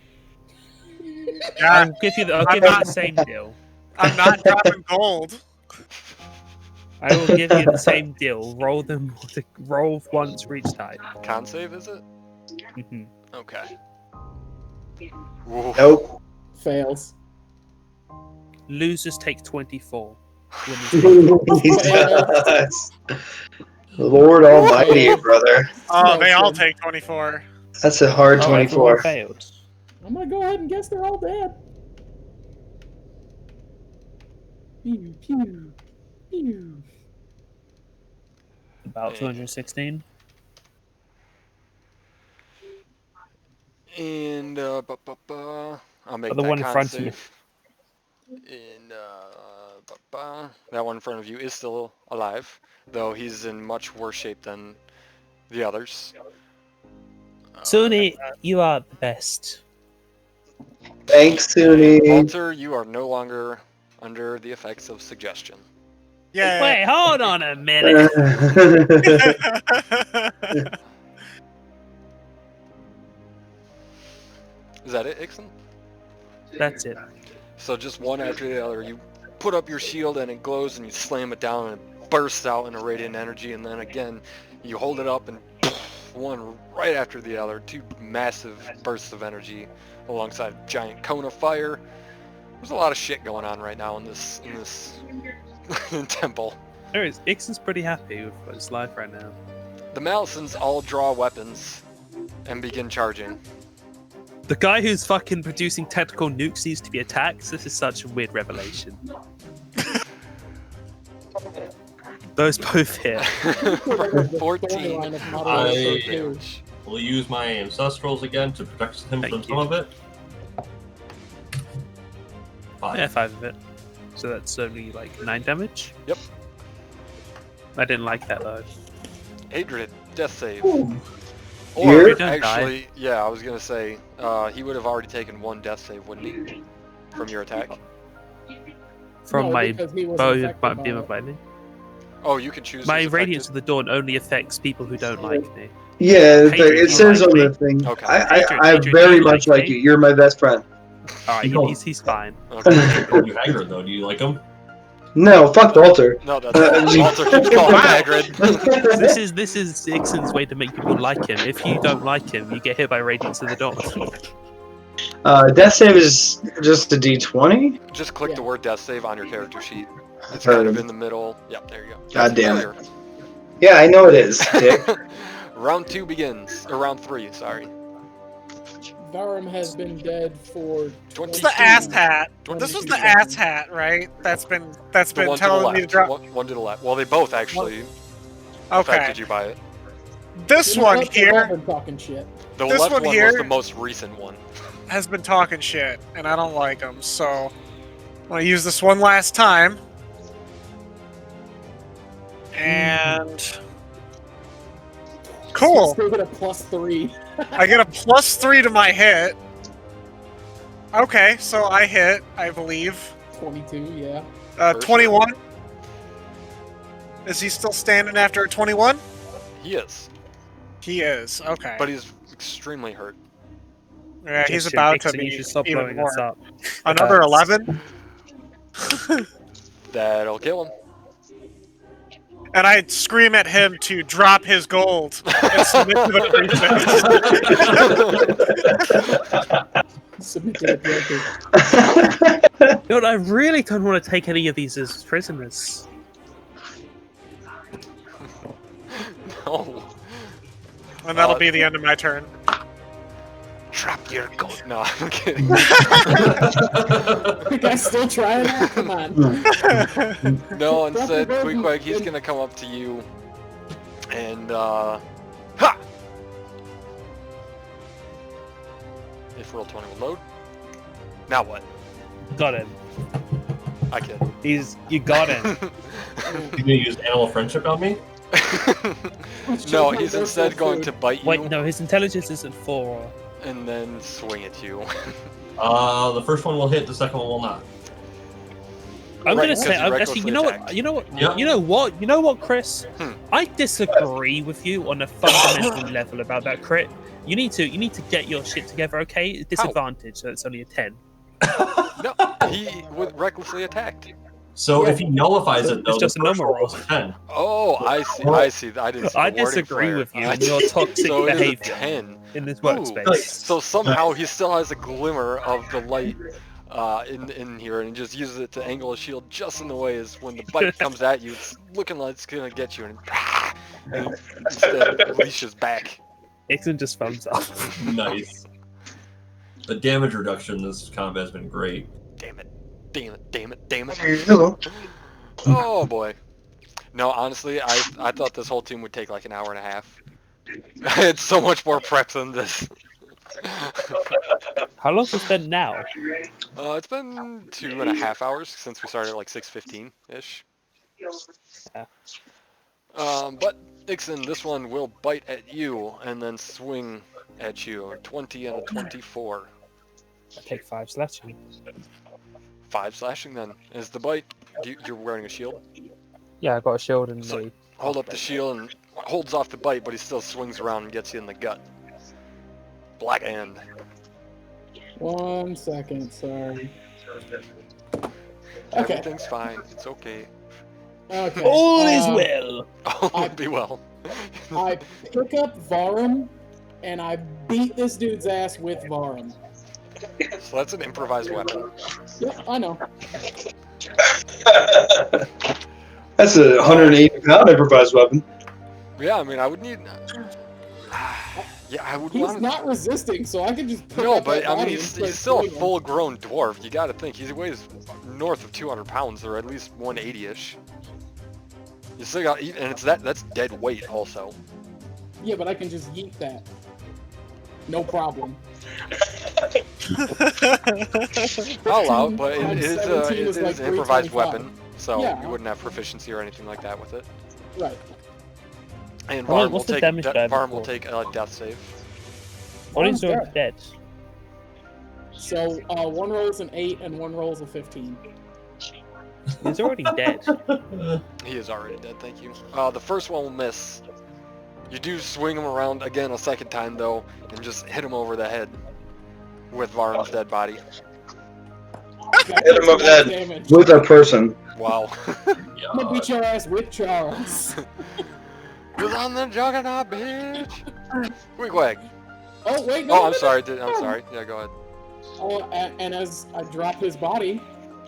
I'll give you the same deal. I'm not dropping gold. I will give you the same deal. Roll once for each type. Con save, is it? Mhm. Okay. Ooh. Nope. Fails. Losers take 24. Jesus. Lord Almighty, brother. Oh, they all take 24. That's a hard Oh, 24. everyone failed. I'm gonna go ahead and guess they're all dead. Pew, pew, pew. About 216. And I'll make The that one in con front of you. save. And that one in front of you is still alive, though he's in much worse shape than the others. Suni, you are the best. Thanks, And Suni. Walter, you are no longer under the effects of suggestion. Yeah. Wait, hold on a minute. Is that it, Ixon? That's it. So just one after the other, you put up your shield and it glows and you slam it down and it bursts out into radiant energy, and then again you hold it up and one right after the other, two massive bursts of energy alongside a giant cone of fire. There's a lot of shit going on right now in this temple. There is. Ixon's pretty happy with his life right now. The Malisons all draw weapons and begin charging. The guy who's fucking producing tactical nukes needs to be attacked. This is such a weird revelation. Those both hit. 14 I- damage. We'll use my ancestrals again to protect him Thank from you. some of it. 5. Yeah, 5 of it. So that's only like 9 damage. Yep. I didn't like that though. Adrid, death save. Here? Or Don't actually, yeah, I was gonna say he would have already taken 1 death save, wouldn't he, from your attack? From No, my because he wasn't bow, affected my by beam it. of lightning. Oh, you can choose. My who's Radiance of affected? the Dawn only affects people who don't like me. Yeah, Adrian, it you says like on me? the thing. Okay. I Adrian, very you much like like me? you. You're my best friend. Alright, You he's fine. Okay. You Hagrid, though, do you like him? No, fuck Walter. No, that's Walter keeps calling him Hagrid. This is Ixon's way to make people like him. If you don't like him, you get hit by Radiance of the Dawn. Death save is just a D20. Just click the Yeah. word death save on your character sheet. It's Heard kind of him. in the middle. Yep, there you go. God damn it. Familiar. Yeah, I know it is. Dick. Round 2 begins. Or round 3, sorry. Varum has been dead for 20 This is the ass hat. 22 This was the seconds. ass hat, right? That's been The one to the telling me to left. drop. One to the left. Well, they both actually Okay. affected you by it. This You know one what? They've here all been talking shit. The This left one one here- was the most recent one. has been talking shit, and I don't like him. So I'm gonna use this one last time. And cool. Still get a +3. I get a +3 to my hit. Okay, so I hit, I believe. 22, yeah. First 21. Is he still standing after a 21? He is. He is. Okay. But he's extremely hurt. Yeah, he's Jason, about to Ixon, you be should stop even blowing us more. up. Another 11, That'll kill him. and I scream at him to drop his gold and submit to the prefect. Submit to the broker. You know what, I really don't want to take any of these as prisoners. No. And that'll be the end of my turn. Drop your gold. No, I'm kidding. The guy's still trying that? Come on. No, instead, Drop your Quick, gold. he's gonna come up to you and, ha! If roll 20 will load. Now what? Got him. I kid. You got him. You gonna use animal friendship on me? No, he's instead going to bite you Wait, no, his intelligence isn't 4. and then swing at you. The first one will hit, the second one will not. I'm Right, gonna because say, you actually, you know recklessly what? You know what? Yeah. You know what, Chris? Hmm. I disagree with you on a fundamental level about that crit. You need to get your shit together, okay? Disadvantage, so it's only a 10. No, he recklessly attacked. So Yeah. if he nullifies it, though, It's just the a first normal roll is a 10. Oh, I see. I see. I didn't see I the wording disagree for with you I and your toxic so it is a behavior 10. in this Ooh. workspace. So somehow he still has a glimmer of the light in here, and he just uses it to angle his shield just in the way as when the bite comes at you, it's looking like it's gonna get you, and instead leashes back. Ixon just thumbs up. Nice. The damage reduction in this combat has been great. Damn it! Damn it! Damn it! Damn it! Hello. Oh boy. No, honestly, I thought this whole team would take like an hour and a half. I had so much more prep than this. How long has been now? It's been 2.5 hours since we started at like 6:15-ish. Yeah. But Ixon, this one will bite at you and then swing at you. 20 and a 24. I take 5 slashing. 5 slashing then. Is the bite? You're wearing a shield? Yeah, I got a shield and So a... hold up the shield and holds off the bite, but he still swings around and gets you in the gut. Black end. 1 second, sorry. Okay. Everything's fine. It's okay. Okay. All is well! Oh, it'd be well. I pick up Varum, and I beat this dude's ass with Varum. So that's an improvised weapon. Yep, I know. That's a 180-pound improvised weapon. Yeah, I mean, I would need... Yeah, I would He's want... not resisting, so I can just pick No, up but that I mean, body he's and start still a shooting him. full-grown dwarf. You gotta think, he weighs north of 200 pounds, or at least 180-ish. You still got... And it's that's dead weight, also. Yeah, but I can just yeet that. No problem. I'll allow it, but it times is, 17 it is is like an improvised 325. weapon, so Yeah. you wouldn't have proficiency or anything like that with it. Right. And Well, Varm will what's the take damage die Varm will before? take a death save. What is Varum's your dead. dead? So, one rolls an 8 and one rolls a 15. He's already dead. He is already dead, thank you. The first one will miss. You do swing him around again a second time, though, and just hit him over the head with Varm's dead body. Hit him over the head Damage. with a person. Wow. I'm gonna beat your ass with Charles. Cause I'm the juggernaut, bitch! Quick wag. Oh, wait, no. Oh, no, I'm no, sorry, no. I'm sorry. Yeah, go ahead. Oh, and as I drop his body,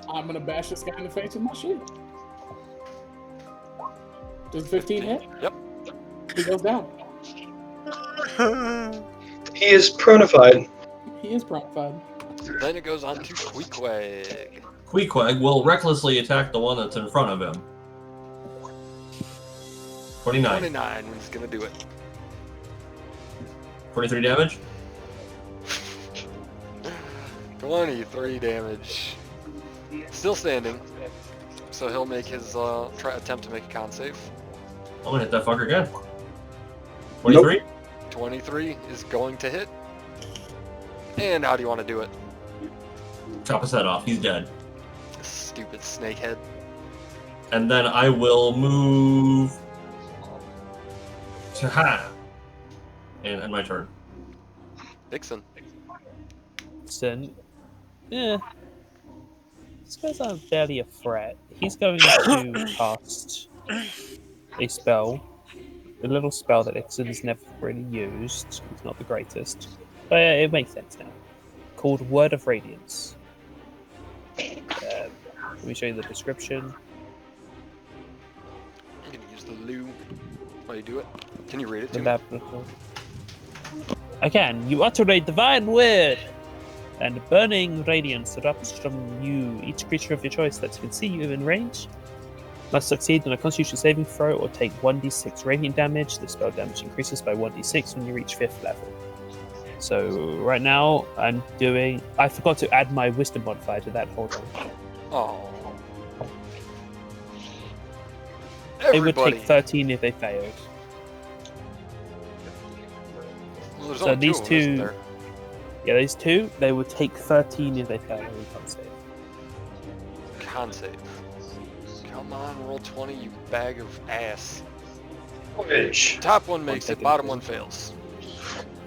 I'm gonna bash this guy in the face with my shield. Does 15 hit? Yep. He goes down. He is pronified. He is pronified. Then it goes on to Queequeg. Queequeg will recklessly attack the one that's in front of him. 29. 29 is gonna do it. 23 damage. 23 damage. Still standing. So he'll make his attempt to make a con save. I'm gonna hit that fucker again. 23? 23 is going to hit. And how do you want to do it? Chop his head off. He's dead. Stupid snakehead. And then I will move to and end my turn. Dixon. Then, yeah. This guy's not barely a threat. He's going to cast a spell. A little spell that Ixon's never really used. It's not the greatest. But it makes sense now. Called Word of Radiance. Let me show you the description. I'm gonna use the loo while you do it. Can you read it The to me? biblical. I can. You utter a divine word, and burning radiance erupts from you. Each creature of your choice that can see you in range must succeed on a Constitution saving throw or take 1d6 radiant damage. The spell damage increases by 1d6 when you reach 5th level. So right now I'm doing. I forgot to add my Wisdom modifier to that. Hold on. Oh. It would Everybody. take 13 if they failed. Well, there's So only these two of them, isn't two- there? Yeah, those two. They would take 13 if they failed. We can't save. Con save. Come on, roll 20, you bag of ass. Bitch. Top one makes it, second. bottom one fails.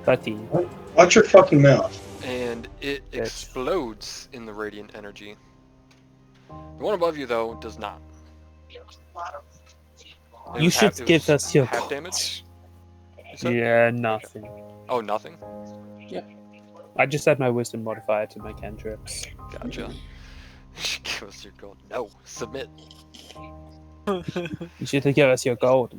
13. Watch your fucking mouth. And it Yes. explodes in the radiant energy. The one above you, though, does not. It You was should it give was us your half gold. damage. You said? Yeah, nothing. Oh, nothing. I just add my wisdom modifier to my cantrips. Gotcha. Give us your gold. No, submit. You should give us your gold.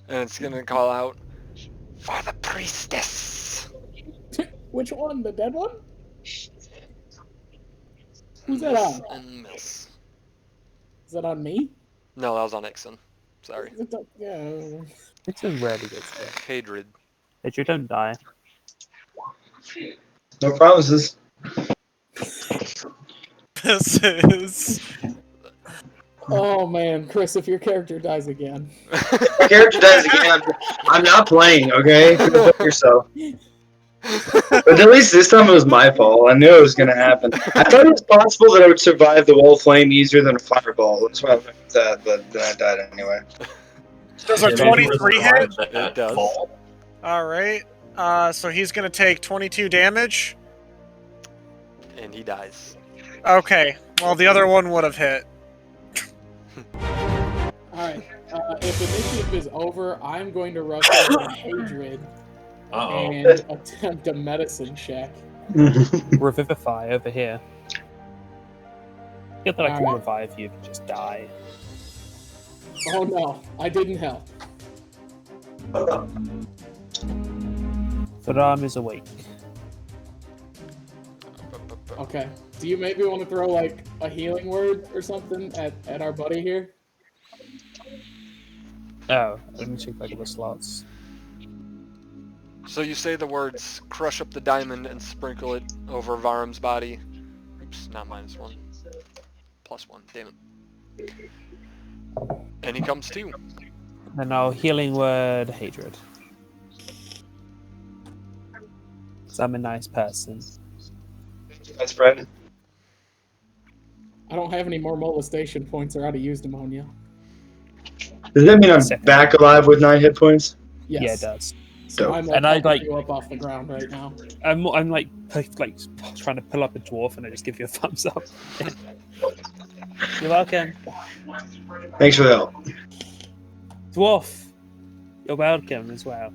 And it's gonna call out for the priestess. Which one? The dead one? Who's that on? And miss. Is that on me? No, that was on Ixon. Sorry. Is it yeah. It's a really good thing. Hadrid. That you don't die. No promises. This is. Oh man, Chris, if your character dies again. My character dies again. I'm not playing, okay? Go fuck yourself. But at least this time it was my fault. I knew it was going to happen. I thought it was possible that I would survive the wall of flame easier than a fireball. That's why I went with that, but then I died anyway. Does a 23 hit? It does. Alright. So he's going to take 22 damage. And he dies. Okay. Well, the other one would have hit. Alright. If initiative is over, I'm going to rush over to Hadrid Uh-oh. and attempt a medicine check. Revivify over here. Feel that I can Alright. revive you if you just die. Oh no, I didn't help. Faram is awake. Okay. Do you maybe want to throw like a healing word or something at our buddy here? Oh, let me check back at the slots. So you say the words, crush up the diamond and sprinkle it over Varum's body. Oops, not -1. +1, damn it. And he comes to. And now healing word hatred. So I'm a nice person. That's Fred. I don't have any more molestation points or how to use pneumonia. Does that mean I'm Second. back alive with 9 hit points? Yes. Yeah, it does. So I'm like, And I, helping like- you up off the ground right now. I'm like trying to pull up a dwarf and I just give you a thumbs up. You're welcome. Thanks for the help. Dwarf, you're welcome as well.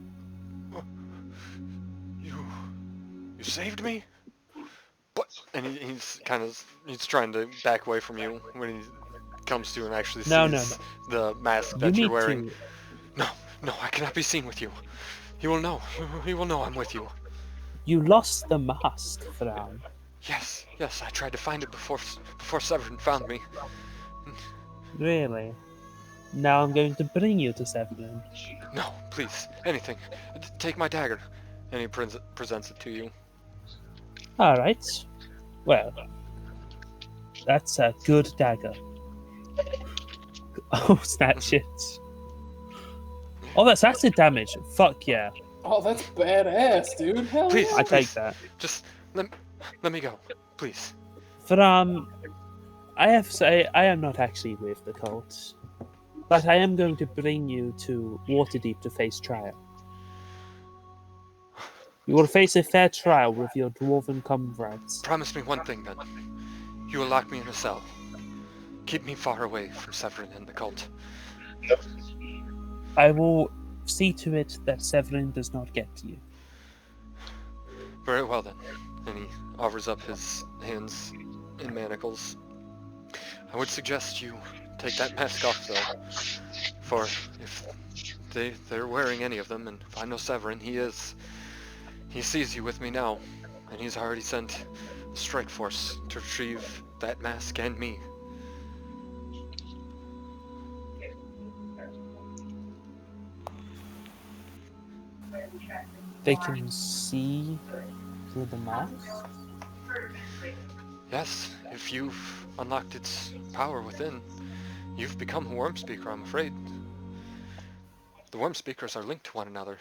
You saved me? But and he's trying to back away from you when he comes to and actually sees No. the mask You that you're need wearing. to. No, I cannot be seen with you. He will know. He will know I'm with you. You lost the mask, Faram. Yes, I tried to find it before Severin found me. Really? Now I'm going to bring you to Severin. No, please, anything. Take my dagger. And he presents it to you. Alright. Well, that's a good dagger. Oh, snatch it. Oh, that's acid damage. Fuck yeah. Oh, that's badass, dude. Hell Please. yeah. I take that. Just let me go, please. Faram, I have to say, I am not actually with the cult. But I am going to bring you to Waterdeep to face trial. You will face a fair trial with your dwarven comrades. Promise me one thing, then. You will lock me in a cell. Keep me far away from Severin and the cult. I will see to it that Severin does not get to you. Very well, then. And he offers up his hands in manacles. I would suggest you take that mask off, though. For if they're wearing any of them, and if I know Severin, he is. He sees you with me now, and he's already sent a strike force to retrieve that mask and me. They can see through the mask? Yes, if you've unlocked its power within, you've become a worm speaker, I'm afraid. The worm speakers are linked to one another.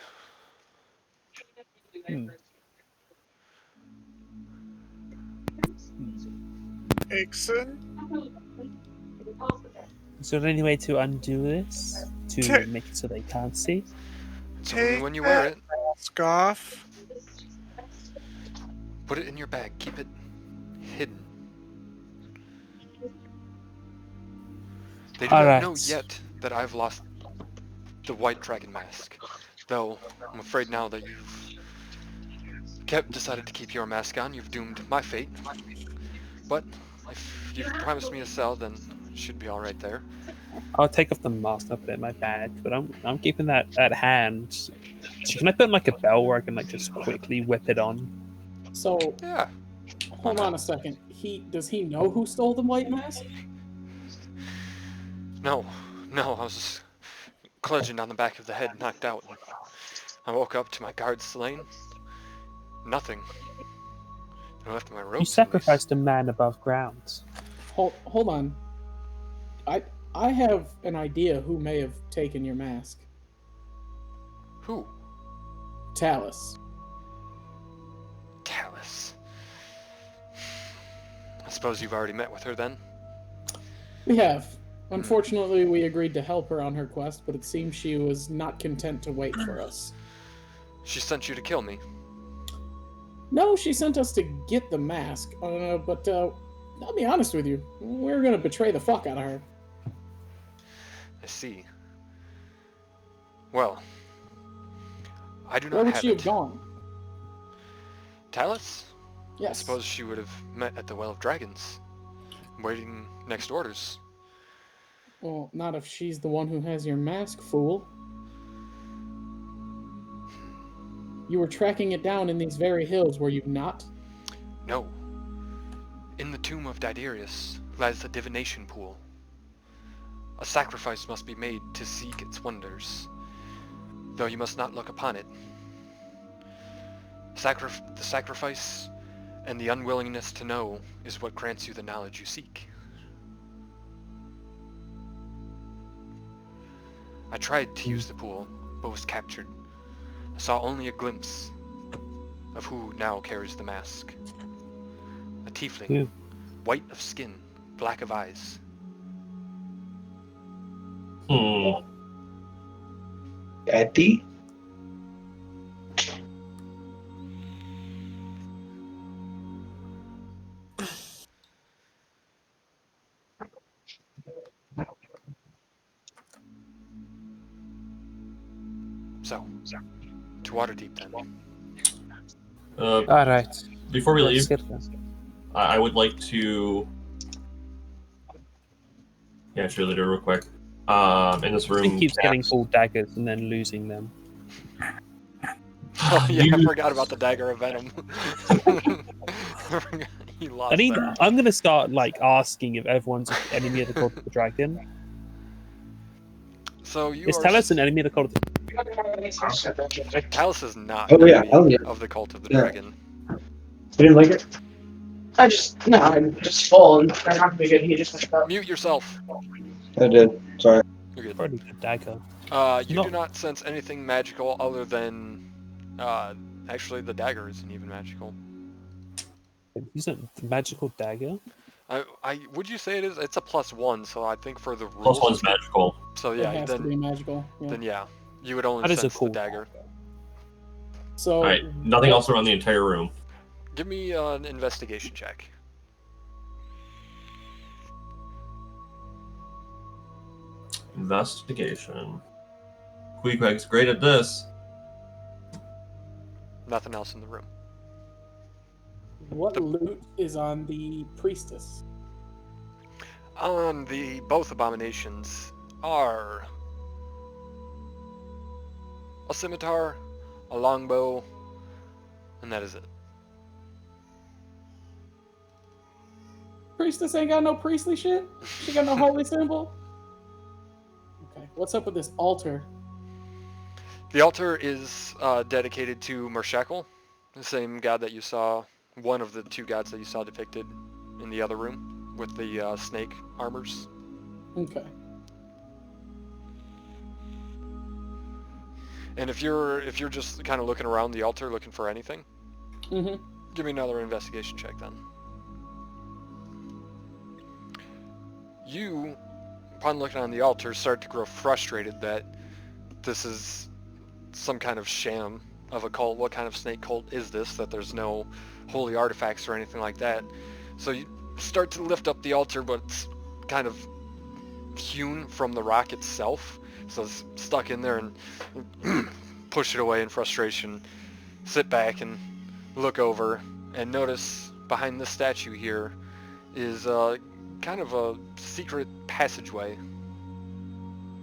Ixon? Is there any way to undo this? To Take- make it so they can't see? It's only when you wear it. Mask off. Put it in your bag. Keep it hidden. They do not know Alright. yet that I've lost the white dragon mask. Though, I'm afraid now that you've decided to keep your mask on, you've doomed my fate. But, if you've promised me a cell, then it should be alright there. I'll take off the mask and put it in my bag, but I'm keeping that at hand. So can I put like a bell where I can like just quickly whip it on? So, Yeah. hold on a second. Does he know who stole the white mask? No, I was bludgeoned on the back of the head, knocked out. I woke up to my guards slain. Nothing. I left my ropes. You sacrificed a man above ground. Hold on. I have an idea who may have taken your mask. Who? Talus. Talus. I suppose you've already met with her then? We have. Unfortunately, we agreed to help her on her quest, but it seems she was not content to wait for us. She sent you to kill me. No, she sent us to get the mask, but I'll be honest with you. We're gonna betray the fuck out of her. I see. Well, I do not Where would have she it. have gone? Talus? Yes. I suppose she would have met at the Well of Dragons, waiting next orders. Well, not if she's the one who has your mask, fool. You were tracking it down in these very hills, were you not? No. In the Tomb of Diderius lies the divination pool. A sacrifice must be made to seek its wonders, though you must not look upon it. The sacrifice and the unwillingness to know is what grants you the knowledge you seek. I tried to use the pool, but was captured. I saw only a glimpse of who now carries the mask. A tiefling, white of skin, black of eyes. Daddy? So, to Waterdeep then. Alright. Before we leave, Let's get them. I would like to. Yeah, cheerleader, real quick. In this room. He keeps getting full daggers and then losing them. Oh yeah, I forgot about the dagger of venom. He lost that. I'm gonna start like asking if everyone's an enemy of the cult of the dragon. So you Is are... Talus an enemy of the cult of the Talus is not Oh, an yeah, enemy oh, yeah. of the Cult of the Yeah. Dragon. You didn't like it? I'm just full and I'm not gonna get heated and stuff. Mute yourself. I did. Sorry. You're good. Already good dagger? You No. do not sense anything magical other than... actually, the dagger isn't even magical. He's a magical dagger? Would you say it is? It's a +1, so I think for the rules... +1's magical. So It yeah, has to be then, magical. Yeah. then yeah. You would only That is a sense cool the dagger. So, Alright, nothing else around the entire room. Give me an investigation check. Investigation. Queequeg's great at this. Nothing else in the room. what loot is on the priestess? On the both abominations are a scimitar, a longbow, and that is it. Priestess ain't got no priestly shit? She got no holy symbol? Okay, what's up with this altar? The altar is dedicated to Mershackle, the same god that you saw, one of the two gods that you saw depicted in the other room with the snake armors. Okay. And if you're just kind of looking around the altar looking for anything, Mm-hmm. give me another investigation check then. You, upon looking on the altar, start to grow frustrated that this is some kind of sham of a cult. What kind of snake cult is this? That there's no holy artifacts or anything like that. So you start to lift up the altar, but it's kind of hewn from the rock itself. So it's stuck in there and push it away in frustration. Sit back and look over and notice behind this statue here is kind of a secret passageway.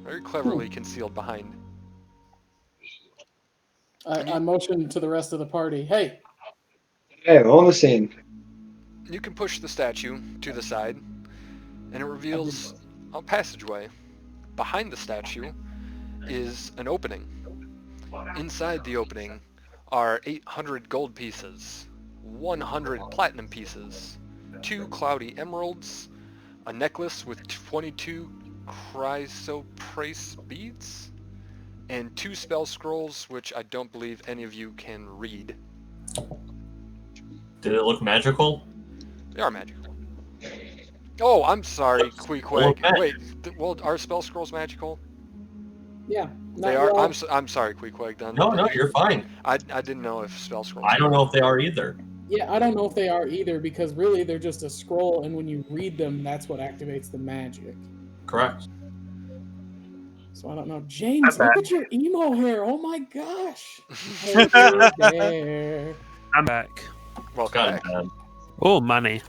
Very cleverly concealed behind. I motioned to the rest of the party. Hey, Hey, on the scene. You can push the statue to the side, and it reveals a passageway. Behind the statue is an opening. Inside the opening are 800 gold pieces, 100 platinum pieces, 2 cloudy emeralds, a necklace with 22 chrysoprase beads, and 2 spell scrolls, which I don't believe any of you can read. Did it look magical? They are magical. Oh, I'm sorry, Queequeg. Well, Wait, well, are spell scrolls magical? yeah. They are. I'm sorry, Queequeg. Then. No, you're fine. I didn't know if spell scrolls. I don't know if they are either. Yeah, I don't know if they are either, because really they're just a scroll, and when you read them, that's what activates the magic. Correct. So I don't know. James, look at your emo hair. Oh my gosh. Hey there. I'm back. Welcome Got back. it, man. Oh, money.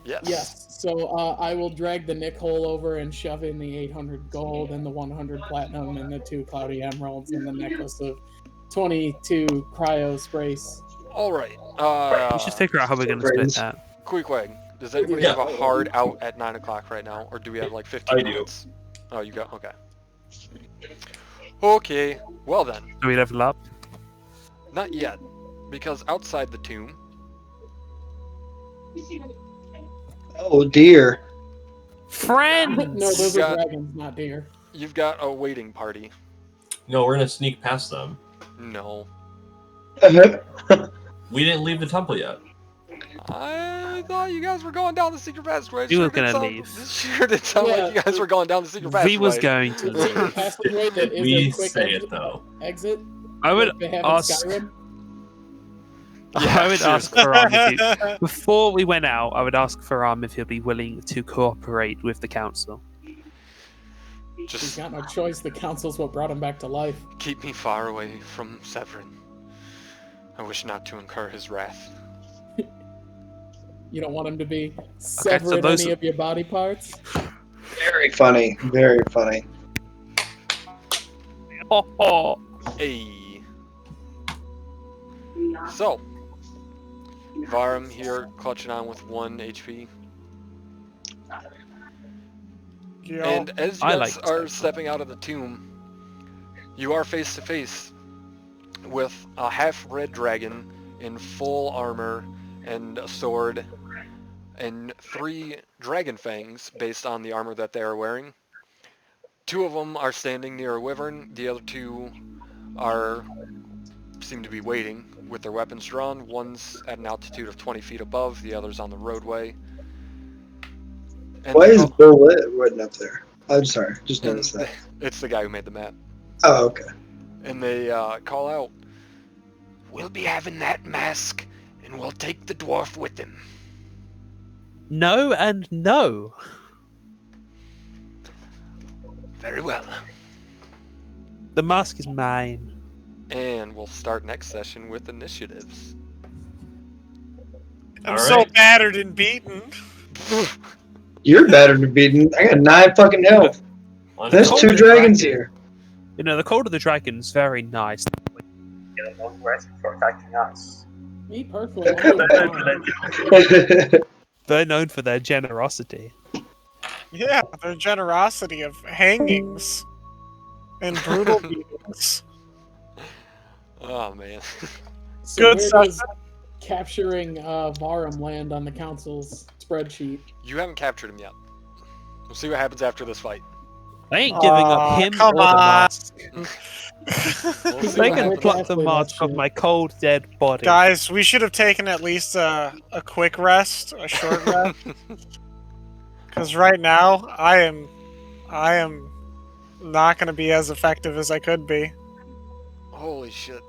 Yes. Yes. So I will drag the Nick hole over and shove in the 800 gold and the 100 platinum and the 2 cloudy emeralds and the necklace of 22 cryo sprays. All right. We should figure out how we're going to split that. Queequeg, does anybody Yeah. have a hard out at 9 o'clock right now, or do we have like 15 I do. minutes? Oh, you got okay. Okay. Well then, Do we level up? not yet, because outside the tomb, Oh dear. Friends! No, those Got- are dragons, not deer. you've got a waiting party. No, we're gonna sneak past them. No. We didn't leave the temple yet. I thought you guys were going down the secret passageway. You were did gonna sound- leave. This sure did sound like you guys were going down the secret passageway. We was going to The secret leave. passageway that is We a quick say exit. it though. Exit. I would like they have in ask. Skyrim. I would ask Faram if he, before we went out. I would ask Faram if he'll be willing to cooperate with the council. He's Just got no choice. The council's what brought him back to life. keep me far away from Severin. I wish not to incur his wrath. You don't want him to be severing those- any of your body parts. Very funny. Very funny. Oh, oh. Hey. So, Varum here clutching on with 1 HP. Yeah. And as you I guys like this are type. stepping out of the tomb, you are face to face with a half-red dragon in full armor and a sword and 3 dragon fangs based on the armor that they are wearing. 2 of them are standing near a wyvern. The other 2 seem to be waiting with their weapons drawn. One's at an altitude of 20 feet above, the other's on the roadway. And Why they is call- Bill written up there? I'm sorry. Just and noticed that. it's the guy who made the map. Oh, okay. And they call out, "We'll be having that mask, and we'll take the dwarf with him." No and no. Very well. The mask is mine. And we'll start next session with initiatives. I'm All so right. battered and beaten. You're better than beaten. I got 9 fucking health. There's Oh, 2 dragons here. You know, the Code of the Dragon's very nice. Get a long rest before attacking us. Me personally, I'm fine. They're known for their generosity. Yeah, their generosity of hangings and brutal beatings. Oh man. So Good where stuff. does capturing Varum land on the council's spreadsheet? You haven't captured him yet. We'll see what happens after this fight. I ain't giving up Aw, him or come the on. mask. We'll see They what can happens. pluck the Exactly, mask that's from it. my cold, dead body. Guys, we should have taken at least a quick rest, a short rest. Because right now, I am not going to be as effective as I could be. Holy shit.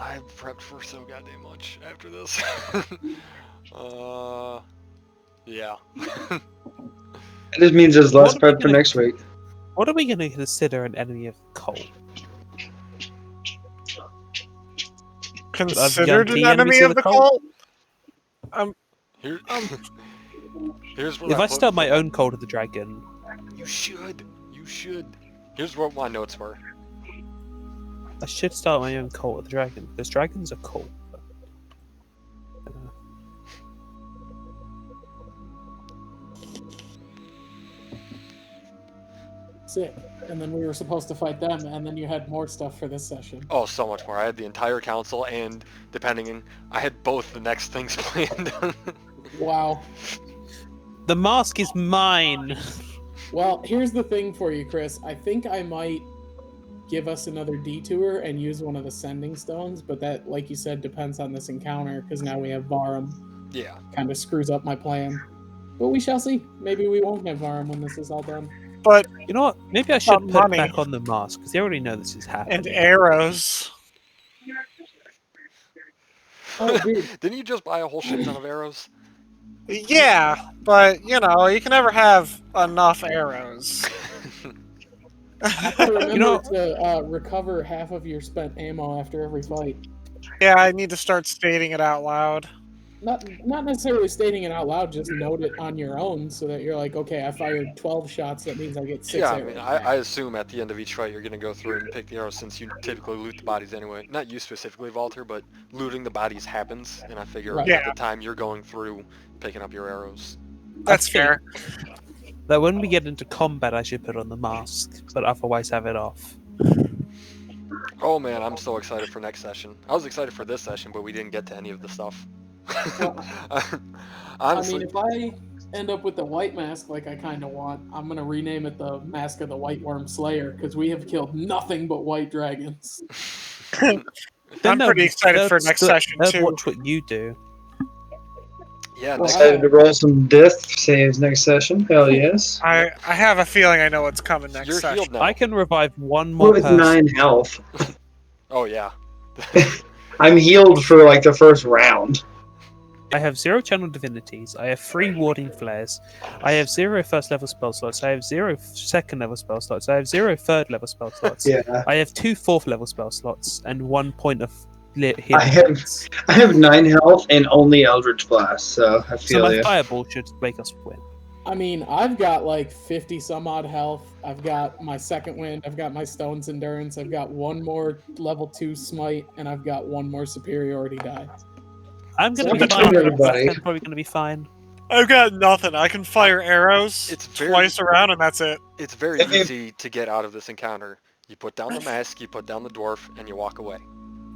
I've prepped for so goddamn much after this. Yeah. It just means there's less What are we prep for gonna- next week. What are we going to consider an enemy of coal? Considered an Yuan-Ti enemy enemies of of the the cult? Here, here's what If I put start my for own Cult of the Dragon, You should. Here's what my notes were. I should start my own Cult of the Dragon, because dragons are cool. Sick. And then we were supposed to fight them, and then you had more stuff for this session. Oh, so much more. I had the entire council, and I had both the next things planned. Wow. The mask is mine! Well, here's the thing for you, Chris. I think I might give us another detour and use one of the sending stones, but that, like you said, depends on this encounter, because now we have Varum. Yeah. Kind of screws up my plan. But we shall see. Maybe we won't have Varum when this is all done. But You know what? Maybe I should put money. back on the mask, because they already know this is happening. and arrows. Oh, dude. Didn't you just buy a whole shit ton of arrows? Yeah, but you know, you can never have enough arrows. Remember to recover half of your spent ammo after every fight. Yeah, I need to start stating it out loud. Not necessarily stating it out loud, just note it on your own so that you're like, okay, I fired 12 shots, that means I get 6 Yeah, I arrows. mean, I assume at the end of each fight you're going to go through and pick the arrows since you typically loot the bodies anyway. Not you specifically, Walter, but looting the bodies happens, and I figure Right. at the time you're going through picking up your arrows. That's fair. That when we get into combat, I should put on the mask, but otherwise have it off. Oh man, I'm so excited for next session. I was excited for this session, but we didn't get to any of the stuff. Honestly, I mean, if I end up with the white mask like I kind of want, I'm going to rename it the Mask of the White Worm Slayer, because we have killed nothing but white dragons. I'm pretty excited for next session, I'd too. watch what you do. yeah, Well, next, Excited to roll some death saves next session. Hell yes. I have a feeling I know what's coming next you're session. healed now. I can revive one more With person. 9 health. Oh yeah. I'm healed for like the first round. I have 0 channel divinities. I have 3 warding flares. I have 0 first level spell slots. I have 0 second level spell slots. I have 0 third level spell slots. Yeah. I have 2 fourth level spell slots and 1 point of healing. I have 9 health and only Eldritch Blast, so I So feel my you. fireball should make us win. I mean, I've got like 50 some odd health. I've got my second wind. I've got my stone's endurance. I've got 1 more level 2 smite, and I've got 1 more superiority die. I'm gonna So be I'm fine. between everybody. I'm probably gonna be fine. I've got nothing. I can fire arrows It's very- twice around, and that's it. It's very easy to get out of this encounter. You put down the mask, you put down the dwarf, and you walk away.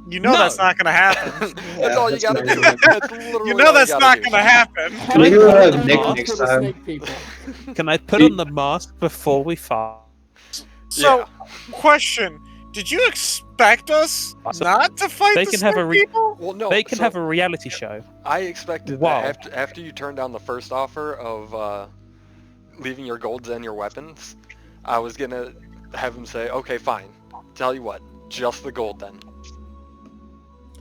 You know No. that's not going to happen. That's all you that's gotta not do. good. That's literally You know all that's gotta not do. going to happen. Maybe we'll have I'm Nick off next to the time. snake people. Can I put on the mask before we fight? So, Yeah. question. Did you expect us not to fight They the can have a snake people? Well, no. They can so have a reality show. I expected Wow. that after you turned down the first offer of leaving your golds and your weapons, I was gonna have him say, "Okay, fine. Tell you what, just the gold then."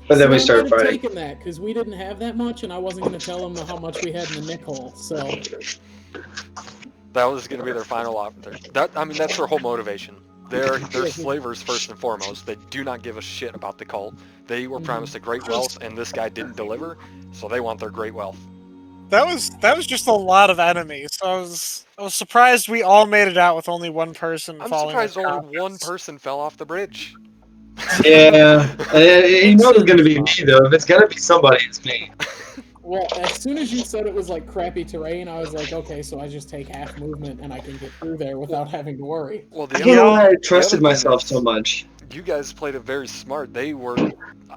But then we I started might have fighting. taken that because we didn't have that much, and I wasn't going to tell them how much we had in the nick hole. So That was gonna be their final offer. I mean, that's their whole motivation. They're slavers first and foremost. They do not give a shit about the cult. They were promised a great wealth, and this guy didn't deliver, so they want their great wealth. That was just a lot of enemies. I was surprised we all made it out with only one person I'm falling. surprised with only confidence. one person fell off the bridge. Yeah. You know it's gonna be me though. If it's gonna be somebody, it's me. well, as soon as you said it was like crappy terrain, I was like, okay, so I just take half movement and I can get through there without having to worry. Well, I the don't know other, why I the trusted other thing myself is, so much. you guys played it very smart. They were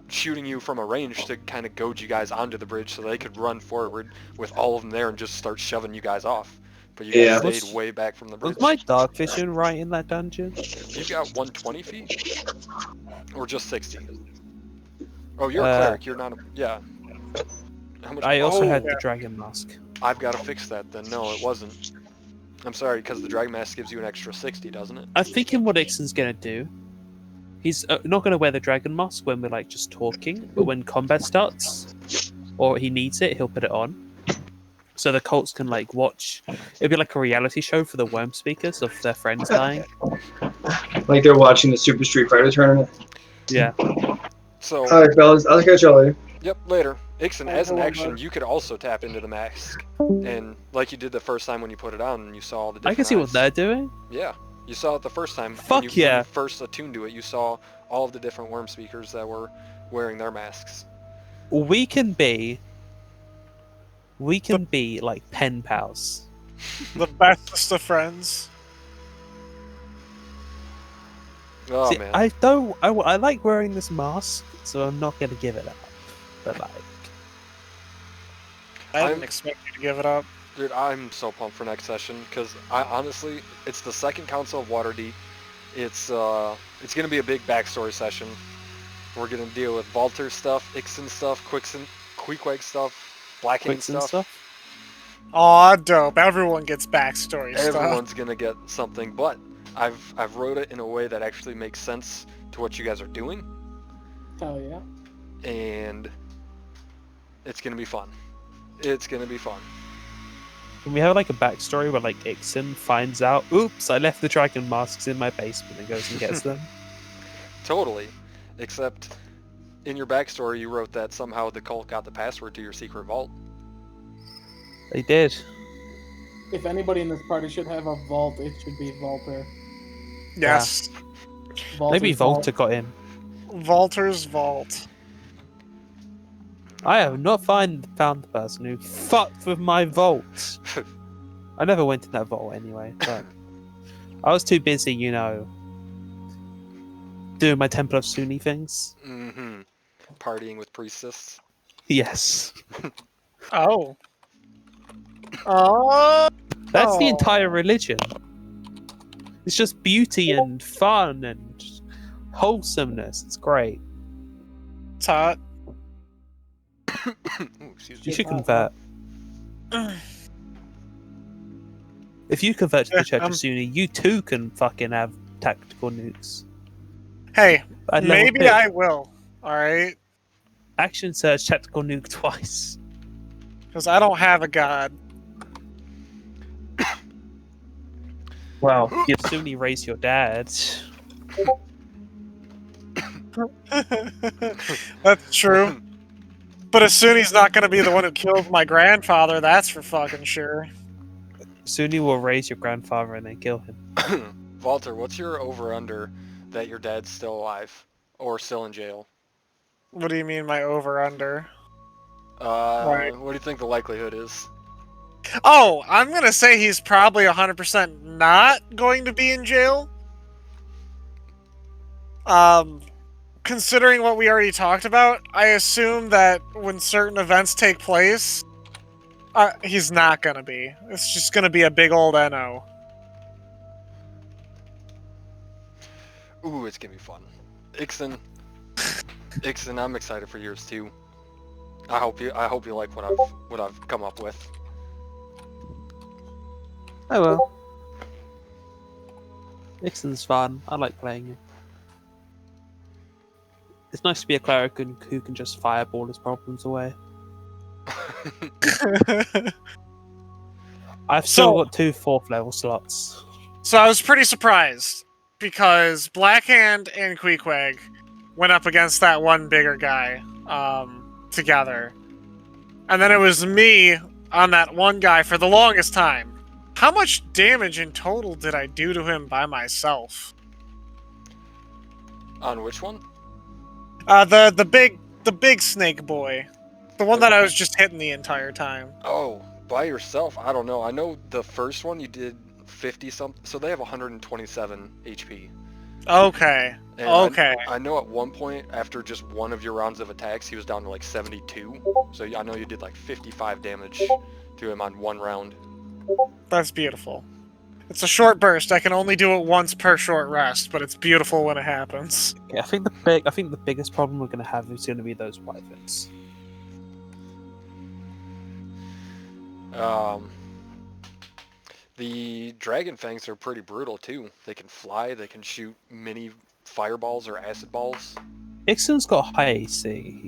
shooting you from a range to kind of goad you guys onto the bridge so they could run forward with all of them there and just start shoving you guys off. But you Yeah. guys stayed way back from the bridge. Was my dark vision right in that dungeon? You got 120 feet? Or just 60? Oh, you're a Uh, cleric. You're not a... Yeah. How much... I also oh, had the dragon mask. I've got to fix that then. No, it wasn't. I'm sorry, because the Dragon Mask gives you an extra 60, doesn't it? I'm thinking what Ixon's gonna do He's not going to wear the dragon mask when we're like just talking, but when combat starts, or he needs it, he'll put it on. So the cults can like watch. It'll be like a reality show for the worm speakers of their friends dying. Like they're watching the Super Street Fighter tournament. Yeah. So, Alright, fellas. I'll catch y'all later. yep, later. Ixon, Hey, as an hello, action, bud. you could also tap into the mask. And like you did the first time when you put it on, and you saw all the different I can see what eyes. they're doing. Yeah, you saw it the first time. Fuck when yeah. you first attuned to it, you saw all of the different worm speakers that were wearing their masks. We can be like pen pals. The bestest of friends. Oh, See, man. I like wearing this mask, so I'm not gonna give it up. But like, I didn't I'm- expect you to give it up. Dude, I'm so pumped for next session, because I honestly, it's the second Council of Waterdeep. It's gonna be a big backstory session. We're gonna deal with Valter stuff, Ixen stuff, Queequeg stuff, Blackhand Quicksand stuff. Aw, dope. Everyone gets backstory stuff. Everyone's gonna get something, but I've wrote it in a way that actually makes sense to what you guys are doing, Hell yeah. and it's gonna be fun. It's gonna be fun. Can we have like a backstory where like Ixen finds out, oops, I left the dragon masks in my basement, and goes and gets them? Totally. Except in your backstory you wrote that somehow the cult got the password to your secret vault. They did. If anybody in this party should have a vault, it should be Valter. Yes. Maybe Valter's vault. Volta got in. Valter's Vault. I have not found the person who fucked with my vault. I never went in that vault anyway, but I was too busy, doing my Temple of Sunni things. Mm-hmm. Partying with priestess. Yes. Oh. Oh. That's the entire religion. It's just beauty and fun and wholesomeness. It's great. It's hot. Ooh, excuse You me. should convert. If you convert to the Church of Sunni, you too can fucking have tactical nukes. Hey, At level maybe 2. I will. Alright? Action search tactical nuke twice. Because I don't have a god. Well, you Sunni raise your dad. That's true. But as soon he's not going to be the one who killed my grandfather, that's for fucking sure. Sunni will raise your grandfather and then kill him. Walter, what's your over-under that your dad's still alive? Or still in jail? What do you mean my over-under? What do you think the likelihood is? Oh, I'm going to say he's probably 100% not going to be in jail. Considering what we already talked about, I assume that when certain events take place, he's not going to be. It's just going to be a big old NO. Ooh, it's gonna be fun. Ixen, I'm excited for yours too. I hope you like what I've come up with. Oh well. Ixen's fun. I like playing him. It's nice to be a cleric who can just fireball his problems away. I've still got 2 4th level slots. So I was pretty surprised, because Blackhand and Queequeg went up against that one bigger guy together. And then it was me on that one guy for the longest time. How much damage in total did I do to him by myself? On which one? The big snake boy. The one that I was just hitting the entire time. Oh, by yourself? I don't know. I know the first one you did 50 something, so they have 127 HP. Okay. And Okay. I know at one point, after just one of your rounds of attacks, he was down to like 72. So I know you did like 55 damage to him on one round. That's beautiful. It's a short burst. I can only do it once per short rest, but it's beautiful when it happens. Okay, I think the biggest problem we're gonna have is gonna be those wyverns. The dragon fangs are pretty brutal too. They can fly. They can shoot mini fireballs or acid balls. Ixon's got high AC.